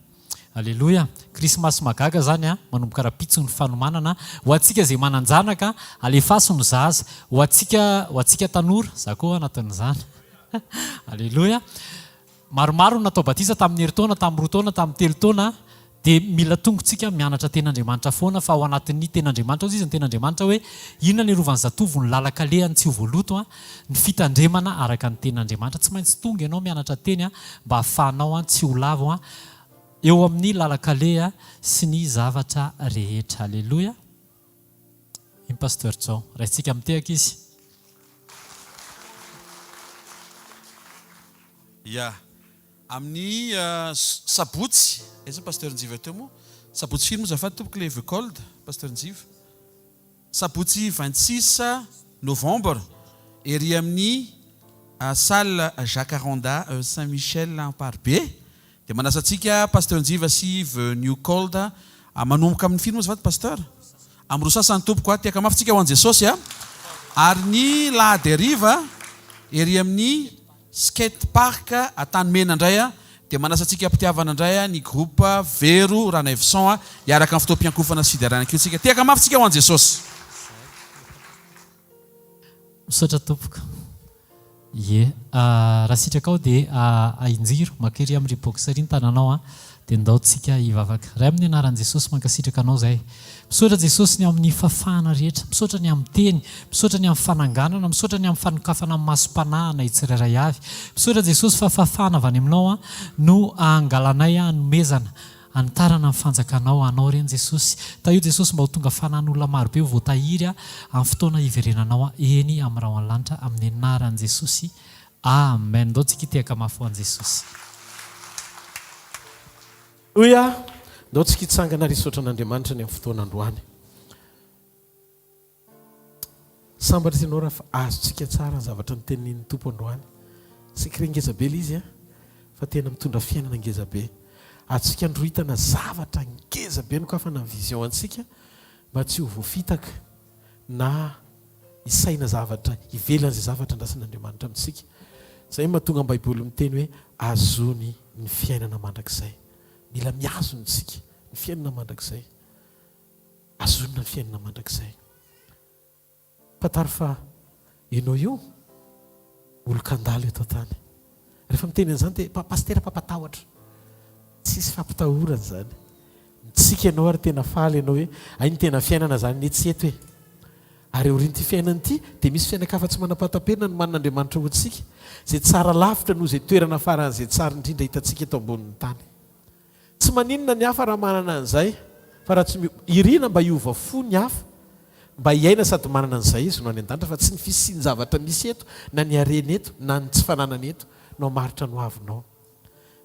[SPEAKER 3] alleluia. Krismasy magaga zany manomboka rapitso ny fanomanana ho antsika zay mananjanaka, alefaso ny zaza, ho antsika tanora, za koa anatin'izany. Alleluia. Maromaro natao batisa tamin'ny herintaona, tamin'ny roa taona, tamin'ny 3 taona. Dia mila tongotsika mianatra tenin'Andriamanitra foana, fa ao anatin'ny tenin'Andriamanitra izy ny tenin'Andriamanitra hoe inona ny rovan'ny zatovo ny lalaka lehany tsy ho voaloto, ny fitandremana araka ny tenin'Andriamanitra. Tsy maintsy tonga ianao mianatra teny mba ahafahanao tsy ho lavo eo amin'ny lalaka leha sy ny zavatra rehetra. Alleluia. Iny pasteur Tsao raisitsika mitehaka izy.
[SPEAKER 7] Amin'ny sabotsy aiza pasteur Njiva teo moa sabotsy firy moa zafady tompoko le hvkl pasteur Njiva, sabotsy 26 novembre ery amin'ny salle Jacaranda Saint-Michel Parbe. Dia manasantsika pasteur Njiva sy vkl manomboka amin'ny firy moa zafady pasteur amin'ny 2 sasany tompoko tiaka mafitsika ho an'i Jesosy ary ny lahady ariva ery amin'ny skate park Tanimena indray dia manasantsika mpitiavana indray ny groupe Vero Ranevson hiaraka amin'ny fotoam-piankofana sy fidarana keo tsika. Tiaka mafitsika ho an'i Jesosy.
[SPEAKER 3] Misaotra tompoko. Raha sitraka ao dia ainjiro makery amin'ny riboksary ny tananao dia ndaotsika hivavaka. Ray amin'ny anaran'i Jesosy mankasitraka anao zahay. Misaotra Jesosy ny amin'ny fafahana rehetra, misaotra ny amin'ny teny, misaotra ny amin'ny fananganana, misaotra ny amin'ny fanokafana amin'ny masom-panahana tsirairay avy. Misaotra Jesosy fa fafahana avy any aminao no angalanay anomezana anitarana amin'ny fanjakanao anao reny Jesosy. Taio Jesosy mba ho tonga fanahin'olona marobe ho voatahiry amin'ny fotoana hiverenanao eny amin'ny raho an-lanitra amin'ny anaran'i Jesosy. amen. Ndao tsika itiaka mafy an Jesosy.
[SPEAKER 6] oya ndao tsika hitsangana risaotra an'Andriamanitra ny amin'ny fotoanandroany. Sambatra tyanao raha fa azotsika tsara ny zavatra nytenin'ny tompo androany. Sika re ngezabe ilay izy fa tena mitondra fiainana ngezabe. Atsika androhitana zavatra ngezabe no kafa na vision antsika mba tsy ho voafitaka na isaina zavatra ivelan'izay zavatra andrasan'Andriamanitra amintsika. Zay mahatonga amin'ny Baiboly miteny hoe azony ny fiainana mandrakizay. Mila miazony tsika ny fiainana mandrakizay. Azonina ny fiainana mandrakizay. Patary fa ianao io olo-kandalo eto tany. Rehefa miteny an'izany dia pastera pampatahotra. Tsisy fampitahorana zany. Tsika ianao ary tena faly ianao hoe ay ny tena fiainana zany ny tsy eto hoe. Ary orin'ity fiainana ity dia misy fiainakafa tsy manam-pahatam-perina no manan'Andriamanitra ho antsika. Zay tsara lavitra no zay toerana faran'izay tsara indrindra hitantsika eto ambonin'ny tany. Tsy maninona ny hafa raha manana an'izay fa raha tsy irina mba hiova fo ny hafa mba hiaina sady manana an'izay izy no any an-danitra fa tsy ny fisiany zavatra misy eto na ny hareny eto na ny tsy fananany eto no maritra no avinao.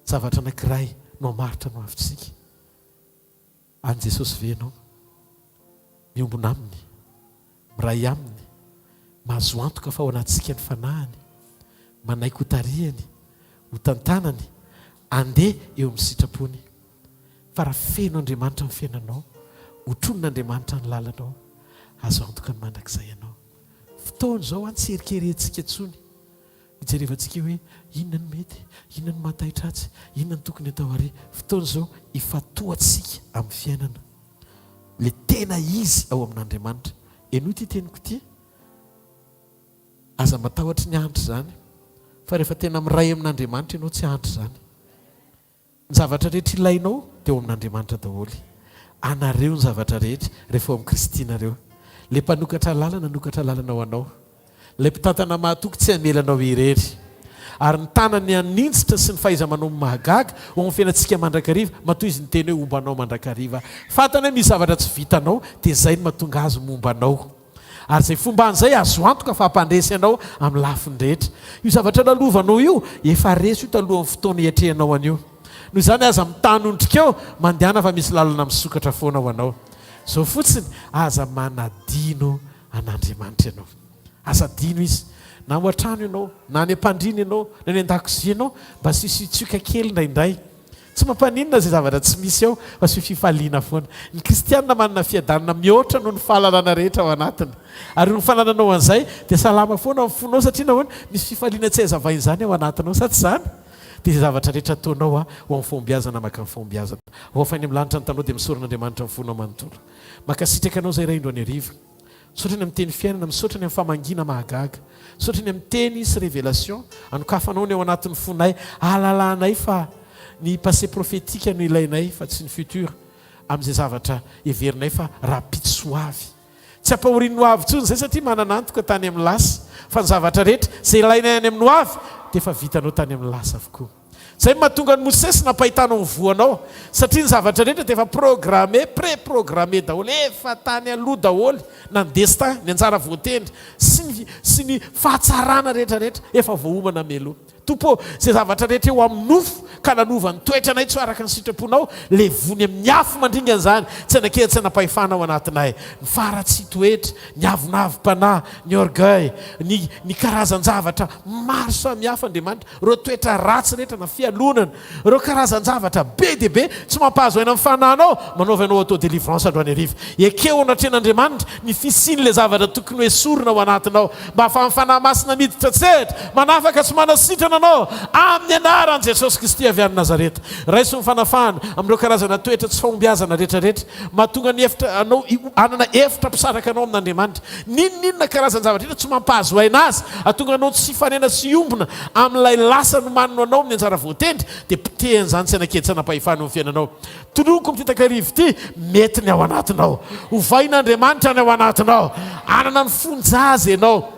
[SPEAKER 6] Zavatra anankiray no maritra no avintsika. Any Jesosy ve ianao miombona aminy, miray aminy, mahazo antoka fa ao anatsika ny fanahany, manaiky ho tarihany, ho tantanany, andeha eo amin'ny sitrapony. Fa raha feno Andriamanitra ny fiainanao, hotronon'Andriamanitra ny lalanao, azo antoka ny mandrakizay ianao. Fotoana izao tsy erikerentsika intsony. Hijerevantsika hoe inona ny mety, inona ny mahataitra atsy, inona ny tokony atao ary. Fotoana izao ifatoatsika amin'ny fiainana. Le tena izy ao amin'Andriamanitra. Eno ity teniko ity. Aza matahotra ny andro zany. Fa rehefa tena miray amin'Andriamanitra ianao tsy andro zany. Ny zavatra rehetra ilainao dia ao amin'Andriamanitra daholo. Anareo ny zavatra rehetra rehefa ao amin'ny Kristinareo. Le mpanokatra lalana ho anao. Le mpitantana mahatoky tsy hamelanao irery. Ary ny tanany anintsitra sy ny fahaiza-manao mahagaga ho amin'ny fiainantsika mandrakariva matoa izy ny teny hoe ombanao mandrakariva. Fantana hoe misy zavatra tsy vitanao dia izay no mahatonga azy mombanao. Ary izay fomba an'izay azo antoka fa hampandresy ianao amin'ny lafiny rehetra. Io zavatra lalovanao io efa resy io talohan'ny fotoana hiatrehanao an'io. Noho izany aza mitany ondrikeo mandehana fa misy lalana misokatra foana ho anao. Zao fotsiny aza manadino an'Andriamanitra ianao. Aza dino izy. Na ao an-trano ianao, na any am-pandriana ianao, na any an-dakozia ianao, mba sisy tsioka kely indraindray. Tsy mampaninona zay zavatra tsy misy ao fa sy fifaliana foana. Ny kristianina manana fiadanana mihoatra noho ny fahalalana rehetra ao anatiny. Ary ny fanananao an'izay dia salama foana amin'ny fonao satria nahoana misy fifaliana tsy hazavaina izany ao anatinao sa tsy izany? Dia izay zavatra rehetra ataonao ho amin'ny fombiazana maka amin'ny fombiazana. Ho afainy amin'ny lanitra ny tanao dia misoran'Andriamanitra ny fonao manontolo. Makasitraka anao izay iray indro any ariva. Misaotra ny amin'ny teny fiainana, misaotra ny amin'ny famangina mahagaga, misaotra ny amin'ny teny sy révélation, anokafanao ny ao anatin'ny fonay, ahalalanay fa ny passé prophétique no ilainay fa tsy ny futur amin'izay zavatra heverinay fa rapide avy. Tsy ampahorino avy tsony zay satria manana antoka tany amin'ny lasa, fa ny zavatra rehetra izay ilainay any amin'ny avy dia efa vitanao tany amin'ny lasa avokoa. Zay mahatonga ny Mosesy nampahitanao ny voanao satria ny zavatra rehetra dia efa programmé, pré-programmé daholo, efa tany aloha daholo na ny destin, ny anjara voatendry sy ny fahatsarana rehetrarehetra efa voaomana meloha. Tompo, zay zavatra rehetra eo amin'ny nofo ka nanova ny toetranay tsy araka ny sitraponao, levony amin'ny afo mandringa an'izany, tsy anakely tsy anapahefana ao anatinay. Ny faratsy toetra, ny avonavim-panahy, ny orgueil, ny karazan-javatra maro samihafa Andriamanitra, reo toetra ratsy rehetra na fialonana, reo karazan-javatra be dia be tsy mampahazo aina amin'ny fanahinao, manaova ianao atao délivrance androany ariva. Ekeo anatren'Andriamanitra ny fisiny le zavatra tokony hoe sorona ao anatinao mba ahafahan'ny fanahy masina miditra tsehatra, manafaka tsy manasitrana amin'ny anaran'i Jesosy Kristy avy any Nazareta. Raiso ny fanafahana amin'ireo karazana toetra tsy fahombiazana rehetrarehetra, mahatonga ny efitra anao anana efitra mpisaraka anao amin'Andriamanitra. Ninona karazan-zavatra rehetra tsy mampahazo aina azy, atonga anao tsy fanena sy ombona amin'ilay lasa no manino anao amin'ny anjara voatendry, dia pitehan'izany tsy anakely tsy anapahefana amin'ny fiainanao. Toloniko amin'ny takarivo ity, mety ny ao anatinao. Hovain'Andriamanitra ny ao anatinao. Anana ny fonjazy ianao.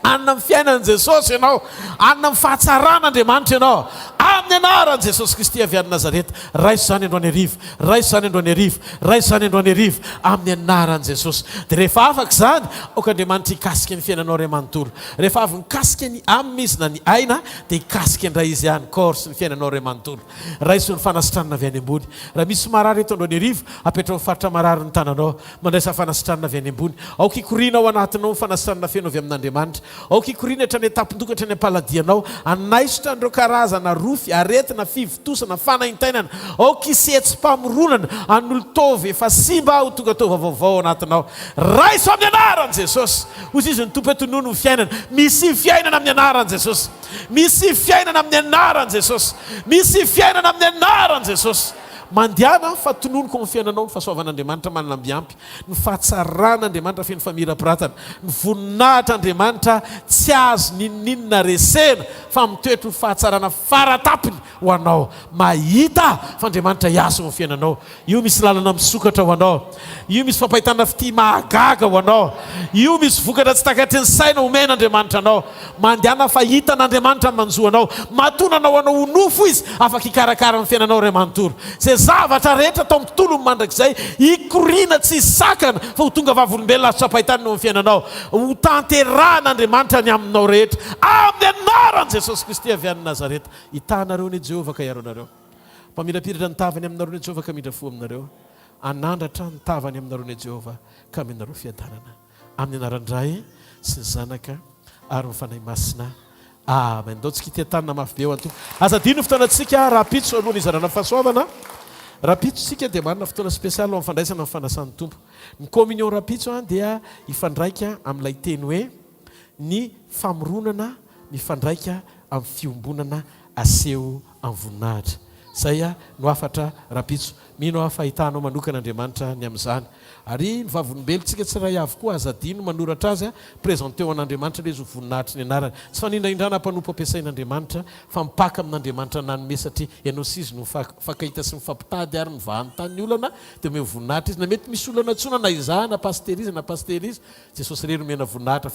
[SPEAKER 6] Anna amin'ny fiainan'i Jesosy ianao, anna amin'ny fahatsarana Andriamanitra ianao, amin'ny amin'ny anaran' jesosy kristy avy any nazareta. Raiso zany androany arivo, raiso zany androany arivo, raiso zany androany arivo amin'ny anaran' jesosy. Dia rehefa afaka zany aok'andriamanitra hikasika ny fiainanao ray manontolo. Rehefa avy mikasika ny aminy izy na ny aina dia hikasika ndray izy ihany korse ny fiainanao ray manontolo. Raiso ny fanasitranana avy any ambony. Raha misy marary eto androany arivo apetrao ny faritra marary ny tananao mandraisa fanasitranana avy any ambony. Aoka hikorina ao anatinao ny fanasitranana feno avy amin'Andriamanitra. Aoka hikorina hatrany an-tampondokatra ny am-paladianao anaisotra andreo karazana rofy aretina fivitosana fanaintainana. Aoka hisetsy-pamoronana an'olo-tovy efa simba ho tonga tova vaovao anatinao. Raiso amin'ny anaran' Jesosy. Hozy izy ny tompo etonono ny fiainana. Misy fiainana amin'ny anaran' Jesosy. Misy fiainana amin'ny anaran' Jesosy. Misy fiainana amin'ny anaran' Jesosy. Mandiana fa tononoko amin'ny fiainanao ny fahasoavan'Andriamanitra manana ambiampy, ny fahatsaràn'Andriamanitra feno famirapiratana, ny voninahitr'Andriamanitra tsy azo ninninona resena fa mitoetro ny fahatsarana faratapiny ho anao. Mahita fa Andriamanitra hiasa amin'ny fiainanao. Io misy lalana misokatra ho anao. Io misy fampahitana fity mahagaga ho anao. Io misy vokatra tsy takatry ny saina omen'Andriamanitra anao. Mandiana fa hitan'Andriamanitra manjoanao. Matonanao anao ho nofo izy afaka hikarakara amin'ny fiainanao ray manontolo. Zavatra rehetra tao amin'ny tontolo mandrakizay hikorina tsy sakana fa ho tonga vavolombelona azo tsapahitany no amin'ny fiainanao. Ho tanteran'Andriamanitra ny aminao rehetra amin'ny anaran' Jesosy Kristy avy any Nazareta. Hitanareo ny Jehovah ka hiaro anareo. Mpamirapiratra ny tavany aminareo ny Jehovah ka midra fo aminareo. Anandratra ny tavany aminareo ny Jehovah ka aminareo fiadanana. Amin'ny anaran-dray sy ny zanaka ary ny fanahy masina. Amen. Ndao tsika ity tanana mafy be ho anto. Azadino fotoanantsika rapitso alohan'ny izarana fahasoavana. Rapitso sika dia marina fotoana spesialy amin'ny fandraisana amin'ny fanasan'ny tompo. Ny communion rapitso dia ifandraika amin'ilay teny hoe ny famoronana mifandraika amin'ny fiombonana aseho amin'ny voninahitra. Zay no afatra rapitso. Mino aho fahitanao manokan'Andriamanitra ny amin'izany. Ary ny vavolombelontsika tsiray avokoa azadino manoratra azy présenteo an'Andriamanitra ilay izy ho voninahitra ny anarany. Tsy fanindraindrana mpanompo ampiasain'Andriamanitra fa mipaka amin'Andriamanitra nanome satria ianao sy izy no fakahita sy mifampitady ary mivahany tany olana dia omeo voninahitra izy. Na mety misy olana tsona na izahana pasterisy na pasterisy Jesosy reny omena voninahitra.